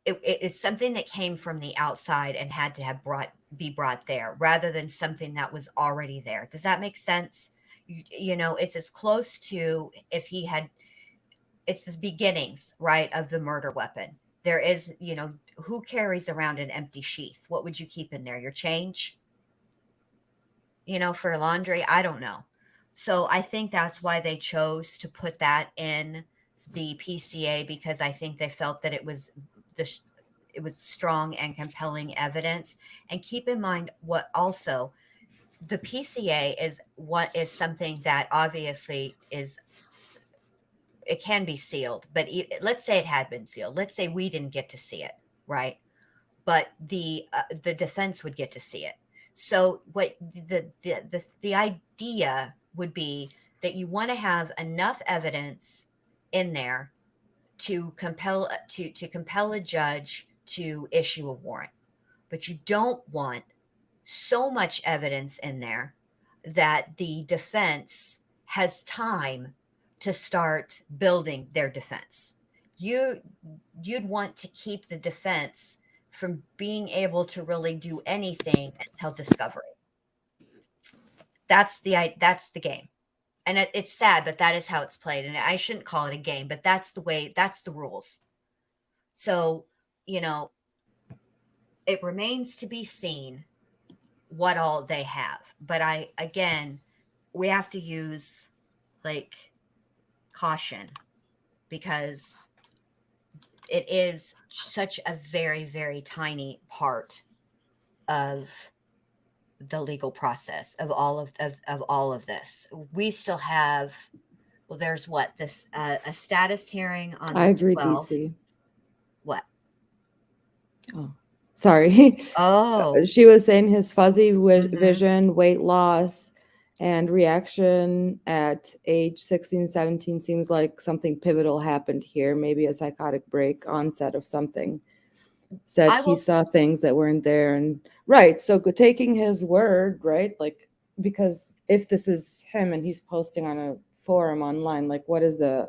It's something that came from the outside and had to be brought there, rather than something that was already there. Does that make sense? you know, it's as close to if he had, it's the beginnings, right, of the murder weapon. There is, you know, who carries around an empty sheath? What would you keep in there? Your change? You know, for laundry? I don't know. So I think that's why they chose to put that in the PCA, because I think they felt that it was it was strong and compelling evidence. And keep in mind what also the PCA is, what is something that obviously is, it can be sealed, but let's say it had been sealed. Let's say we didn't get to see it, right? But the defense would get to see it. So what the idea would be that you want to have enough evidence in there to compel a judge to issue a warrant, but you don't want so much evidence in there that the defense has time to start building their defense. You'd want to keep the defense from being able to really do anything until discovery. That's the game. And it's sad, but that is how it's played. And I shouldn't call it a game, but that's the way, that's the rules. So, you know, it remains to be seen what all they have. But again, we have to use like caution, because it is such a very, very tiny part of the legal process of all of this. We still have, well, there's what, this a status hearing on the I agree, 12th. DC. What? Oh, sorry. Oh, She was saying his fuzzy Mhm. vision, weight loss, and reaction at age 16, 17 seems like something pivotal happened here. Maybe a psychotic break, onset of something. Said I he will saw things that weren't there. And right. So taking his word, right? Like, because if this is him and he's posting on a forum online, like what is the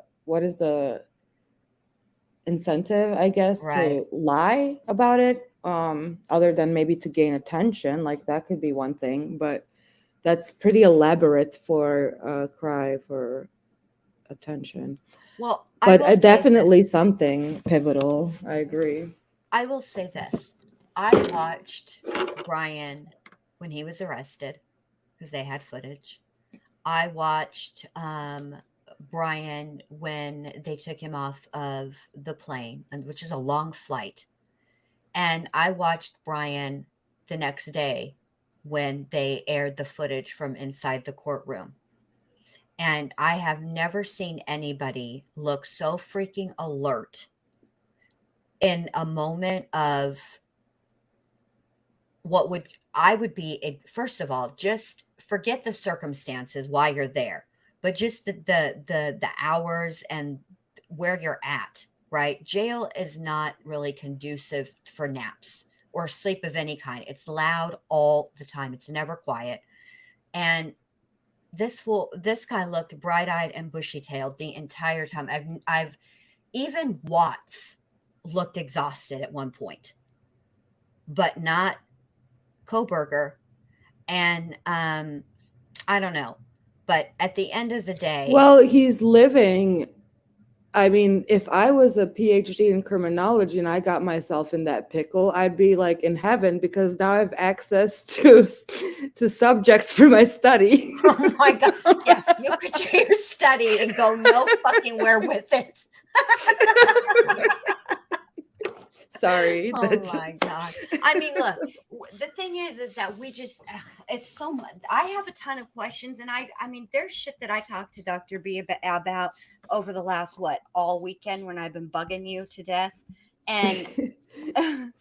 incentive, I guess, Right. to lie about it, other than maybe to gain attention? Like that could be one thing, but that's pretty elaborate for a cry for attention. Well, I But will say definitely this. something pivotal. I agree. I will say this. I watched Brian when he was arrested because they had footage. I watched Brian when they took him off of the plane, which is a long flight. And I watched Brian the next day when they aired the footage from inside the courtroom. And I have never seen anybody look so freaking alert in a moment of what would be, first of all, just forget the circumstances why you're there, but just the hours and where you're at, right? Jail is not really conducive for naps or sleep of any kind. It's loud all the time. It's never quiet. And this guy looked bright-eyed and bushy-tailed the entire time. I've even Watts looked exhausted at one point, but not Koberger. And I don't know, but at the end of the day, Well, he's living. I mean, if I was a PhD in criminology and I got myself in that pickle, I'd be like in heaven, because now I have access to subjects for my study. oh my god, yeah, you could do your study and go no fucking where with it. Sorry. Oh my god. I mean, look, the thing is that we just, it's so much. I have a ton of questions, and I mean, there's shit that I talked to Dr.B about over the last, all weekend when I've been bugging you to death. And that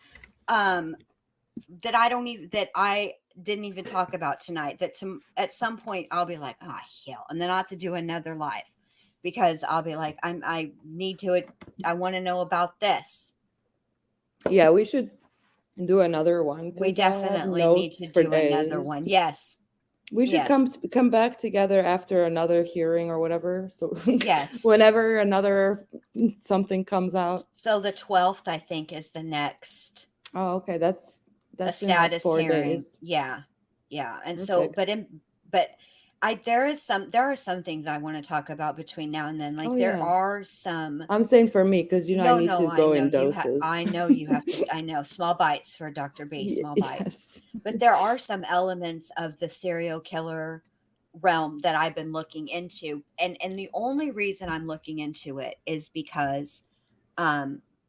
I didn't even talk about tonight, that at some point I'll be like, oh hell, and then I'll have to do another live, because I'll be like, I want to know about this. Yeah, we should do another one. We 'Cause I have definitely need notes to for do another days. one. Yes. We should Yes. come back together after another hearing or whatever. So Yes. whenever another something comes out. So the 12th, I think, is the next Oh, okay. That's a in like status 4 hearing. days. Yeah. Yeah. And Perfect. but there are some things I want to talk about between now and then. Like Oh, there yeah. are some. I'm saying for me, because I need to I go know in you have. doses. I know you have to. I know small bites for Dr.B. Small bites. Yes. But there are some elements of the serial killer realm that I've been looking into, and the only reason I'm looking into it is because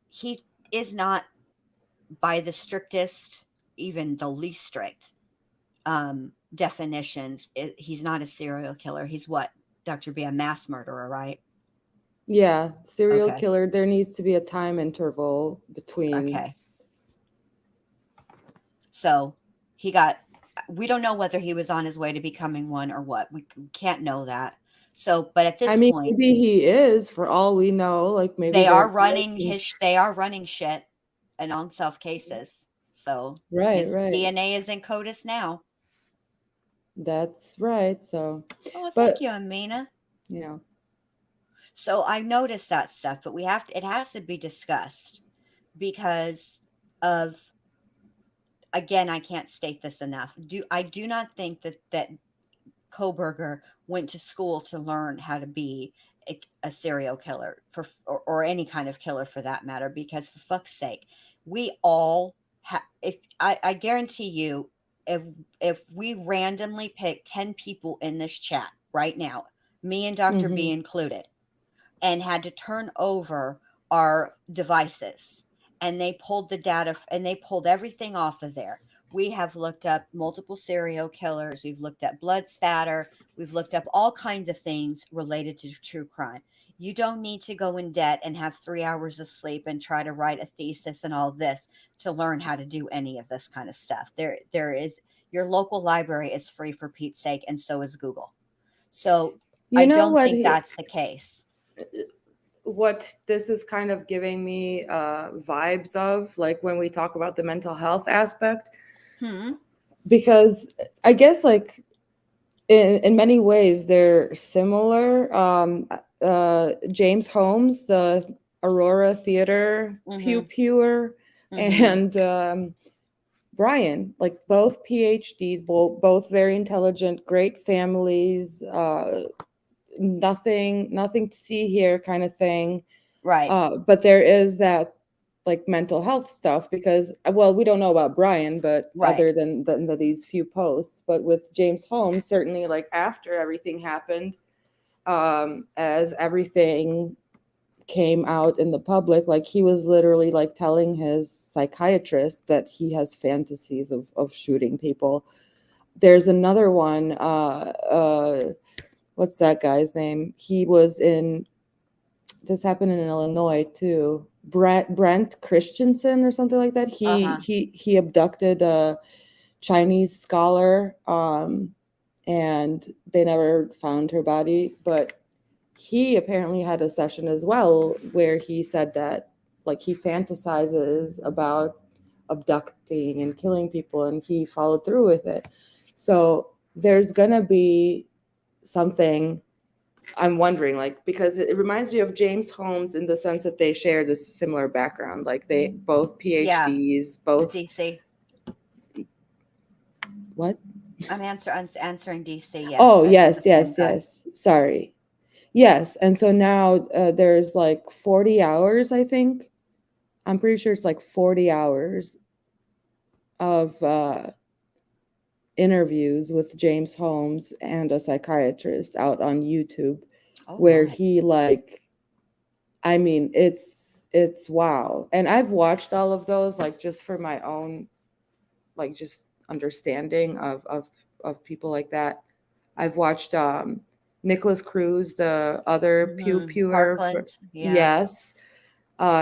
he is not, by the strictest, even the least strict definitions, he's not a serial killer. He's what, Dr.B, a mass murderer, right? Yeah, serial Okay. killer. There needs to be a time interval between. Okay. So we don't know whether he was on his way to becoming one or what. We can't know that. So, but at this I mean, point, maybe he is, for all we know. Like maybe they they're are running making- they are running shit and on self cases. So Right, his right. DNA is in CODIS now. That's right. So, Oh, well, but thank you, Amina. you know, So I noticed that stuff, but it has to be discussed because of, again, I can't state this enough. I do not think that Koberger went to school to learn how to be a serial killer or any kind of killer for that matter, because for fuck's sake, we all if I guarantee you, if we randomly pick 10 people in this chat right now, me and Dr. B mhm. included, and had to turn over our devices, and they pulled the data and they pulled everything off of there. We have looked up multiple serial killers, we've looked at blood spatter, we've looked up all kinds of things related to true crime. You don't need to go in debt and have 3 hours of sleep and try to write a thesis and all this to learn how to do any of this kind of stuff. There is, your local library is free, for Pete's sake, and so is Google. So You I know don't what think that's the case. what this is kind of giving me vibes of, like when we talk about the mental health aspect, because I guess like in many ways they're similar. James Holmes, the Aurora Theater pew pewer, and Brian, like both PhDs, both very intelligent, great families, nothing to see here kind of thing. Right. But there is that like mental health stuff because, well, we don't know about Brian, but Right. other than these few posts, but with James Holmes, certainly like after everything happened, as everything came out in the public, like he was literally like telling his psychiatrist that he has fantasies of shooting people. There's another one, what's that guy's name? He was in, this happened in Illinois too. Brent Christensen or something like that. He abducted a Chinese scholar, and they never found her body. But he apparently had a session as well where he said that like he fantasizes about abducting and killing people, and he followed through with it. So there's gonna be something, I'm wondering, like, because it reminds me of James Holmes in the sense that they share this similar background. Like they both PhDs, both DC. What? I'm answering DC. Yes. Oh, That's the yes, same guy. yes. Sorry. Yes, and so now there's like 40 hours, I think. I'm pretty sure it's like 40 hours of interviews with James Holmes and a psychiatrist out on YouTube, where my. he like, I mean, it's wow. And I've watched all of those like just for my own like just understanding of people like that. I've watched Nicholas Cruz, the other pew pewer. Parkland, yeah. Yes.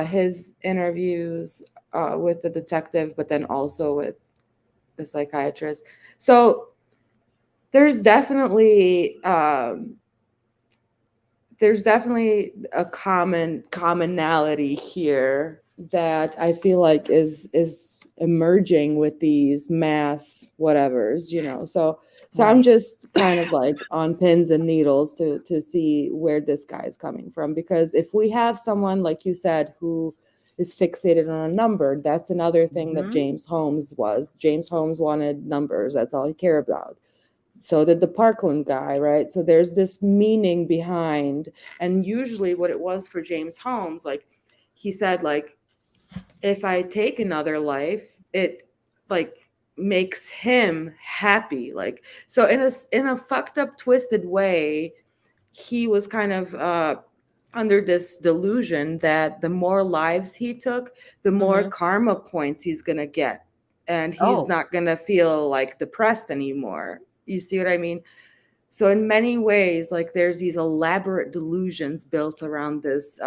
His interviews with the detective, but then also with the psychiatrist. So there's definitely a commonality here that I feel like is emerging with these mass whatevers, you know. So Right. I'm just kind of like on pins and needles to see where this guy is coming from, because if we have someone like you said who is fixated on a number, that's another thing that James Holmes was. James Holmes wanted numbers. That's all he cared about. So did the Parkland guy, right? So there's this meaning behind, and usually what it was for James Holmes, like he said, like, if I take another life, it like makes him happy. Like, so in a fucked up, twisted way, he was kind of under this delusion that the more lives he took, the more karma points he's gonna get, and he's not gonna feel like depressed anymore. You see what I mean? So in many ways, like there's these elaborate delusions built around this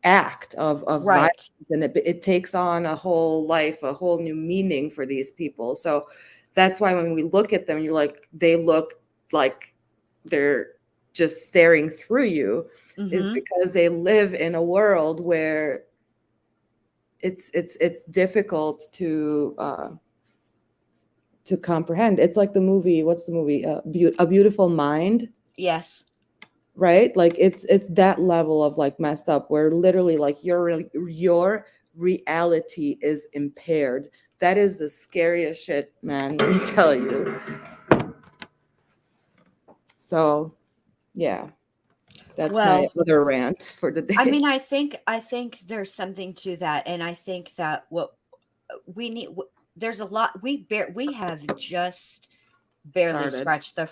act of Right. violence, and it takes on a whole life, a whole new meaning for these people. So that's why when we look at them, you're like, they look like they're just staring through you, is because they live in a world where it's difficult to comprehend. It's like the movie, what's the movie, A Beautiful Mind, Yes. right? Like it's that level of like messed up, where literally like your reality is impaired. That is the scariest shit, man, let me tell you. So yeah, that's my Well, other rant for the day. I mean, I think there's something to that, and I think that what we need, there's a lot we have just barely Started. scratched the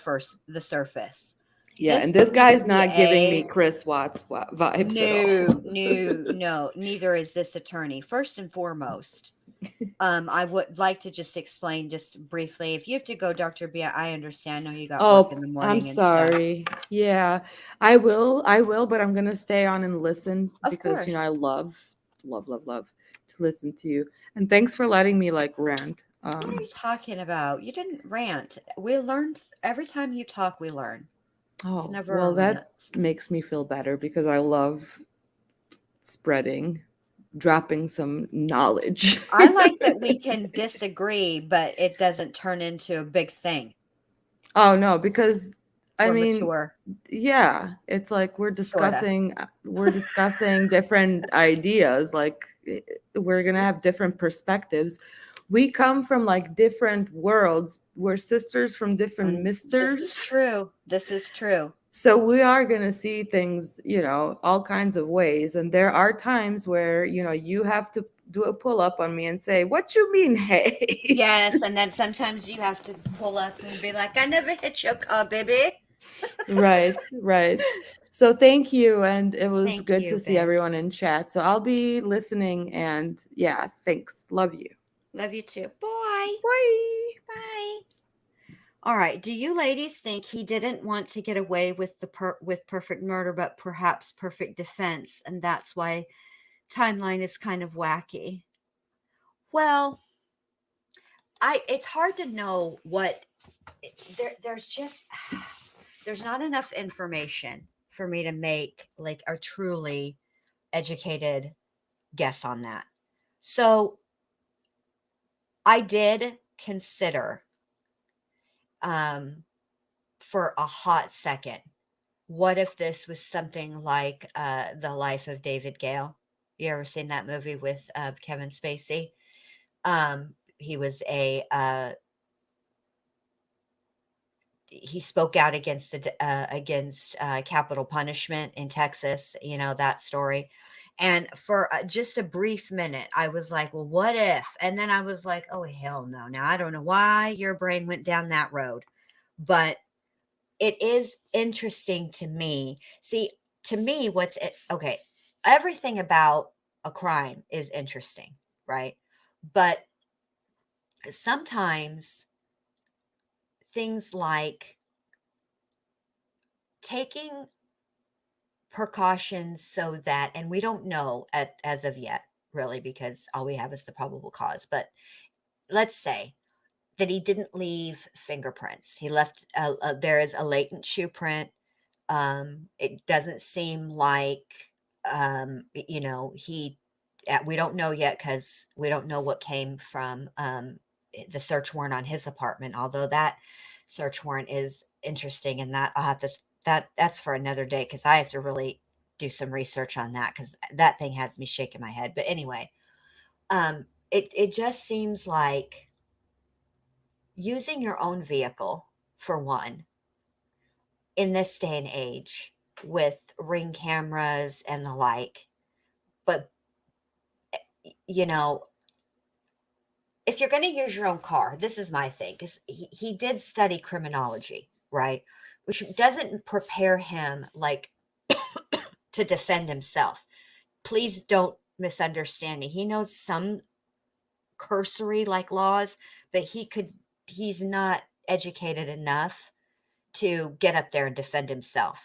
surface. Yeah, This and this needs guy's to be not giving me Chris Watts vibes at all. no, neither is this attorney. First and foremost, I would like to just explain just briefly. If you have to go, Dr. B, I understand. I know you got work in the I'm morning and stuff. sorry. Yeah, I will, but I'm gonna stay on and listen, Of because course. I love to listen to you. And thanks for letting me like rant. What are you talking about? You didn't rant. We learn every time you talk, we learn. It's never a Well, rant. that makes me feel better, because I love dropping some knowledge. I like that we can disagree, but it doesn't turn into a big thing. Oh no, because I We're mean, mature. yeah, it's like we're Sorta. discussing different ideas, like we're gonna have different perspectives. We come from like different worlds. We're sisters from different This is misters. true. This is true. So we are going to see things, all kinds of ways. And there are times where, you have to do a pull up on me and say, what you mean, hey? Yes, and then sometimes you have to pull up and be like, I never hit your car, baby. Right. So thank you. And it was Thank good you, to see babe. everyone in chat. So I'll be listening, and yeah, thanks. Love you. Love you too. Bye. Bye. Bye. All right. Do you ladies think he didn't want to get away with with perfect murder, but perhaps perfect defense, and that's why timeline is kind of wacky? Well, it's hard to know what there's just there's not enough information for me to make like a truly educated guess on that. So I did consider for a hot second, what if this was something like The Life of David Gale? You ever seen that movie with Kevin Spacey? He was he spoke out against capital punishment in Texas, that story. And for just a brief minute, I was like, well, what if? And then I was like, oh, hell no. Now, I don't know why your brain went down that road, but it is interesting to me. See, to me, okay, everything about a crime is interesting, right? But sometimes things like taking precautions so that, and we don't know as of yet, really, because all we have is the probable cause. But let's say that he didn't leave fingerprints. He left, there is a latent shoe print. It doesn't seem like, we don't know yet, because we don't know what came from the search warrant on his apartment, although that search warrant is interesting, and that I'll have to, that's for another day, because I have to really do some research on that, because that thing has me shaking my head. But anyway, it just seems like using your own vehicle, for one, in this day and age with ring cameras and the like. But, you know, if you're going to use your own car, this is my thing, because he did study criminology, right? Which doesn't prepare him like to defend himself. Please don't misunderstand me. He knows some cursory like laws, but he's not educated enough to get up there and defend himself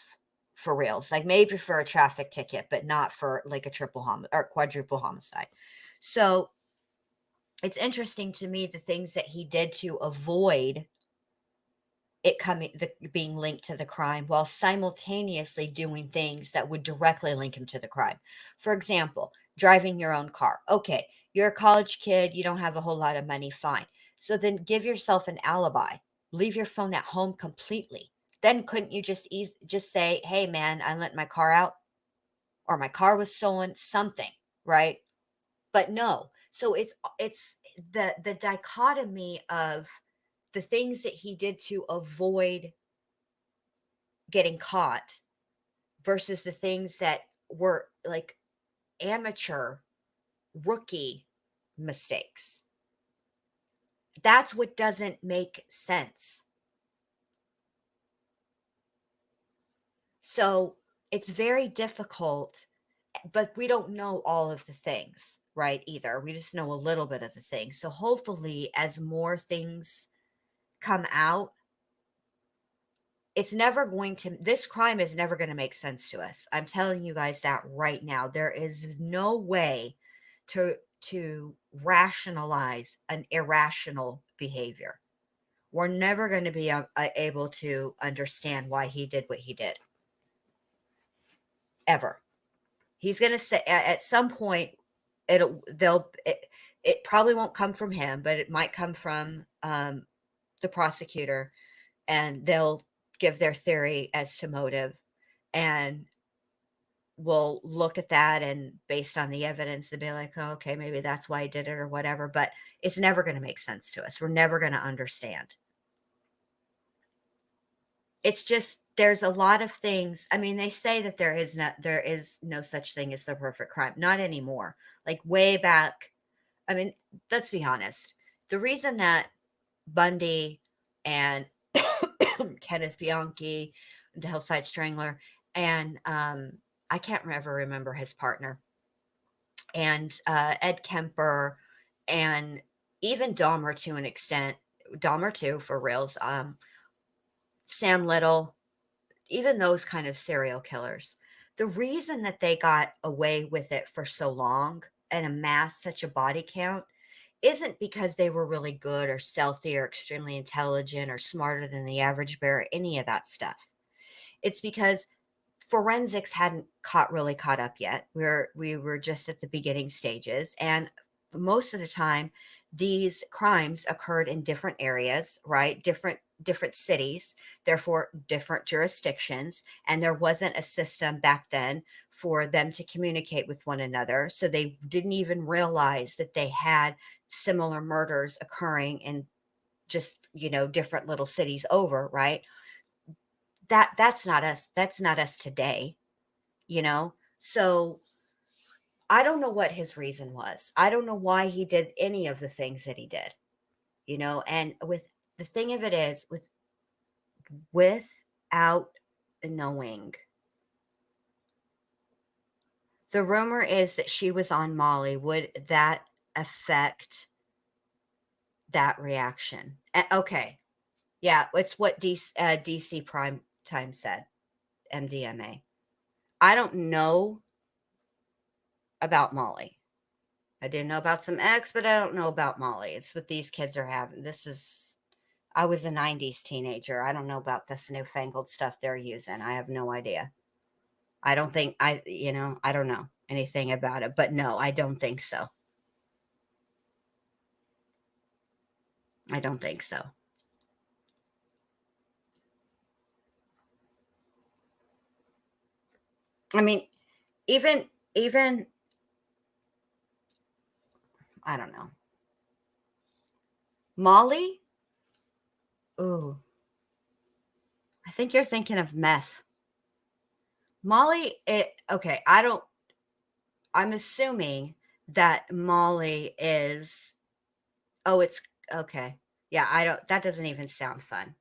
for reals. Like maybe for a traffic ticket, but not for like a or quadruple homicide. So it's interesting to me the things that he did to avoid it being linked to the crime while simultaneously doing things that would directly link him to the crime. For example, driving your own car. Okay, you're a college kid, you don't have a whole lot of money, fine. So then give yourself an alibi. Leave your phone at home completely. Then couldn't you just say, "Hey man, I lent my car out," or "My car was stolen," something, right? But no. So it's the dichotomy of the things that he did to avoid getting caught versus the things that were like amateur rookie mistakes. That's what doesn't make sense. So it's very difficult, but we don't know all of the things, right? Either. We just know a little bit of the things. So hopefully, as more things come out, this crime is never going to make sense to us. I'm telling you guys that right now. There is no way to rationalize an irrational behavior. We're never going to be able to understand why he did what he did. Ever. He's going to say at some point it probably won't come from him, but it might come from the prosecutor, and they'll give their theory as to motive, and we'll look at that, and based on the evidence they'll be like, oh, okay, maybe that's why I did it or whatever, but it's never going to make sense to us. We're never going to understand. It's just there's a lot of things. I mean, they say that there is no such thing as the perfect crime. Not anymore. Like way back. I mean, let's be honest. The reason that Bundy and Kenneth Bianchi, the Hillside Strangler, and I can't remember his partner, and Ed Kemper, and even Dahmer to an extent, Dahmer too for reals, Sam Little, even those kind of serial killers. The reason that they got away with it for so long and amassed such a body count isn't because they were really good or stealthy or extremely intelligent or smarter than the average bear, any of that stuff. It's because forensics hadn't really caught up yet. We were just at the beginning stages, and most of the time these crimes occurred in different areas, right? Different cities, therefore different jurisdictions, and there wasn't a system back then for them to communicate with one another, so they didn't even realize that they had similar murders occurring in just, different little cities over, right? That's not us today, so I don't know what his reason was. I don't know why he did any of the things that he did, and with the thing of it is, without knowing, the rumor is that she was on Molly. Would that affect that reaction? Okay. Yeah, it's what DC Prime Time said, MDMA. I don't know about Molly. I didn't know about some X, but I don't know about Molly. It's what these kids are having. I was a 90s teenager. I don't know about this newfangled stuff they're using. I have no idea. I don't think I don't know anything about it, but no, I don't think so. I don't think so. I mean, even I don't know. Molly Ooh. I think you're thinking of meth. Molly, okay, I'm assuming that Molly is, it's, okay. Yeah, that doesn't even sound fun.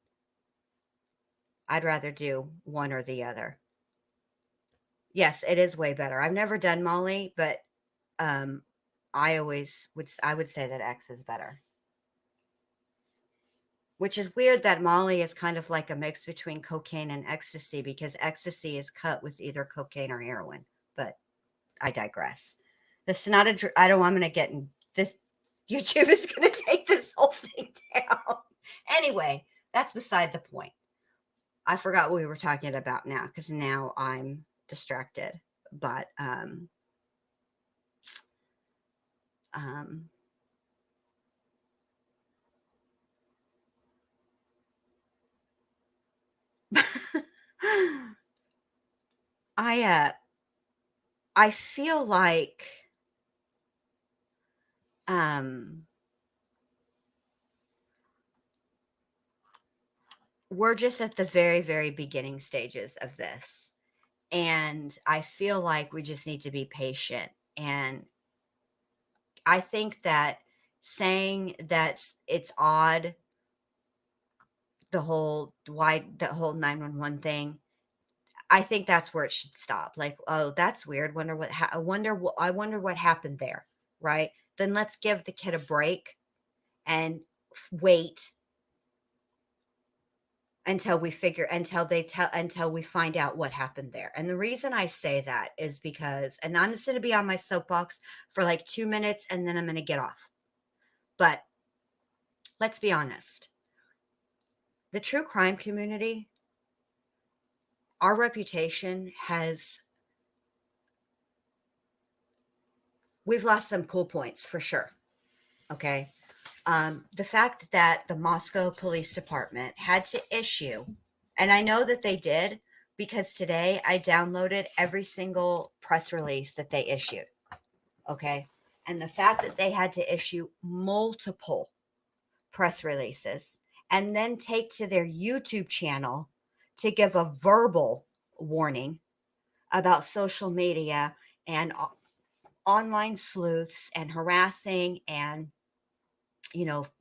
I'd rather do one or the other. Yes, it is way better. I've never done Molly, but I would say that X is better. Which is weird that Molly is kind of like a mix between cocaine and ecstasy, because ecstasy is cut with either cocaine or heroin. But I digress. This is not I don't. I'm going to get in this. YouTube is going to take this whole thing down. Anyway, that's beside the point. I forgot what we were talking about now, because now I'm distracted. But I feel like we're just at the very, very beginning stages of this. And I feel like we just need to be patient. And I think that saying that it's odd, the whole 911 thing, I think that's where it should stop. Like, oh, that's weird. I wonder what happened there, right? Then let's give the kid a break and wait until we find out what happened there. And the reason I say that is because, and I'm just going to be on my soapbox for like 2 minutes and then I'm going to get off. But let's be honest. The true crime community, our reputation we've lost some cool points for sure. Okay. The fact that the Moscow Police Department had to issue, and I know that they did because today I downloaded every single press release that they issued. Okay. And the fact that they had to issue multiple press releases and then take to their YouTube channel to give a verbal warning about social media and online sleuths and harassing and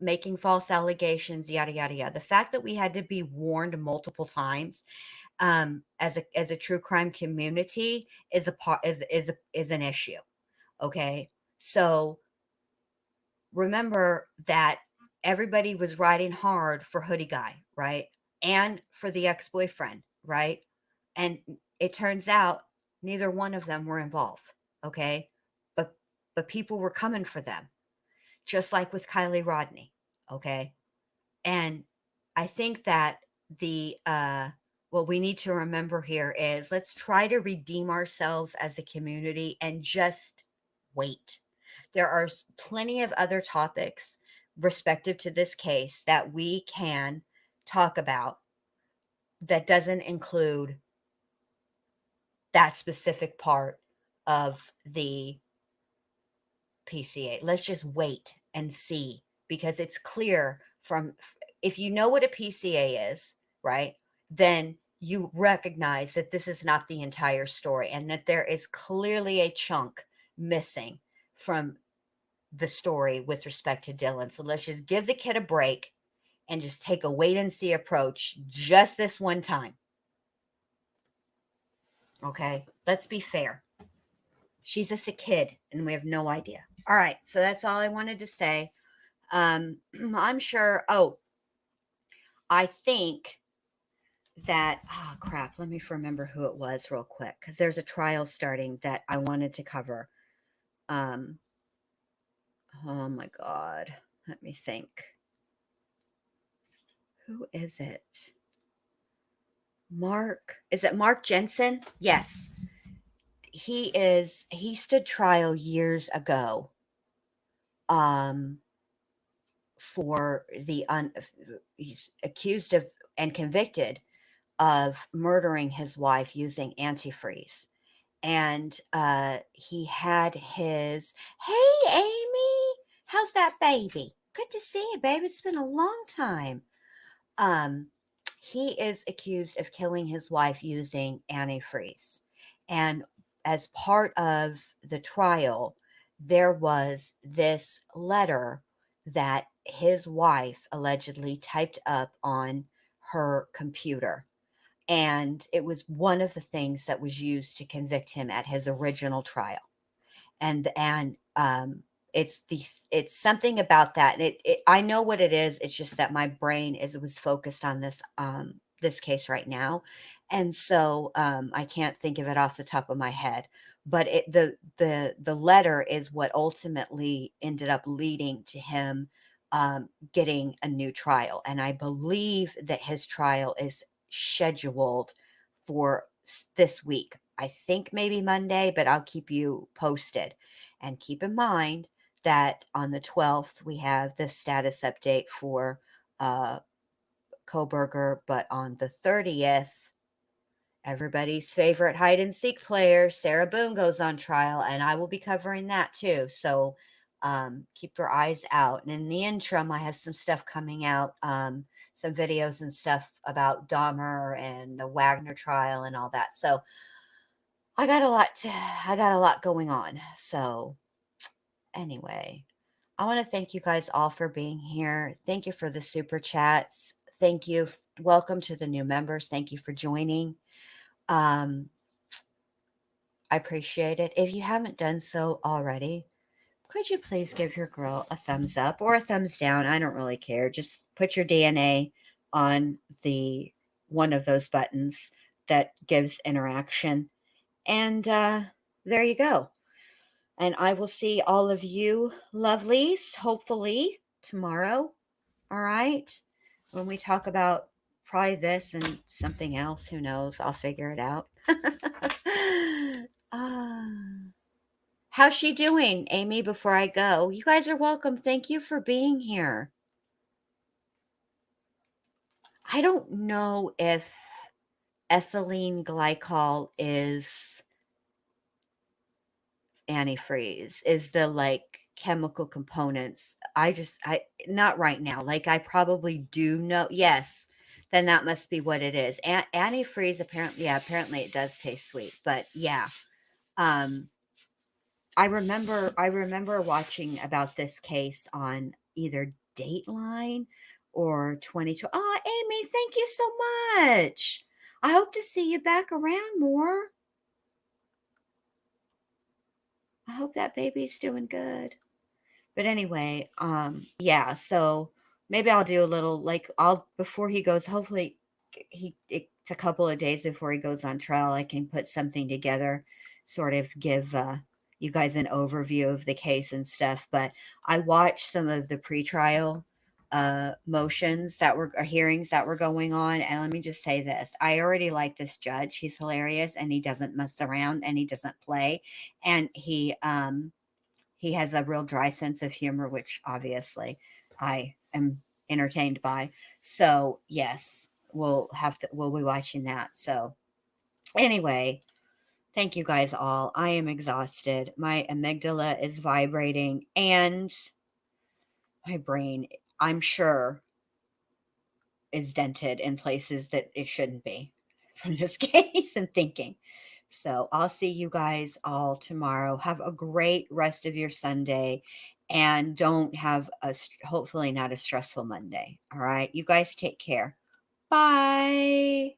making false allegations, yada yada yada. The fact that we had to be warned multiple times as a true crime community is an issue. Okay, so remember that everybody was riding hard for Hoodie Guy, right? And for the ex-boyfriend, right? And it turns out neither one of them were involved, okay? But people were coming for them, just like with Kylie Rodney, okay? And I think that what we need to remember here is let's try to redeem ourselves as a community and just wait. There are plenty of other topics respective to this case that we can talk about that doesn't include that specific part of the PCA. Let's just wait and see, because it's clear if you know what a PCA is, right, then you recognize that this is not the entire story and that there is clearly a chunk missing from the story with respect to Dylan. So let's just give the kid a break and just take a wait and see approach just this one time. Okay, let's be fair. She's just a kid and we have no idea. All right, so that's all I wanted to say. I'm sure. I think that, crap, let me remember who it was real quick, because there's a trial starting that I wanted to cover. Oh my God, let me think. Who is it? Is it Mark Jensen? Yes. He stood trial years ago for he's accused of and convicted of murdering his wife using antifreeze. And he had his, hey, Amy, how's that baby? Good to see you, baby. It's been a long time. He is accused of killing his wife using antifreeze. And as part of the trial, there was this letter that his wife allegedly typed up on her computer. And it was one of the things that was used to convict him at his original trial. And it's something about that. And I know what it is. It's just that my brain was focused on this case right now, and so I can't think of it off the top of my head. But the letter is what ultimately ended up leading to him getting a new trial, and I believe that his trial is scheduled for this week. I think maybe Monday, but I'll keep you posted. And keep in mind that on the 12th, we have the status update for uh, Koberger, but on the 30th, everybody's favorite hide and seek player, Sarah Boone, goes on trial, and I will be covering that too. So keep your eyes out. And in the interim, I have some stuff coming out, some videos and stuff about Dahmer and the Wagner trial and all that. So I got a lot going on. So anyway, I want to thank you guys all for being here. Thank you for the super chats. Thank you. Welcome to the new members. Thank you for joining. I appreciate it. If you haven't done so already, could you please give your girl a thumbs up or a thumbs down? I don't really care. Just put your DNA on the one of those buttons that gives interaction. And there you go. And I will see all of you lovelies, hopefully tomorrow. All right. When we talk about probably this and something else, who knows? I'll figure it out. How's she doing, Amy, before I go? You guys are welcome. Thank you for being here. I don't know if ethylene glycol is antifreeze, is the like chemical components. I not right now. Like I probably do know. Yes, then that must be what it is. Antifreeze apparently it does taste sweet, but yeah. I remember watching about this case on either Dateline or 22. Oh, Amy, thank you so much. I hope to see you back around more. I hope that baby's doing good. But anyway, yeah, so maybe I'll do a little like before he goes, hopefully it's a couple of days before he goes on trial, I can put something together, sort of give you guys an overview of the case and stuff. But I watched some of the pretrial motions that were hearings that were going on, and let me just say this: I already like this judge. He's hilarious, and he doesn't mess around, and he doesn't play, and he has a real dry sense of humor, which obviously I am entertained by. So yes, we'll be watching that. So anyway, thank you guys all. I am exhausted. My amygdala is vibrating and my brain, I'm sure, is dented in places that it shouldn't be from this case and thinking. So I'll see you guys all tomorrow. Have a great rest of your Sunday and don't have hopefully not a stressful Monday. All right. You guys take care. Bye.